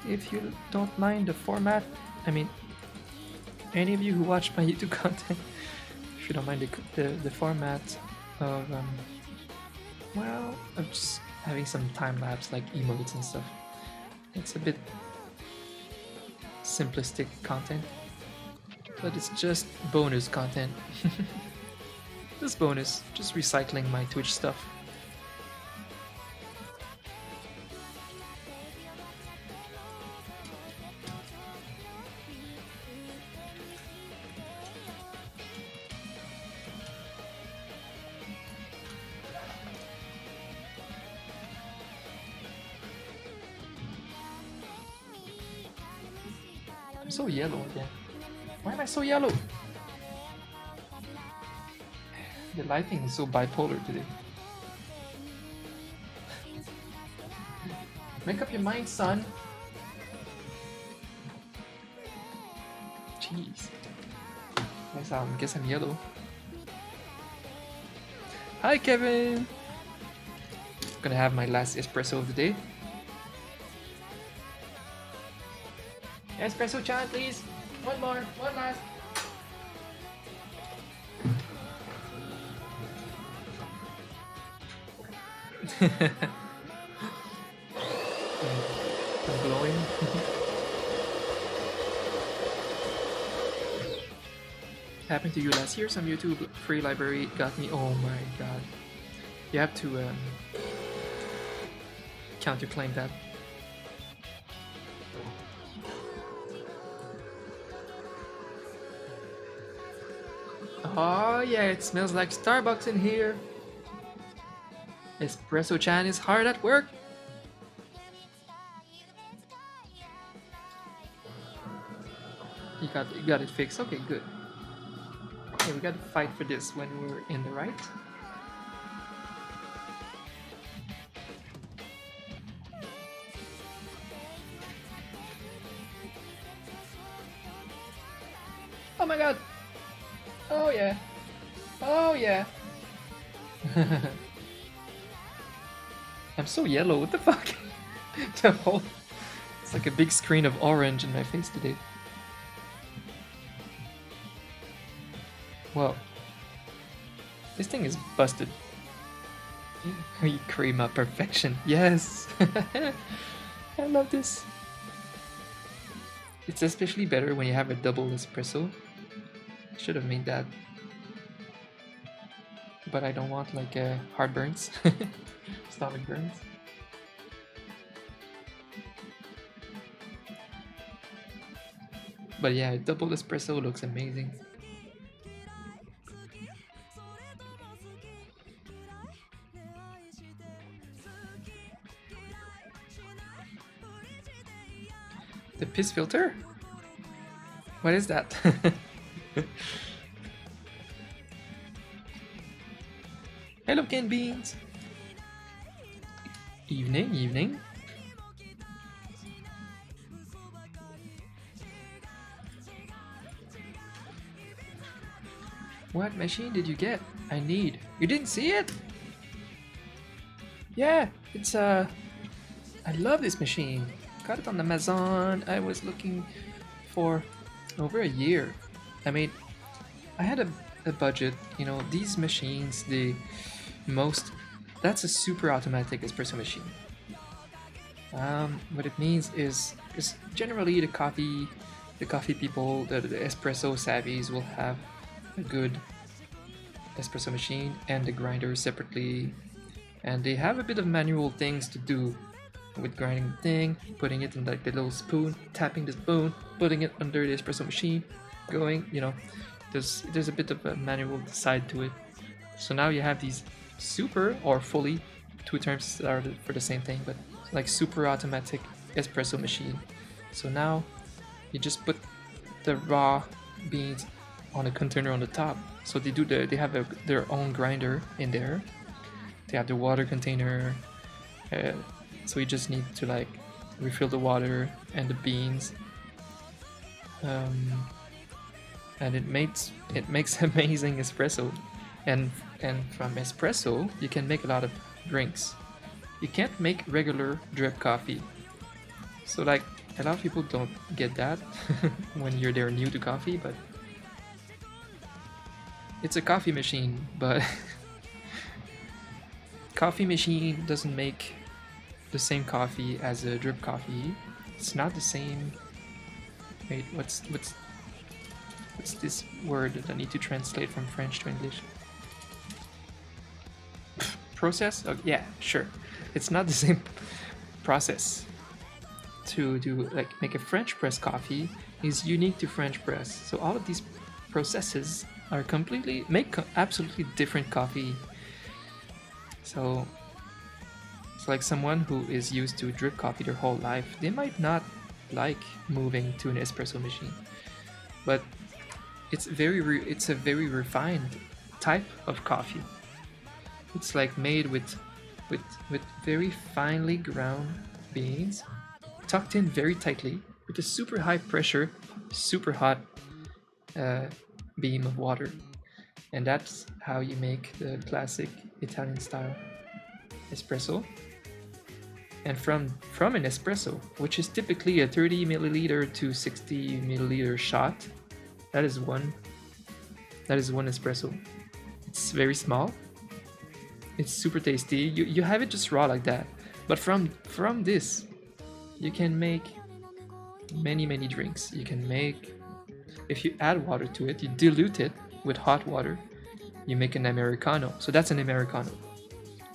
Speaker 1: if you don't mind the format. I mean, any of you who watch my YouTube content, if you don't mind the format of well, I'm just having some time lapse like emotes and stuff. It's a bit simplistic content, but it's just bonus content. Just bonus, just recycling my Twitch stuff. I'm so yellow again. Why am I so yellow? The lighting is so bipolar today. Make up your mind, son. Jeez. Guess I'm yellow. Hi, Kevin. Gonna have my last espresso of the day. Espresso chan, please. One more, one last. I'm glowing. Happened to you last year? Some YouTube free library got me. Oh my god. You have to counterclaim that. Oh yeah, it smells like Starbucks in here. Espresso Chan is hard at work. You got it fixed. Okay, good. Okay, we got to fight for this when we're in the right. Oh my god. Oh yeah. Oh yeah. I'm so yellow. What the fuck? The whole... It's like a big screen of orange in my face today. Whoa. This thing is busted. Crema perfection. Yes! I love this. It's especially better when you have a double espresso. I should have made that. But I don't want like heartburns. Stomach burns. But yeah, double espresso looks amazing. The piss filter? What is that? Hello, canned beans. Evening, evening. What machine did you get? I need. You didn't see it? Yeah, it's I love this machine. Got it on Amazon. I was looking for over a year. I mean, I had a budget. You know, these machines, that's a super automatic espresso machine. What it means is generally the coffee people, the espresso savvies will have a good espresso machine and the grinder separately, and they have a bit of manual things to do with grinding the thing, putting it in like the little spoon, tapping the spoon, putting it under the espresso machine, going, you know, there's a bit of a manual side to it. So now you have these super or fully, two terms that are for the same thing, but like super automatic espresso machine. So now you just put the raw beans on a container on the top. So they have their own grinder in there. They have the water container. So you just need to like refill the water and the beans, and it makes amazing espresso. And from espresso you can make a lot of drinks. You can't make regular drip coffee. So like a lot of people don't get that when they're new to coffee, but it's a coffee machine, but coffee machine doesn't make the same coffee as a drip coffee. It's not the same. Wait, what's this word that I need to translate from French to English? Process? Oh, yeah, sure. It's not the same process. To do like make a French press coffee is unique to French press. So all of these processes are absolutely different coffee. So it's like someone who is used to drip coffee their whole life, they might not like moving to an espresso machine, but it's a very refined type of coffee. It's like made with very finely ground beans, tucked in very tightly with a super high pressure, super hot beam of water, and that's how you make the classic Italian style espresso. And from an espresso, which is typically a 30 milliliter to 60 milliliter shot, that is one espresso. It's very small, It's super tasty. You have it just raw like that. But from this, you can make many drinks. You can make, if you add water to it, you dilute it with hot water, you make an Americano. So that's an Americano.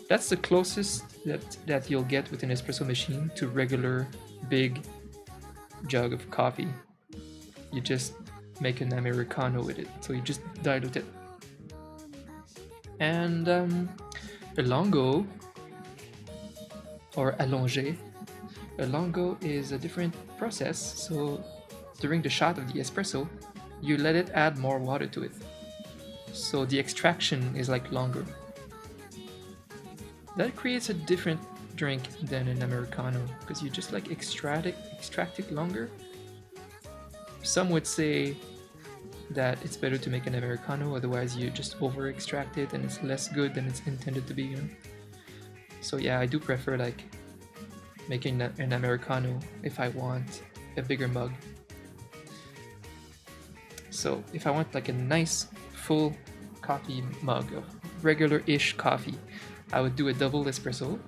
Speaker 1: That's the closest that you'll get with an espresso machine to regular big jug of coffee. You just make an Americano with it. So you just dilute it. And a longo or allongé. A longo is a different process. So during the shot of the espresso, you let it add more water to it. So the extraction is like longer. That creates a different drink than an Americano because you just like extract it longer. Some would say that it's better to make an Americano, otherwise you just over extract it and it's less good than it's intended to be, you know? So yeah, I do prefer like making an Americano if I want a bigger mug. So if I want like a nice full coffee mug of regular-ish coffee, I would do a double espresso.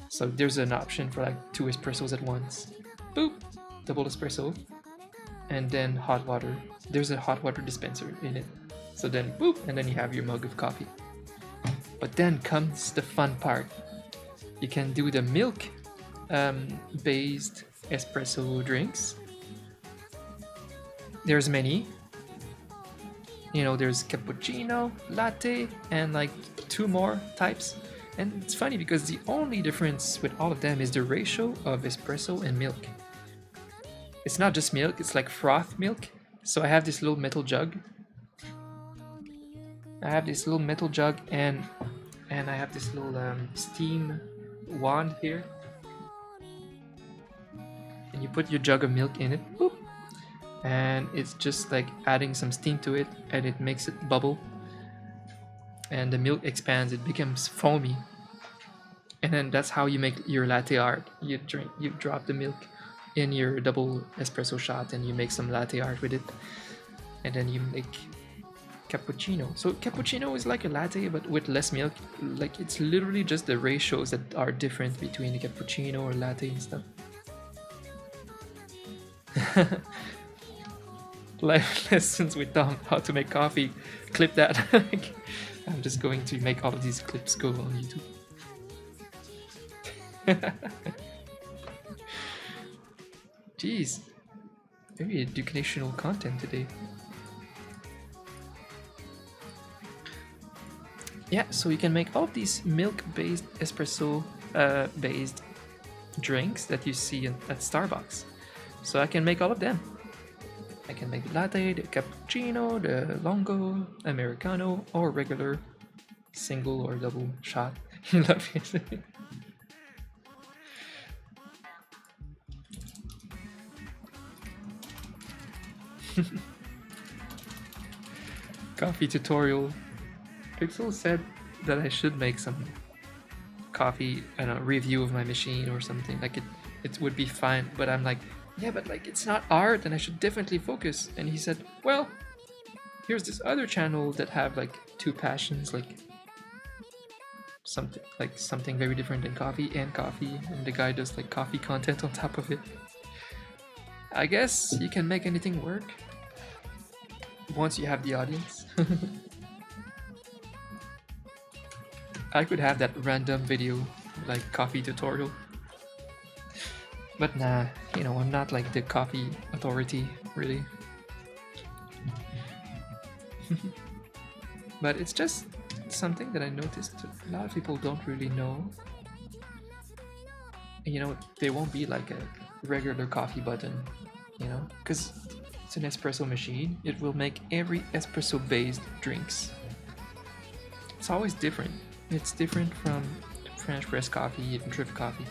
Speaker 1: So there's an option for like 2 espressos at once. Boop, double espresso, and then hot water. There's a hot water dispenser in it. So then boop, and then you have your mug of coffee. But then comes the fun part. You can do the milk based espresso drinks. There's many. You know, there's cappuccino, latte, and like 2 more types. And it's funny because the only difference with all of them is the ratio of espresso and milk. It's not just milk, it's like froth milk. So I have this little metal jug. And I have this little steam wand here. And you put your jug of milk in it. Boop. And it's just like adding some steam to it, and it makes it bubble, and the milk expands, it becomes foamy, and then that's how you make your latte art. You drop the milk in your double espresso shot and you make some latte art with it, and then you make cappuccino. So cappuccino is like a latte but with less milk. Like it's literally just the ratios that are different between a cappuccino or latte and stuff. Life lessons with Dom, how to make coffee. Clip that. I'm just going to make all of these clips go on YouTube. Jeez, very educational content today. Yeah, so you can make all of these milk-based espresso based drinks that you see at Starbucks. So I can make all of them. I can make the latte, the cappuccino, the longo, Americano, or regular single or double shot. Love it. Coffee tutorial. Pixel said that I should make some coffee, I don't know, review of my machine or something. Like it would be fine, but I'm like, yeah, but like it's not art and I should definitely focus. And he said, well, here's this other channel that have like 2 passions, like something very different than coffee, and the guy does like coffee content on top of it. I guess you can make anything work once you have the audience. I could have that random video like coffee tutorial. But nah, you know, I'm not like the coffee authority, really. But it's just something that I noticed a lot of people don't really know. You know, there won't be like a regular coffee button, you know, because it's an espresso machine. It will make every espresso based drinks. It's always different. It's different from French press coffee and drip coffee.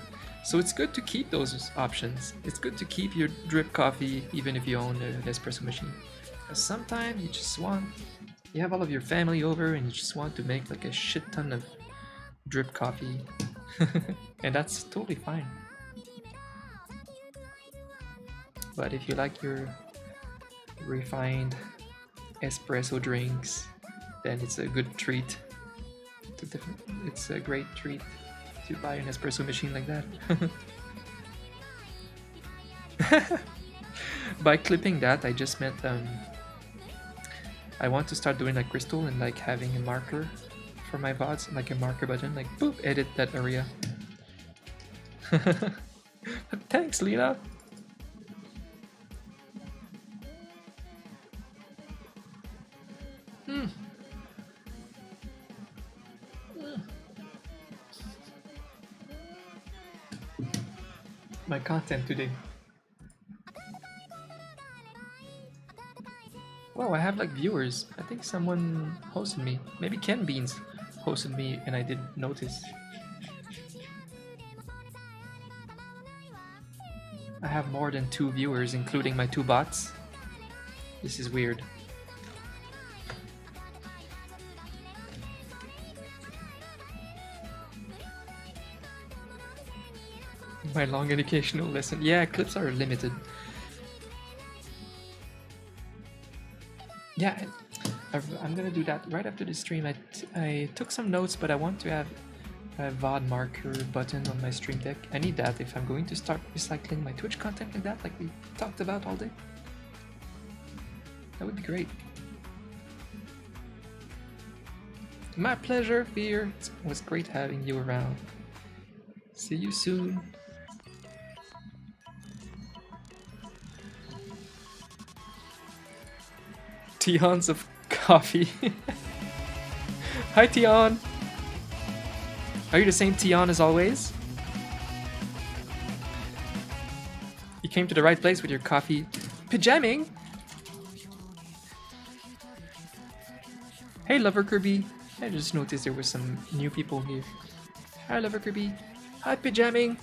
Speaker 1: So it's good to keep those options. It's good to keep your drip coffee even if you own an espresso machine. Because sometimes you have all of your family over and you just want to make like a shit ton of drip coffee. And that's totally fine. But if you like your refined espresso drinks, then it's a good treat It's a great treat to buy an espresso machine like that. By clipping that, I just meant I want to start doing like Crystal and like having a marker for my VODs, like a marker button, like boop, edit that area. Thanks, Lena. My content today. Wow, I have like viewers. I think someone hosted me. Maybe Ken Beans hosted me and I didn't notice. I have more than 2 viewers, including my 2 bots. This is weird. My long educational lesson. Yeah, clips are limited. Yeah, I'm gonna do that right after the stream. I took some notes, but I want to have a VOD marker button on my stream deck. I need that if I'm going to start recycling my Twitch content like that, like we talked about all day. That would be great. My pleasure, Fear. It was great having you around. See you soon. Tions of coffee. Hi, Tion. Are you the same Tion as always? You came to the right place with your coffee. Pyjamming? Hey, Lover Kirby. I just noticed there were some new people here. Hi, Lover Kirby. Hi, Pyjamming.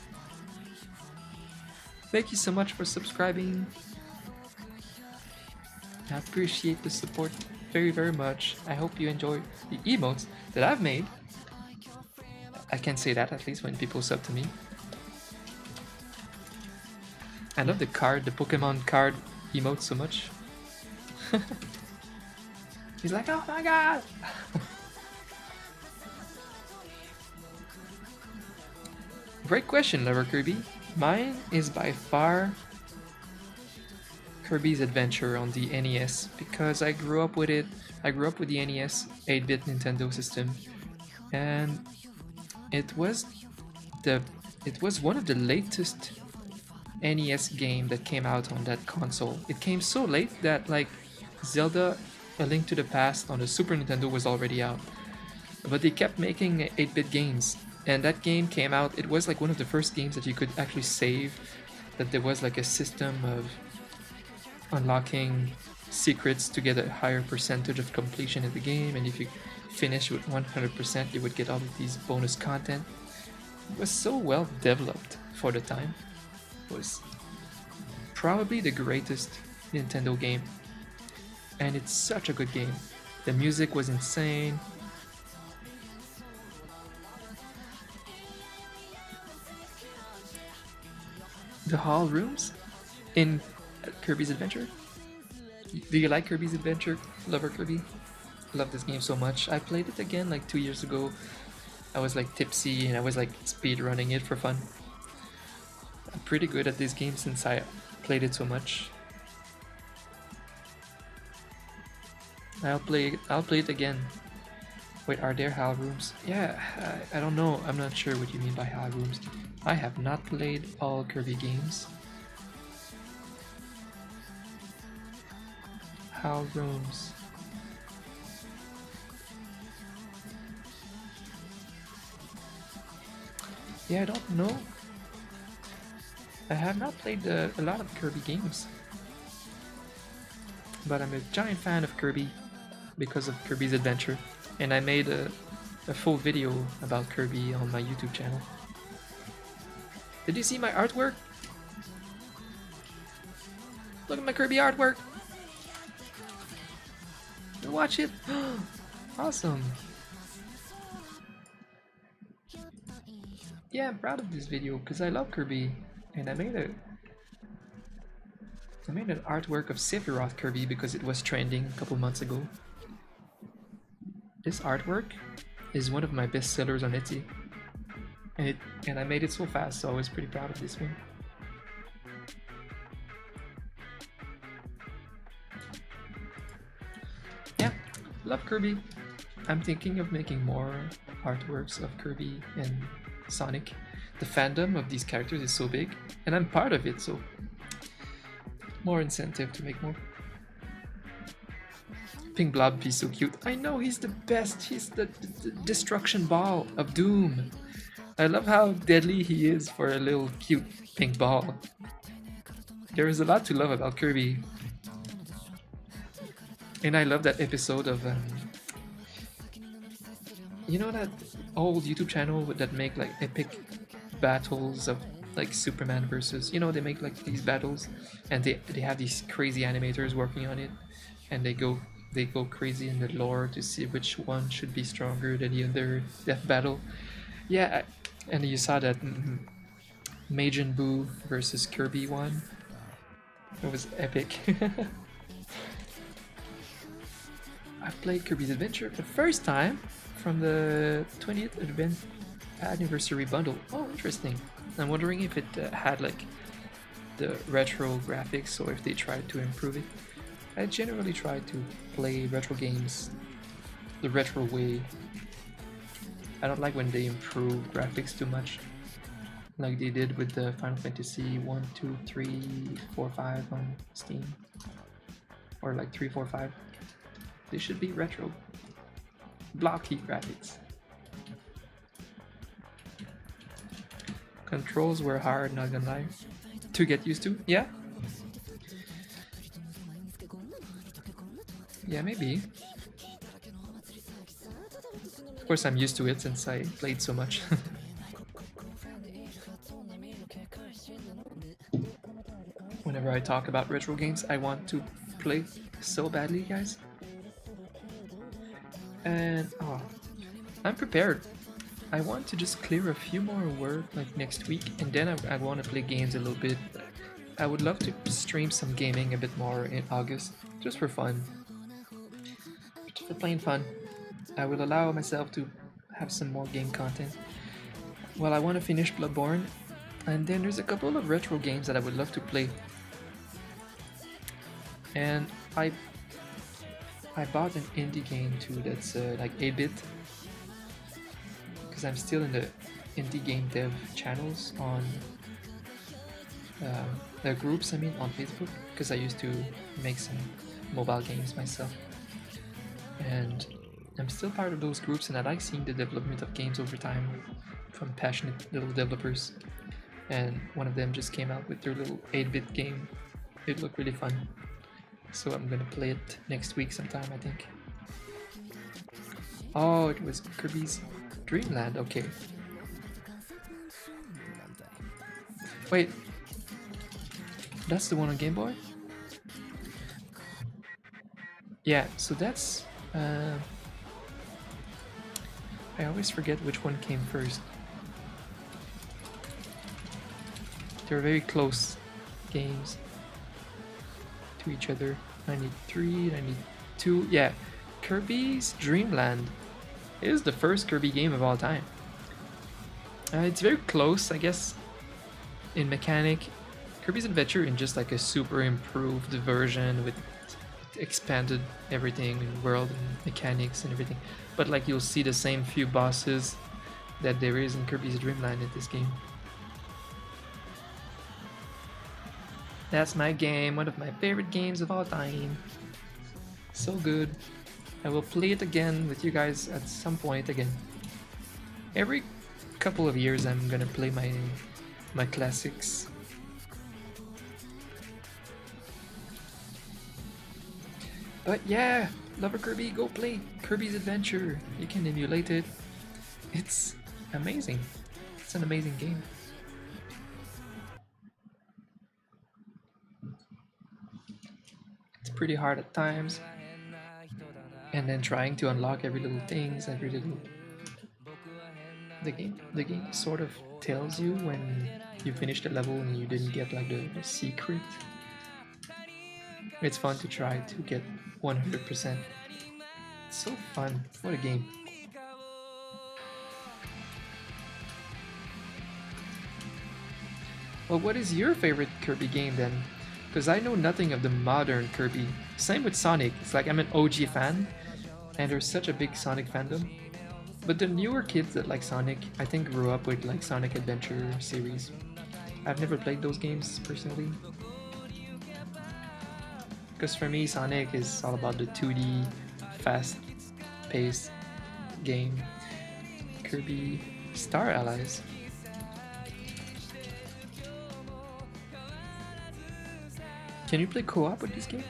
Speaker 1: Thank you so much for subscribing. I appreciate the support very, very much. I hope you enjoy the emotes that I've made. I can say that at least when people sub to me. I love the Pokemon card emote so much. He's like, oh my god! Great question, Lover Kirby. Mine is by far Kirby's Adventure on the NES because I grew up with it. I grew up with the NES 8-bit Nintendo system, and it was one of the latest NES game that came out on that console. It came so late that like Zelda: A Link to the Past on the Super Nintendo was already out, but they kept making 8-bit games, and that game came out. It was like one of the first games that you could actually save. That there was like a system of unlocking secrets to get a higher percentage of completion in the game, and if you finish with 100% you would get all of these bonus content. It was so well developed for the time. It was probably the greatest Nintendo game, and it's such a good game. The music was insane. The hall rooms in Kirby's Adventure? Do you like Kirby's Adventure, Lover Kirby? I love this game so much. I played it again like 2 years ago. I was like tipsy and I was like speed running it for fun. I'm pretty good at this game since I played it so much. I'll play it again. Wait, are there hall rooms? Yeah, I don't know. I'm not sure what you mean by hall rooms. I have not played all Kirby games. Hall rooms. Yeah, I don't know. I have not played a lot of Kirby games. But I'm a giant fan of Kirby because of Kirby's Adventure. And I made a full video about Kirby on my YouTube channel. Did you see my artwork? Look at my Kirby artwork! Watch it! Awesome! Yeah, I'm proud of this video because I love Kirby, and I made an artwork of Sephiroth Kirby because it was trending a couple months ago. This artwork is one of my best sellers on Etsy. And I made it so fast, so I was pretty proud of this one. Yeah, love Kirby. I'm thinking of making more artworks of Kirby and Sonic. The fandom of these characters is so big, and I'm part of it, so more incentive to make more. Pink Blob is so cute. I know, he's the best. He's the destruction ball of doom. I love how deadly he is for a little cute pink ball. There is a lot to love about Kirby. And I love that episode of you know that old YouTube channel that make like epic battles of like Superman versus, you know, they make like these battles and they have these crazy animators working on it, and they go crazy in the lore to see which one should be stronger than the other death battle. Yeah, and you saw that Majin Buu versus Kirby one. It was epic. I played Kirby's Adventure the first time from the 20th anniversary bundle. Oh, interesting. I'm wondering if it had like the retro graphics or if they tried to improve it. I generally try to play retro games the retro way. I don't like when they improve graphics too much, like they did with the Final Fantasy 1, 2, 3, 4, 5 on Steam, or like 3, 4, 5. They should be retro, blocky graphics. Controls were hard, not gonna lie, to get used to. Yeah. Yeah, maybe. Of course, I'm used to it since I played so much. Whenever I talk about retro games, I want to play so badly, guys. And oh, I'm prepared. I want to just clear a few more work like next week, and then I want to play games a little bit. I would love to stream some gaming a bit more in August, just for fun. Just for plain fun. I will allow myself to have some more game content. Well, I want to finish Bloodborne, and then there's a couple of retro games that I would love to play. And I bought an indie game too that's like 8-bit, because I'm still in the indie game dev channels on the groups, I mean, on Facebook, because I used to make some mobile games myself. And I'm still part of those groups, and I like seeing the development of games over time from passionate little developers. And one of them just came out with their little 8-bit game. It looked really fun. So I'm gonna play it next week sometime, I think. Oh, it was Kirby's Dream Land, okay. Wait, that's the one on Game Boy? Yeah, so that's... I always forget which one came first. They're very close games to each other. 93, 92. Yeah, Kirby's Dream Land is the first Kirby game of all time. It's very close, I guess, in mechanic. Kirby's Adventure in just like a super improved version with expanded everything and world and mechanics and everything. But like you'll see the same few bosses that there is in Kirby's Dream Land in this game. That's my game, one of my favorite games of all time. So good. I will play it again with you guys at some point again. Every couple of years I'm gonna play my classics. But yeah, Lover Kirby, go play Kirby's Adventure. You can emulate it. It's amazing. It's an amazing game. It's pretty hard at times. And then trying to unlock every little things, every little... The game sort of tells you when you finish the level and you didn't get like the secret. It's fun to try to get 100%. It's so fun. What a game. Well, what is your favorite Kirby game then? Because I know nothing of the modern Kirby. Same with Sonic. It's like I'm an OG fan, and there's such a big Sonic fandom. But the newer kids that like Sonic, I think grew up with like Sonic Adventure series. I've never played those games personally. Because for me, Sonic is all about the 2D, fast-paced game. Kirby Star Allies. Can you play co-op with this game?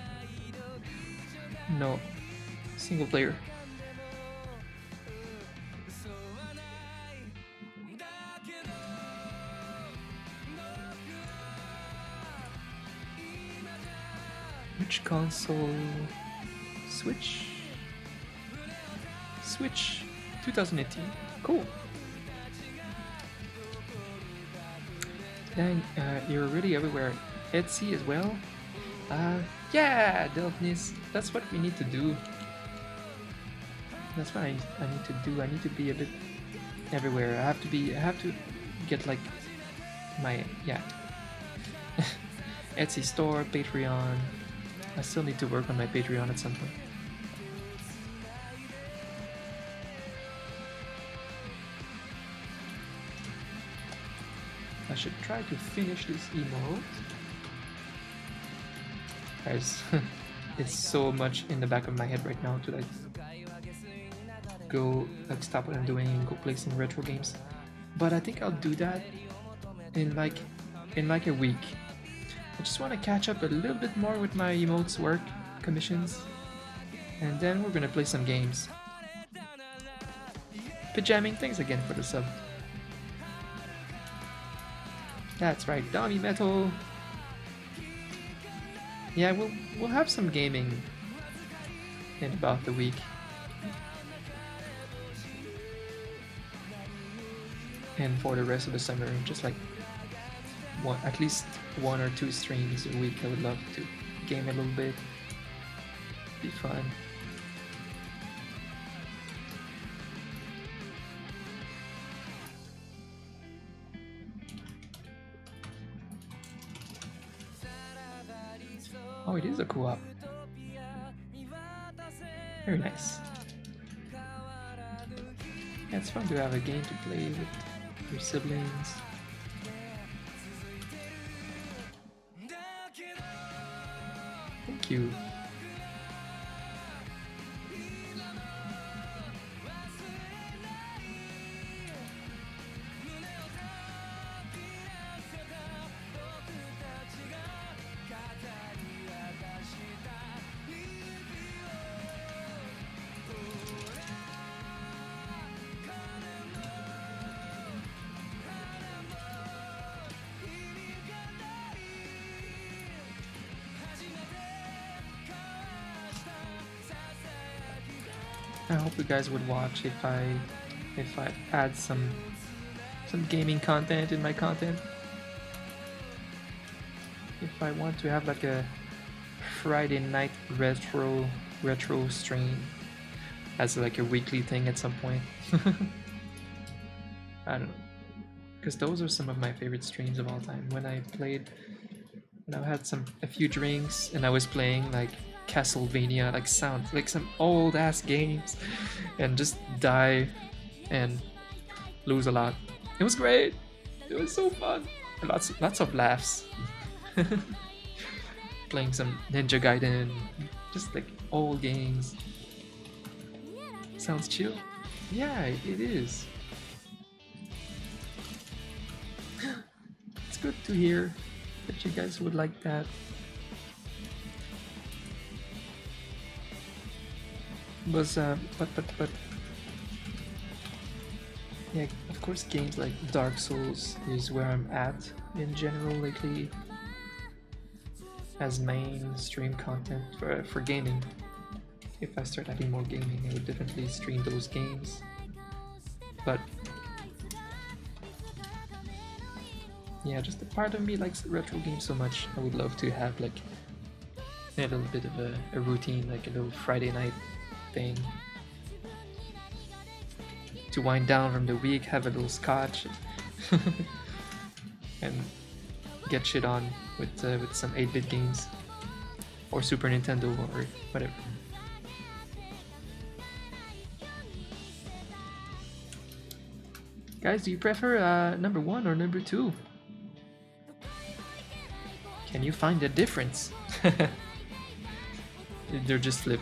Speaker 1: No. Single player. Which console? Switch? Switch 2018. Cool. Dang, you're really everywhere. Etsy as well? Yeah, Delphnis. That's what we need to do. That's what I need to do. I need to be a bit everywhere. I have to get like my, yeah. Etsy store, Patreon. I still need to work on my Patreon at some point. I should try to finish this emote. Guys, it's so much in the back of my head right now to like go like stop what I'm doing and go play some retro games. But I think I'll do that in like a week. I just want to catch up a little bit more with my emotes work commissions, and then we're gonna play some games. Pyjamming, thanks again for the sub. That's right, Dummy Metal. Yeah, we'll have some gaming in about the week. And for the rest of the summer, just like at least 1 or 2 streams a week. I would love to game a little bit. Be fun. Oh, it is a co-op. Very nice. Yeah, it's fun to have a game to play with your siblings. Thank you. I hope you guys would watch if I add some gaming content in my content. If I want to have like a Friday night retro stream as like a weekly thing at some point. I don't know, because those are some of my favorite streams of all time. When I had a few drinks and I was playing like Castlevania, like some old ass games, and just die and lose a lot. It was great. It was so fun. And lots of laughs. Playing some Ninja Gaiden, just like old games. Sounds chill. Yeah, it is. It's good to hear that you guys would like that. But yeah, of course games like Dark Souls is where I'm at in general lately as mainstream content for gaming. If I start adding more gaming, I would definitely stream those games. But yeah, just a part of me likes retro games so much. I would love to have like a little bit of a routine, like a little Friday night thing to wind down from the week, have a little scotch and get shit on with some 8-bit games or Super Nintendo or whatever. Guys, do you prefer number 1 or number 2? Can you find the difference? They're just flip.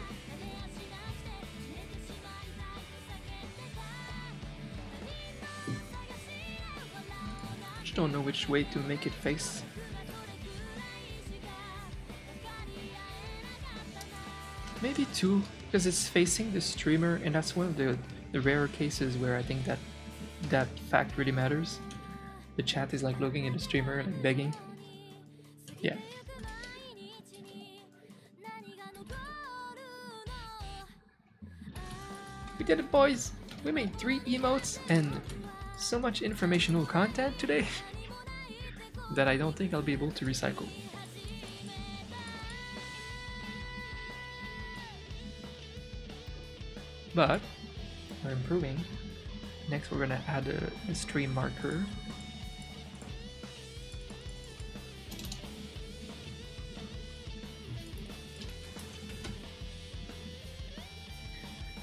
Speaker 1: Just don't know which way to make it face. Maybe 2, because it's facing the streamer, and that's one of the rare cases where I think that fact really matters. The chat is like looking at the streamer, like begging. Yeah. We did it, boys! We made 3 emotes and so much informational content today that I don't think I'll be able to recycle. But we're improving. Next we're gonna add a stream marker.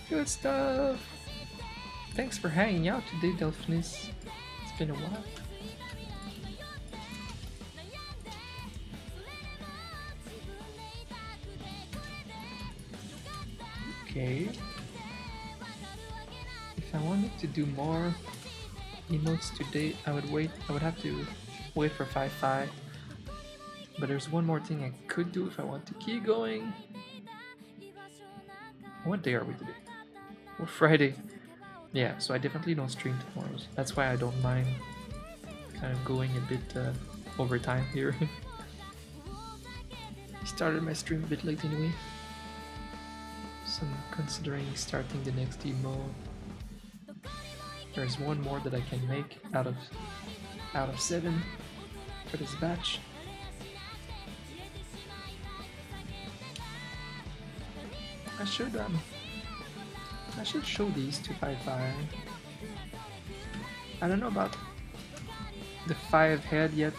Speaker 1: Good stuff! Thanks for hanging out today, Delphinus. It's been a while. Okay. If I wanted to do more emotes today, I would have to wait for 5.5. But there's one more thing I could do if I want to keep going. What day are we today? We're Friday. Yeah, so I definitely don't stream tomorrow. That's why I don't mind kind of going a bit over time here. Started my stream a bit late anyway. So I'm considering starting the next emote. There's one more that I can make out of 7 for this batch. I should show these to 5.5. I don't know about the 5 head yet.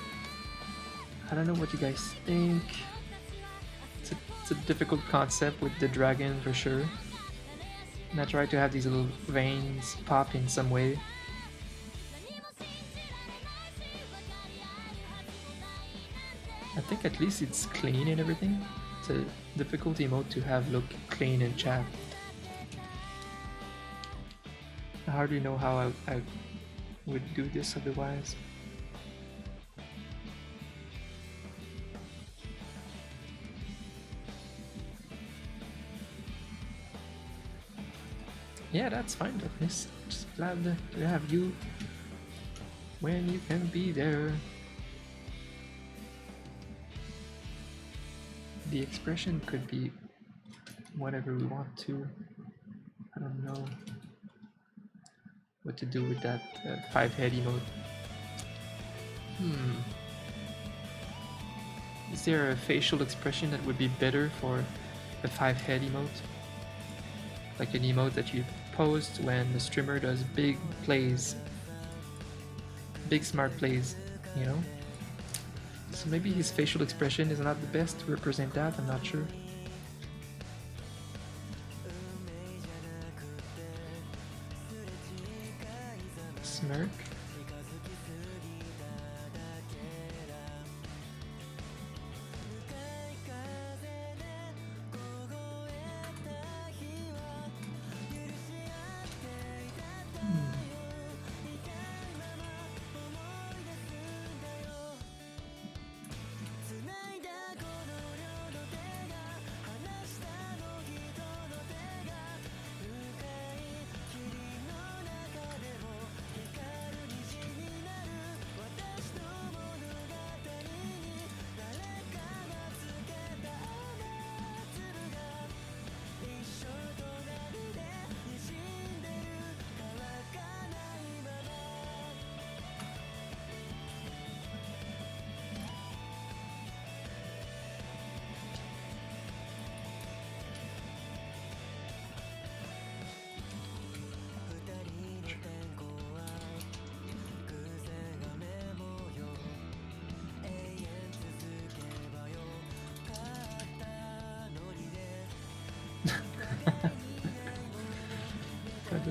Speaker 1: I don't know what you guys think. It's a difficult concept with the dragon for sure. And I try to have these little veins pop in some way. I think at least it's clean and everything. It's a difficult emote to have look clean and chat. I hardly know how I would do this otherwise. Yeah, that's fine, Douglas. Just glad to have you when you can be there. The expression could be whatever we want to. I don't know what to do with that 5-head emote. Is there a facial expression that would be better for a 5-head emote? Like an emote that you post when the streamer does big plays, big smart plays, you know? So maybe his facial expression is not the best to represent that, I'm not sure. Smirk.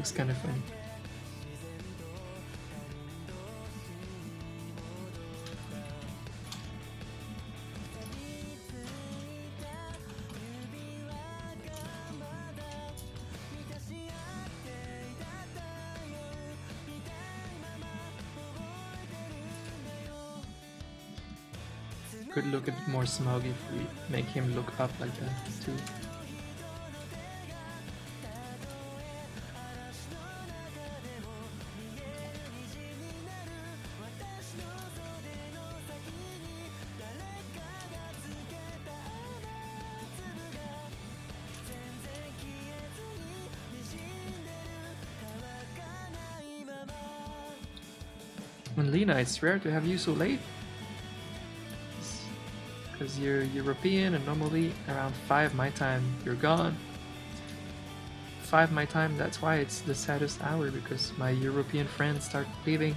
Speaker 1: looks kind of funny. Could look a bit more smug if we make him look up like that too. And Lena, it's rare to have you so late. Because you're European and normally around 5 my time you're gone. 5 my time, that's why it's the saddest hour, because my European friends start leaving.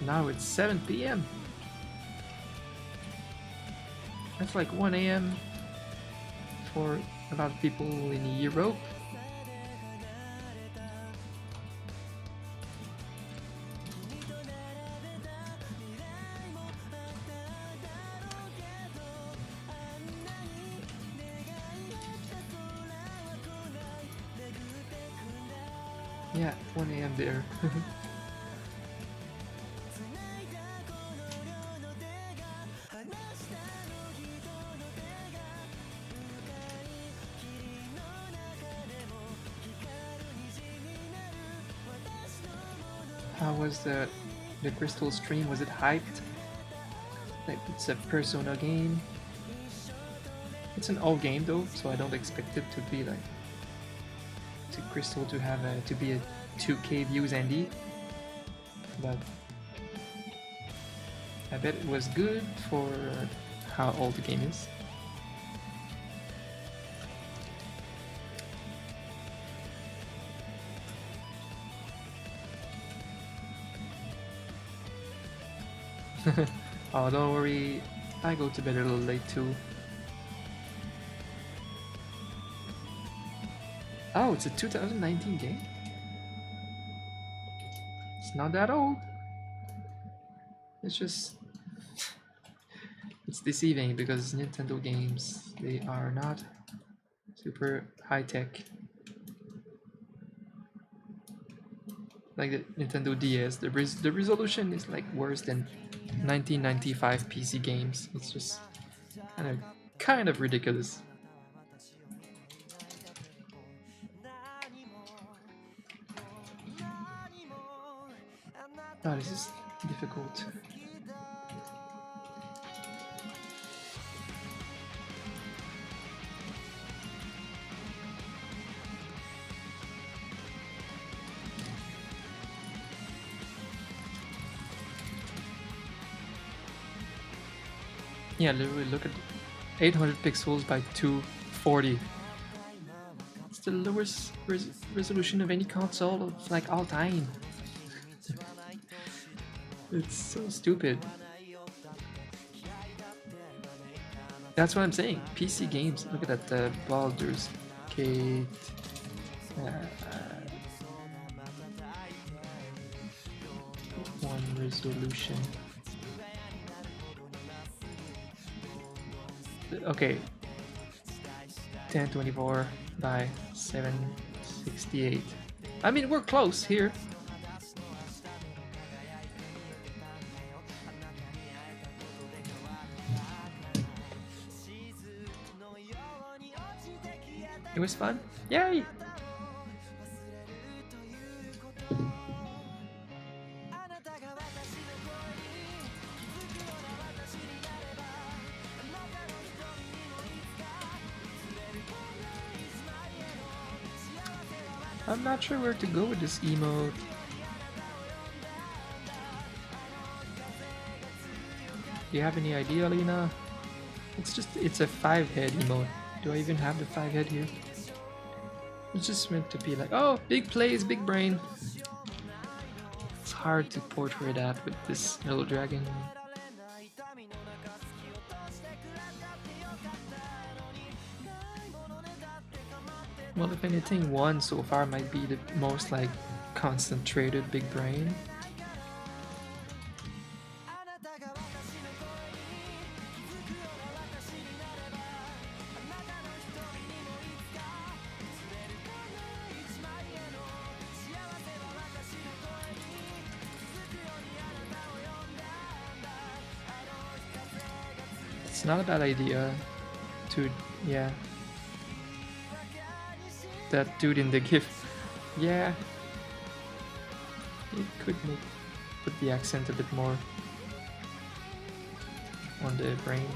Speaker 1: Now it's 7 p.m. That's like 1 a.m. for a lot of people in Europe. Yeah, 1 a.m. there. How was the Crystal stream? Was it hyped? Like, it's a Persona game. It's an old game though, so I don't expect it to be like to Crystal to have to be a 2K views Andy, but I bet it was good for how old the game is. Oh, don't worry, I go to bed a little late too. Oh, it's a 2019 game? It's not that old. It's just... it's deceiving because Nintendo games, they are not super high-tech. Like the Nintendo DS, the resolution is like worse than 1995 PC games. It's just kind of ridiculous. Oh, this is difficult. Yeah, literally look at 800 pixels by 240. It's the lowest resolution of any console of like all time. It's so stupid. That's what I'm saying. PC games. Look at that Baldur's Gate. One resolution. Okay. 1024 by 768. I mean, we're close here. It was fun. Yay! I'm not sure where to go with this emote. Do you have any idea, Lena? It's a 5-head emote. Do I even have the 5-head here? It's just meant to be like, oh, big plays, big brain. It's hard to portray that with this little dragon. Well, if anything, one so far might be the most like concentrated big brain. It's not a bad idea to, yeah. That dude in the GIF, yeah. It could put the accent a bit more on the brain,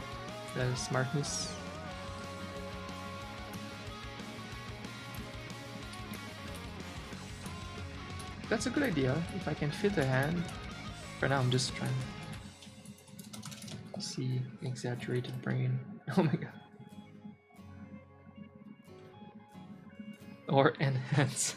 Speaker 1: the smartness. That's a good idea, if I can fit a hand. For now, I'm just trying to see exaggerated brain. Oh my god. Or enhance.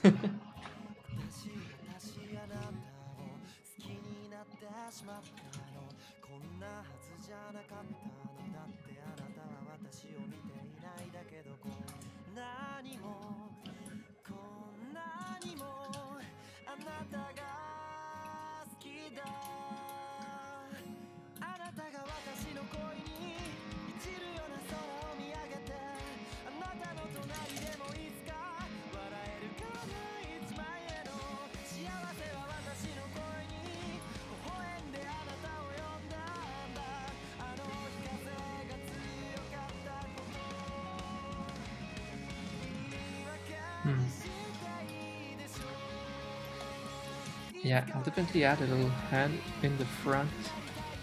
Speaker 1: Yeah, I'll definitely add a little hand in the front,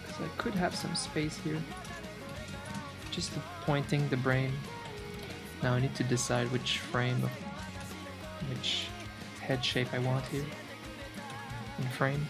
Speaker 1: because I could have some space here. Just pointing the brain. Now I need to decide which frame, which head shape I want here in frame.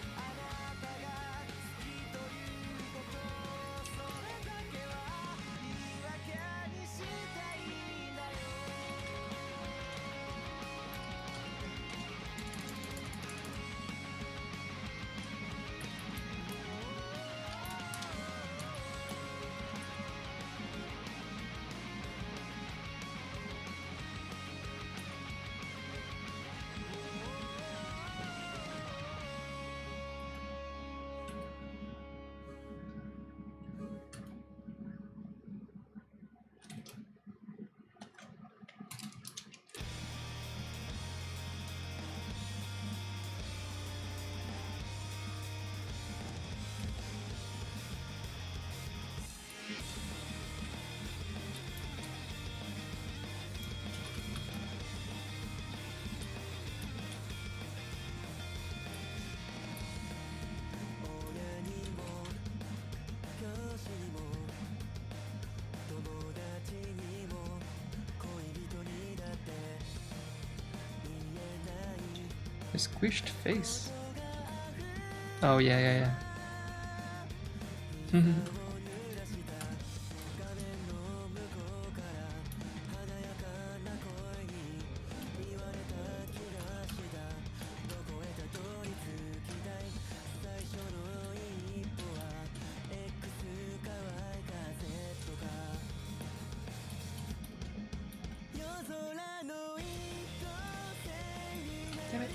Speaker 1: A squished face. Oh yeah, yeah, yeah. Damn it.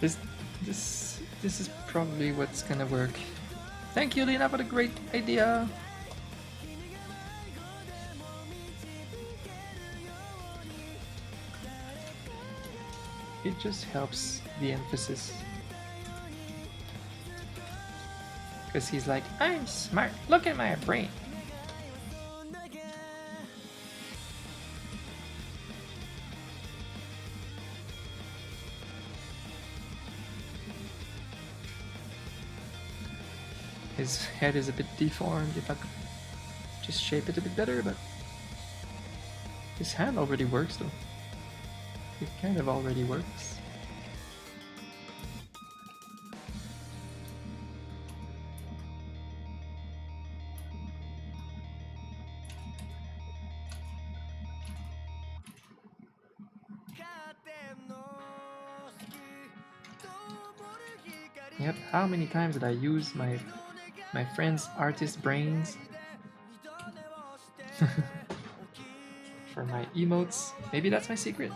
Speaker 1: this is probably what's gonna work. Thank you, Lena, for the great idea. It just helps the emphasis. Because he's like, I'm smart, look at my brain. His head is a bit deformed. If I could just shape it a bit better, but his hand already works though. It kind of already works. Yep, how many times did I use my friend's artist brains for my emotes? Maybe that's my secret.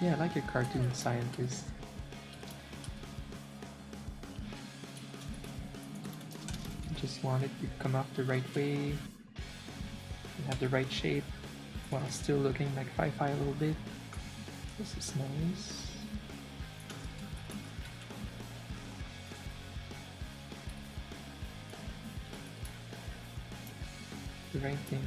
Speaker 1: Yeah, I like your cartoon scientist. I just want it to come off the right way and have the right shape while still looking like Fi-Fi a little bit. This is nice. The right thing.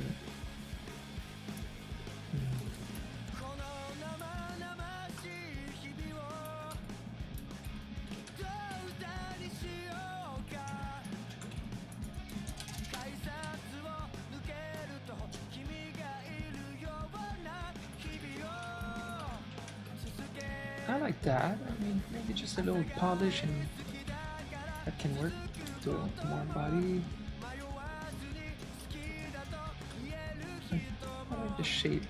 Speaker 1: I like that. I mean, maybe just a little polish and that can work to more body. I like the shape.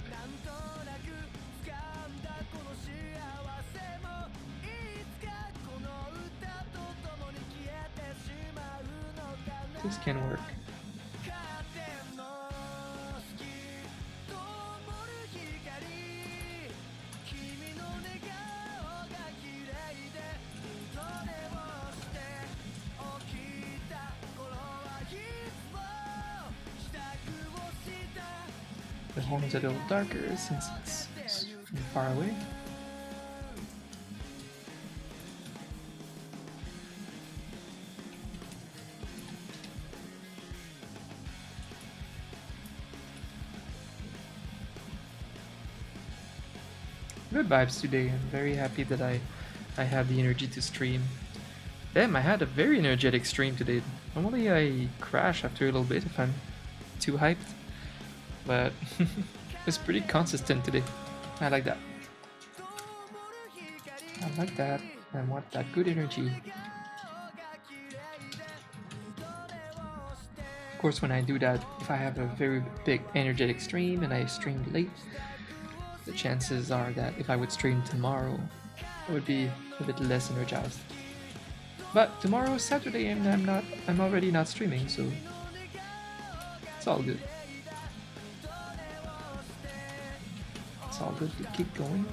Speaker 1: This can work. The horn's a little darker since it's from far away. Good vibes today. I'm very happy that I have the energy to stream. Damn, I had a very energetic stream today. Normally I crash after a little bit if I'm too hyped. But it's pretty consistent today. I like that. I like that. I want that good energy. Of course, when I do that, if I have a very big energetic stream and I streamed late, the chances are that if I would stream tomorrow, I would be a bit less energized. But tomorrow is Saturday and I'm already not streaming, so it's all good. It's all good to keep going.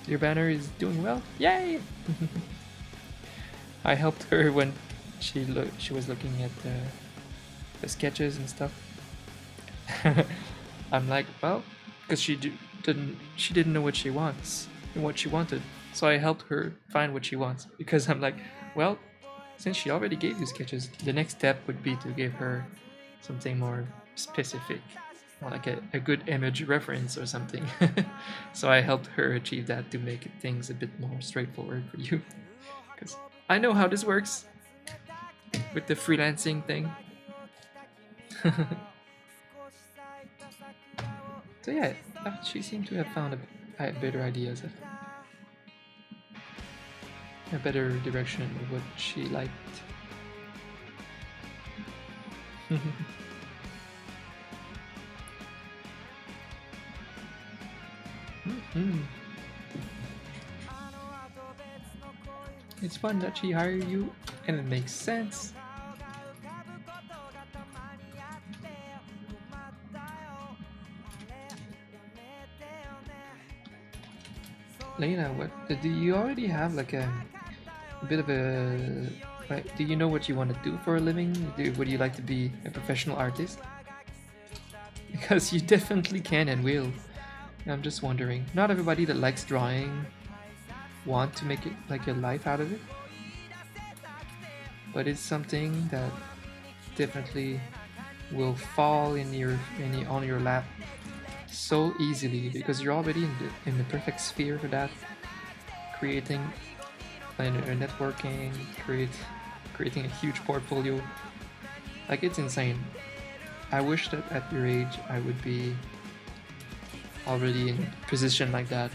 Speaker 1: Your banner is doing well. Yay! I helped her when she was looking at the sketches and stuff. I'm like, well, because she didn't know what she wants and what she wanted, so I helped her find what she wants. Because I'm like, well, since she already gave you sketches, the next step would be to give her something more specific, like a good image reference or something. So I helped her achieve that to make things a bit more straightforward for you. Because I know how this works with the freelancing thing. So yeah, she seemed to have found a better ideas, a better direction of what she liked. Mm. It's fun that she hired you, and it makes sense. Lena, what do you already have like a bit of a like, do you know what you want to do for a living? Would you like to be a professional artist? Because you definitely can and will. I'm just wondering. Not everybody that likes drawing want to make it like a life out of it, but it's something that definitely will fall on your lap so easily because you're already in the perfect sphere for that. Creating a networking, creating a huge portfolio. Like it's insane. I wish that at your age I would be already in a position like that.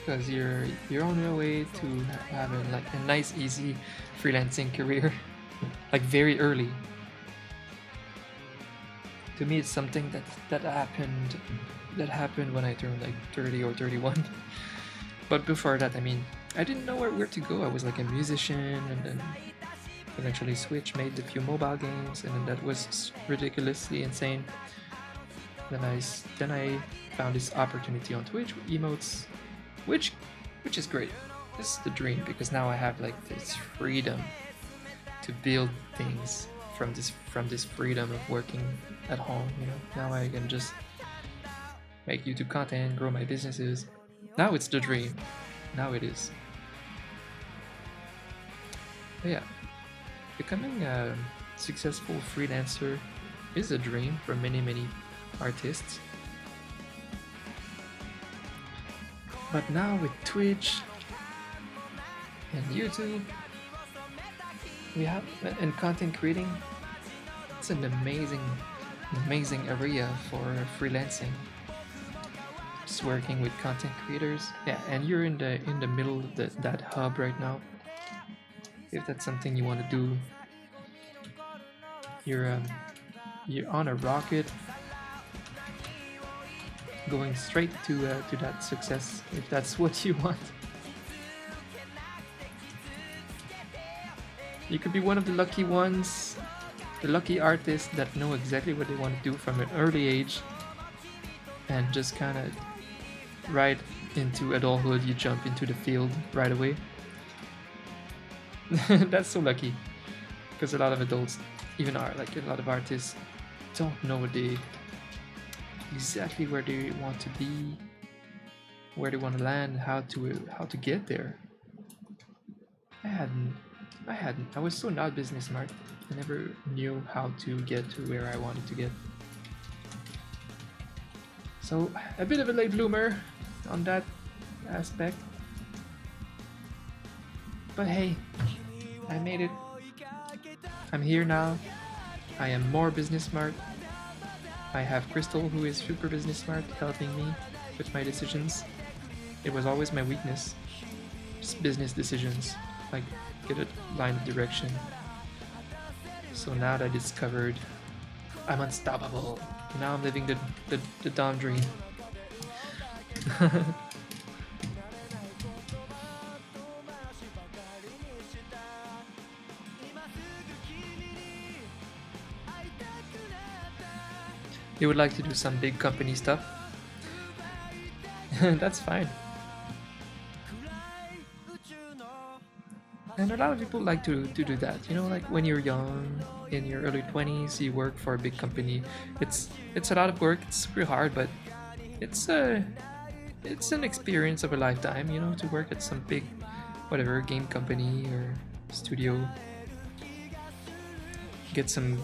Speaker 1: Because you're on your way to having like a nice easy freelancing career like very early. To me it's something that happened when I turned like 30 or 31. But before that, I mean, I didn't know where to go. I was like a musician and then eventually switched, made a few mobile games, and then that was ridiculously insane. Then I found this opportunity on Twitch with emotes, which is great. This is the dream because now I have like this freedom to build things from this freedom of working at home. You know, now I can just make YouTube content, grow my businesses. Now it's the dream. Now it is. But yeah, becoming a successful freelancer is a dream for many artists. But now with Twitch and YouTube, we have and content creating, it's an amazing area for freelancing. Just working with content creators, yeah, and you're in the middle of that hub right now. If that's something you want to do, you're on a rocket, going straight to that success. If that's what you want, you could be one of the lucky ones, the lucky artists that know exactly what they want to do from an early age, and just kind of right into adulthood, you jump into the field right away. That's so lucky, because a lot of adults, even are like a lot of artists, don't know what they exactly where they want to be, where they want to land, how to get there. I hadn't. I was so not business smart. I never knew how to get to where I wanted to get. So a bit of a late bloomer on that aspect. But hey, I made it. I'm here now. I am more business smart. I have Crystal, who is super business smart, helping me with my decisions. It was always my weakness. Just business decisions. Like, get a line of direction. So now that I discovered I'm unstoppable. Now I'm living the Dom dream. You would like to do some big company stuff? That's fine. And a lot of people like to do that. You know, like when you're young, in your early 20s, you work for a big company. It's a lot of work. It's super hard, but it's an experience of a lifetime. You know, to work at some big, whatever game company or studio, get some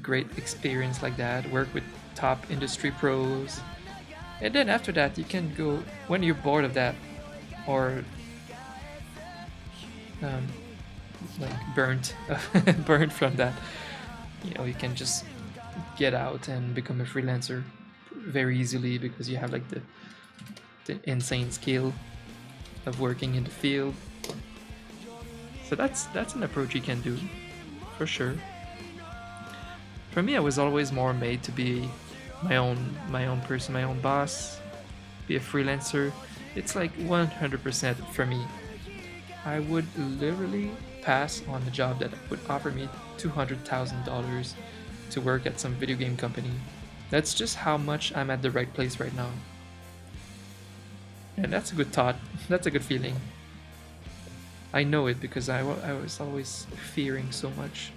Speaker 1: great experience like that. Work with top industry pros, and then after that, you can go when you're bored of that, or like burnt burnt from that, you know, you can just get out and become a freelancer very easily because you have like the insane skill of working in the field. So So that's an approach you can do, for sure. For me, I was always more made to be my own person, my own boss, be a freelancer. It's like 100% for me. I would literally pass on a job that would offer me $200,000 to work at some video game company. That's just how much I'm at the right place right now. And that's a good thought. That's a good feeling. I know it because I was always fearing so much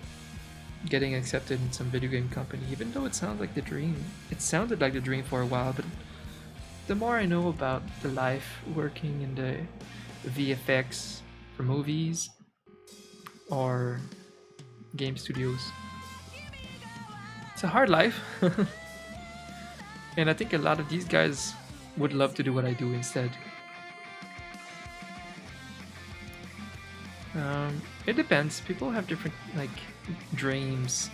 Speaker 1: getting accepted in some video game company, even though it sounds like the dream. It sounded like the dream for a while, but the more I know about the life working in the VFX for movies or game studios, it's a hard life. And I think a lot of these guys would love to do what I do instead. It depends. People have different like dreams.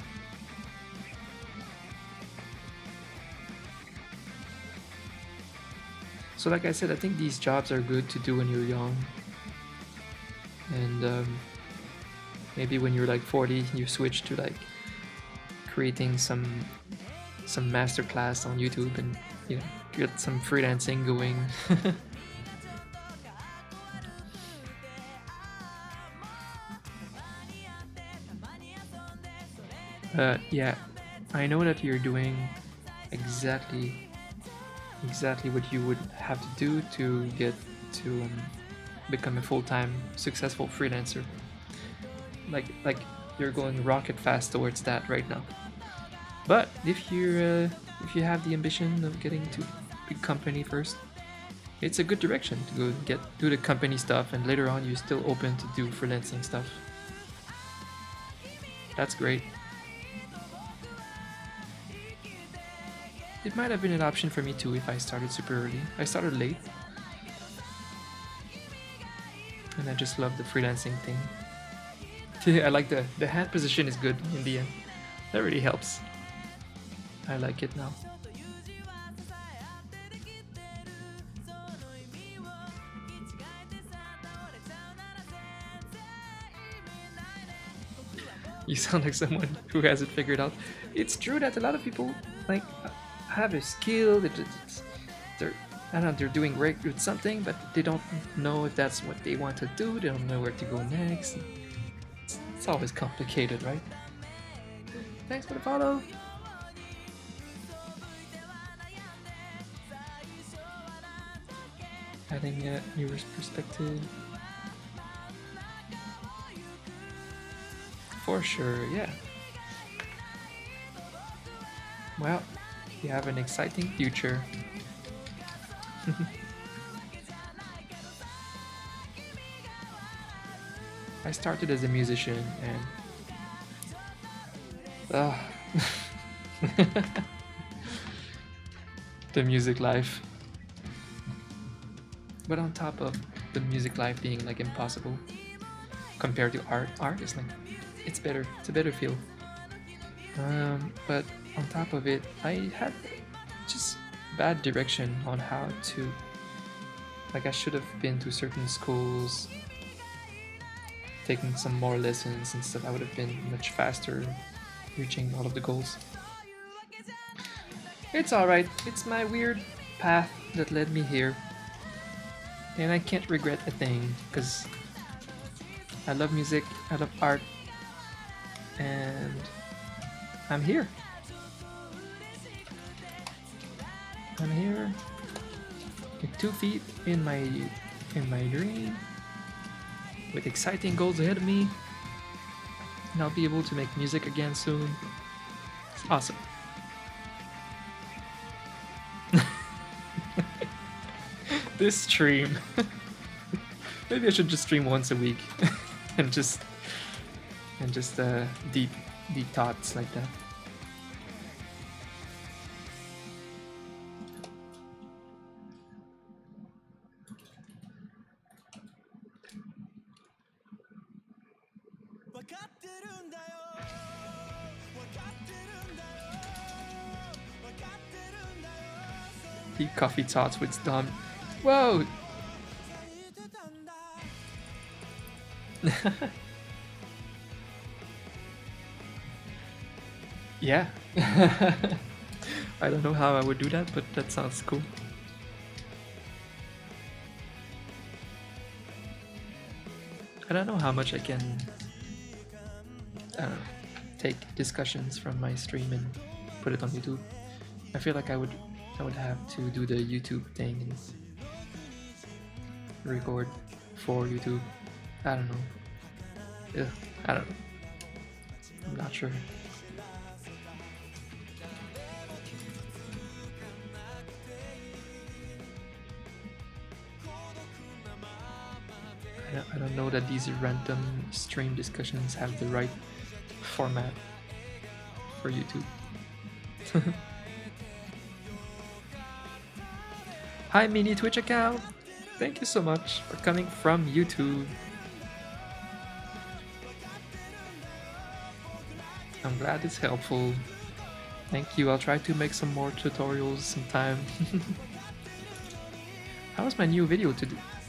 Speaker 1: So like I said, I think these jobs are good to do when you're young. And maybe when you're like 40, you switch to like creating some masterclass on YouTube and get some freelancing going. Yeah, I know that you're doing exactly what you would have to do to get to become a full-time successful freelancer. Like you're going rocket fast towards that right now. But if you have the ambition of getting to big company first, it's a good direction to go do the company stuff, and later on you're still open to do freelancing stuff. That's great. It might have been an option for me too if I started super early. I started late. And I just love the freelancing thing. I like the hand position is good in the end. That really helps. I like it now. You sound like someone who has it figured out. It's true that a lot of people like have a skill that they're doing great with something, but they don't know if that's what they want to do. They don't know where to go next. It's always complicated, right? Thanks for the follow. Adding a new perspective. For sure, yeah. Well, you have an exciting future. I started as a musician and the music life. But on top of the music life being like impossible compared to art is like it's better. It's a better feel. But on top of it, I had just bad direction on how to. Like I should have been to certain schools, taking some more lessons and stuff. I would have been much faster reaching all of the goals. It's alright. It's my weird path that led me here. And I can't regret a thing because I love music, I love art, and I'm here. I'm here with 2 feet in my dream, with exciting goals ahead of me, and I'll be able to make music again soon. It's awesome. This stream. Maybe I should just stream once a week and just deep thoughts like that. Deep coffee thoughts with Dom. Whoa! Yeah. I don't know how I would do that, but that sounds cool. I don't know how much I can, I don't know, take discussions from my stream and put it on YouTube. I feel like I would have to do the YouTube thing and record for YouTube. I don't know. Ugh, I don't know. I'm not sure. I don't know that these random stream discussions have the right format for YouTube. Hi, mini Twitch account. Thank you so much for coming from YouTube. I'm glad it's helpful. Thank you. I'll try to make some more tutorials sometime. How's my new video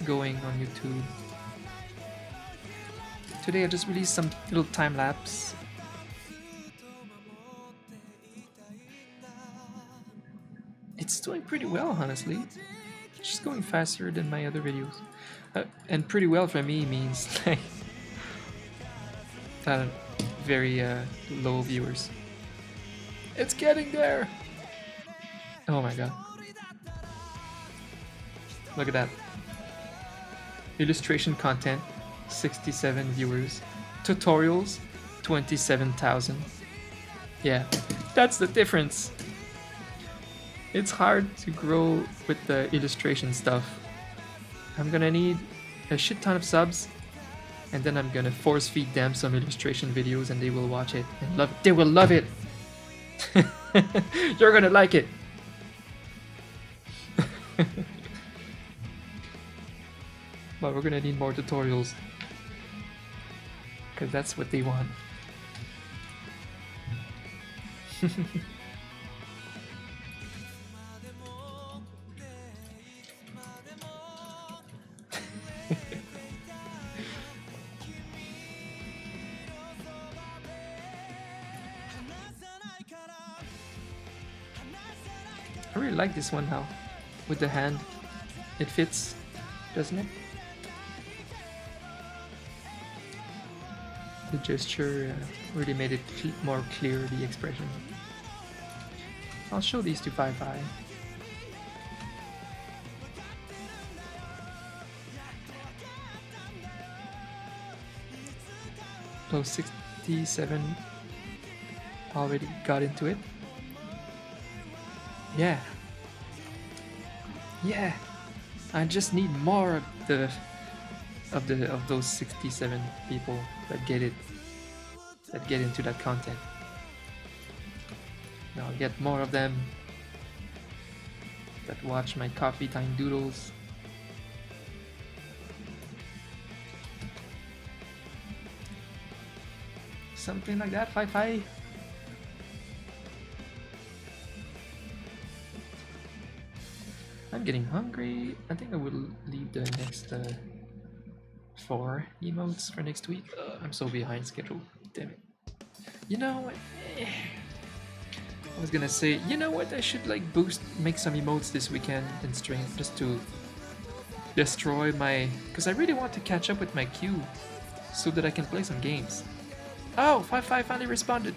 Speaker 1: going on YouTube? Today I just released some little time lapse. It's doing pretty well, honestly. It's just going faster than my other videos. And pretty well for me means like very low viewers. It's getting there! Oh my god. Look at that. Illustration content, 67 viewers. Tutorials, 27,000. Yeah, that's the difference. It's hard to grow with the illustration stuff. I'm gonna need a shit ton of subs, and then I'm gonna force feed them some illustration videos and they will watch it and love it. They will love it! You're gonna like it! But we're gonna need more tutorials. Because that's what they want. I really like this one now. With the hand. It fits, doesn't it? The gesture really made it more clear, the expression. I'll show these to Fi-Fi. So 67 already got into it. Yeah. Yeah. I just need more of those 67 people that get it, that get into that content. Now I'll get more of them that watch my coffee time doodles. Something like that, Fi-Fi. I'm getting hungry. I think I will leave the next 4 emotes for next week. I'm so behind schedule. Damn it. You know what? I was gonna say, you know what? I should like make some emotes this weekend in stream just to destroy my. Because I really want to catch up with my queue so that I can play some games. Oh, Fi-Fi finally responded.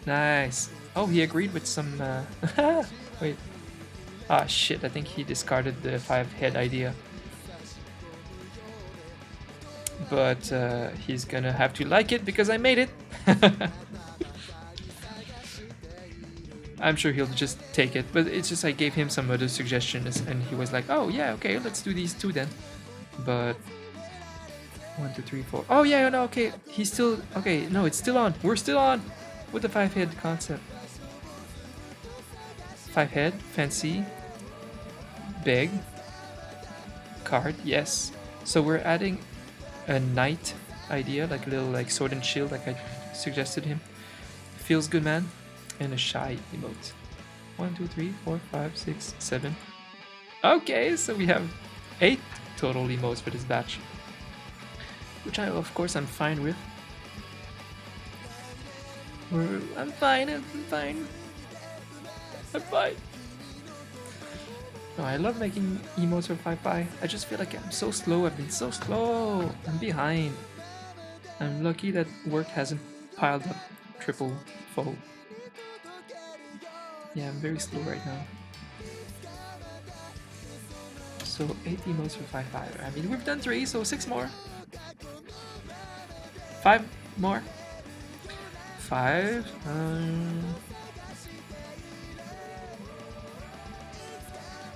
Speaker 1: Nice. Oh, he agreed with some. Wait. Ah, shit. I think he discarded the 5-head idea. But he's gonna have to like it because I made it. I'm sure he'll just take it. But it's just I gave him some other suggestions and he was like, oh, yeah, okay, let's do these two then. But. 1, 2, 3, 4. Oh, yeah, no, okay. He's still. Okay, no, it's still on. We're still on with the 5-head concept. 5-head, fancy, big, card, yes. So we're adding a knight idea, like a little like sword and shield, like I suggested him. Feels good, man, and a shy emote. 1, 2, 3, 4, 5, 6, 7. Okay, so we have 8 total emotes for this batch, which of course I'm fine with. I'm fine, I'm fine. I'm fine. No, I love making emotes for 5-5. I just feel like I'm so slow. I've been so slow. I'm behind. I'm lucky that work hasn't piled up triple fold. Yeah, I'm very slow right now. So 8 emotes for 5-5. I mean, we've done 3, so 6 more. 5 more. 5.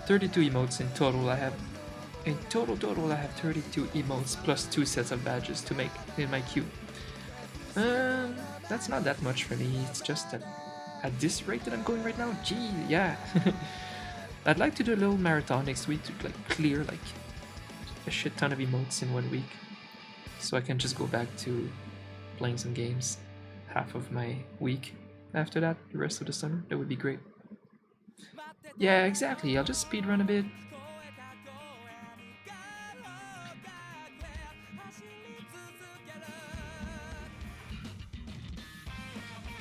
Speaker 1: 32 emotes in total. I have I have 32 emotes plus 2 sets of badges to make in my queue. That's not that much for me. It's just that at this rate that I'm going right now, gee, yeah. I'd like to do a little marathon next week to like clear like a shit ton of emotes in 1 week, so I can just go back to playing some games half of my week. After that, the rest of the summer, that would be great. Yeah, exactly. I'll just speedrun a bit.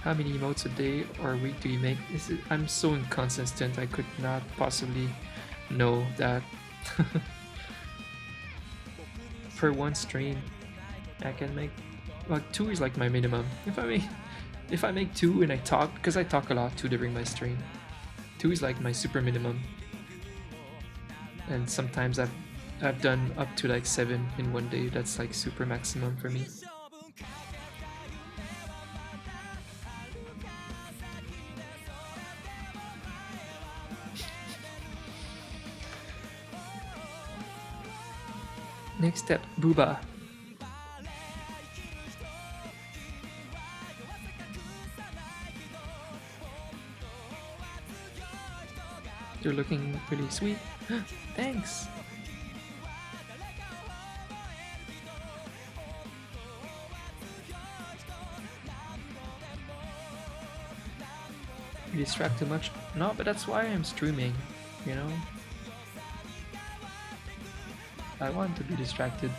Speaker 1: How many emotes a day or a week do you make? I'm so inconsistent, I could not possibly know that. Per one stream, I can make like 2 is like my minimum. If I make 2 and I talk, because I talk a lot too during my stream, 2 is like my super minimum. And sometimes I've done up to like 7 in 1 day. That's like super maximum for me. Next step, Booba. You're looking pretty sweet. Thanks. You distract too much? No, but that's why I'm streaming, you know? I want to be distracted.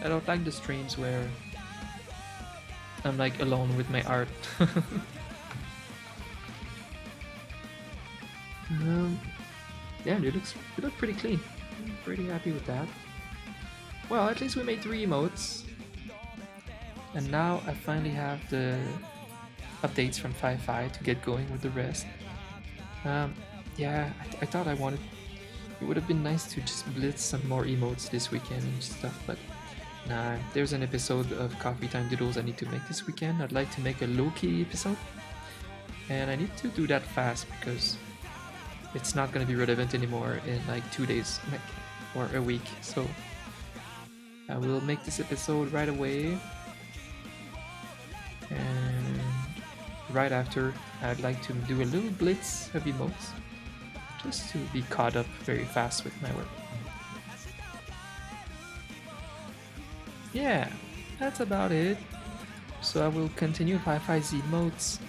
Speaker 1: I don't like the streams where I'm like alone with my art. Yeah, it look pretty clean. I'm pretty happy with that. Well, at least we made 3 emotes. And now I finally have the updates from 5.5 to get going with the rest. Yeah, I thought it would have been nice to just blitz some more emotes this weekend and stuff, but nah, there's an episode of Coffee Time Doodles I need to make this weekend. I'd like to make a low-key episode, and I need to do that fast because it's not going to be relevant anymore in like 2 days or a week, so I will make this episode right away, and right after I'd like to do a little blitz of emotes just to be caught up very fast with my work. Yeah, that's about it. So I will continue 5.5's emotes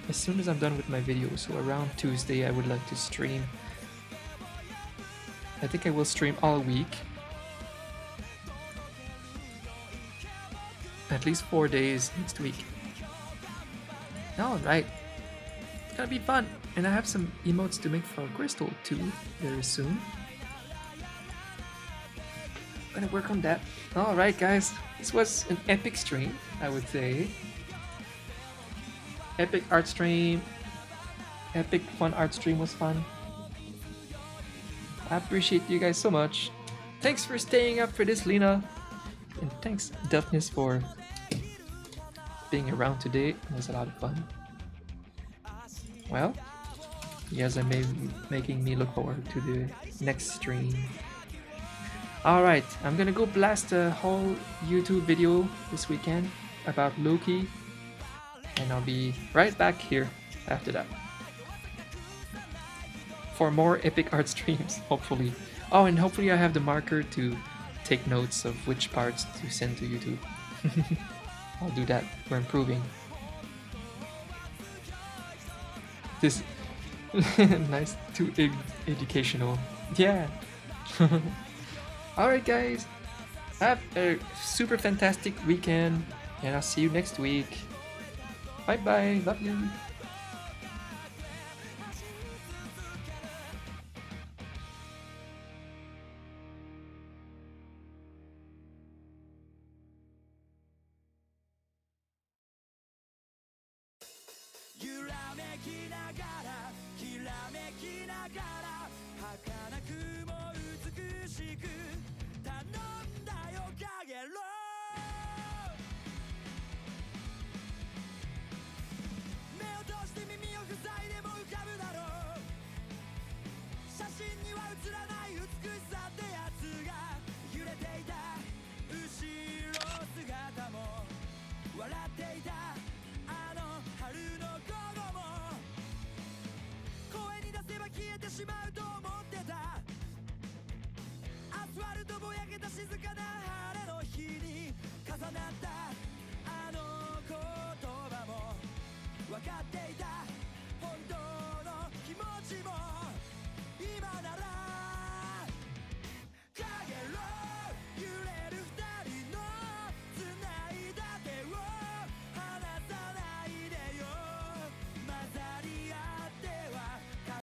Speaker 1: as soon as I'm done with my video. So around Tuesday I would like to stream. I think I will stream all week. At least 4 days next week. Alright. It's gonna be fun. And I have some emotes to make for Crystal too very soon. Gonna work on that. Alright guys, this was an epic stream, I would say. Epic art stream. Epic fun art stream was fun. I appreciate you guys so much. Thanks for staying up for this, Lena. And thanks, Duffness, for being around today. It was a lot of fun. Well, you guys are making me look forward to the next stream. Alright, I'm gonna go blast a whole YouTube video this weekend about Loki, and I'll be right back here after that for more epic art streams, hopefully. Oh, and hopefully I have the marker to take notes of which parts to send to YouTube. I'll do that. We're improving. This nice, too educational. Yeah. Alright guys, have a super fantastic weekend, and I'll see you next week. Bye bye. Love you.
Speaker 4: 「揺らめきながらきらめきながら儚くも美しく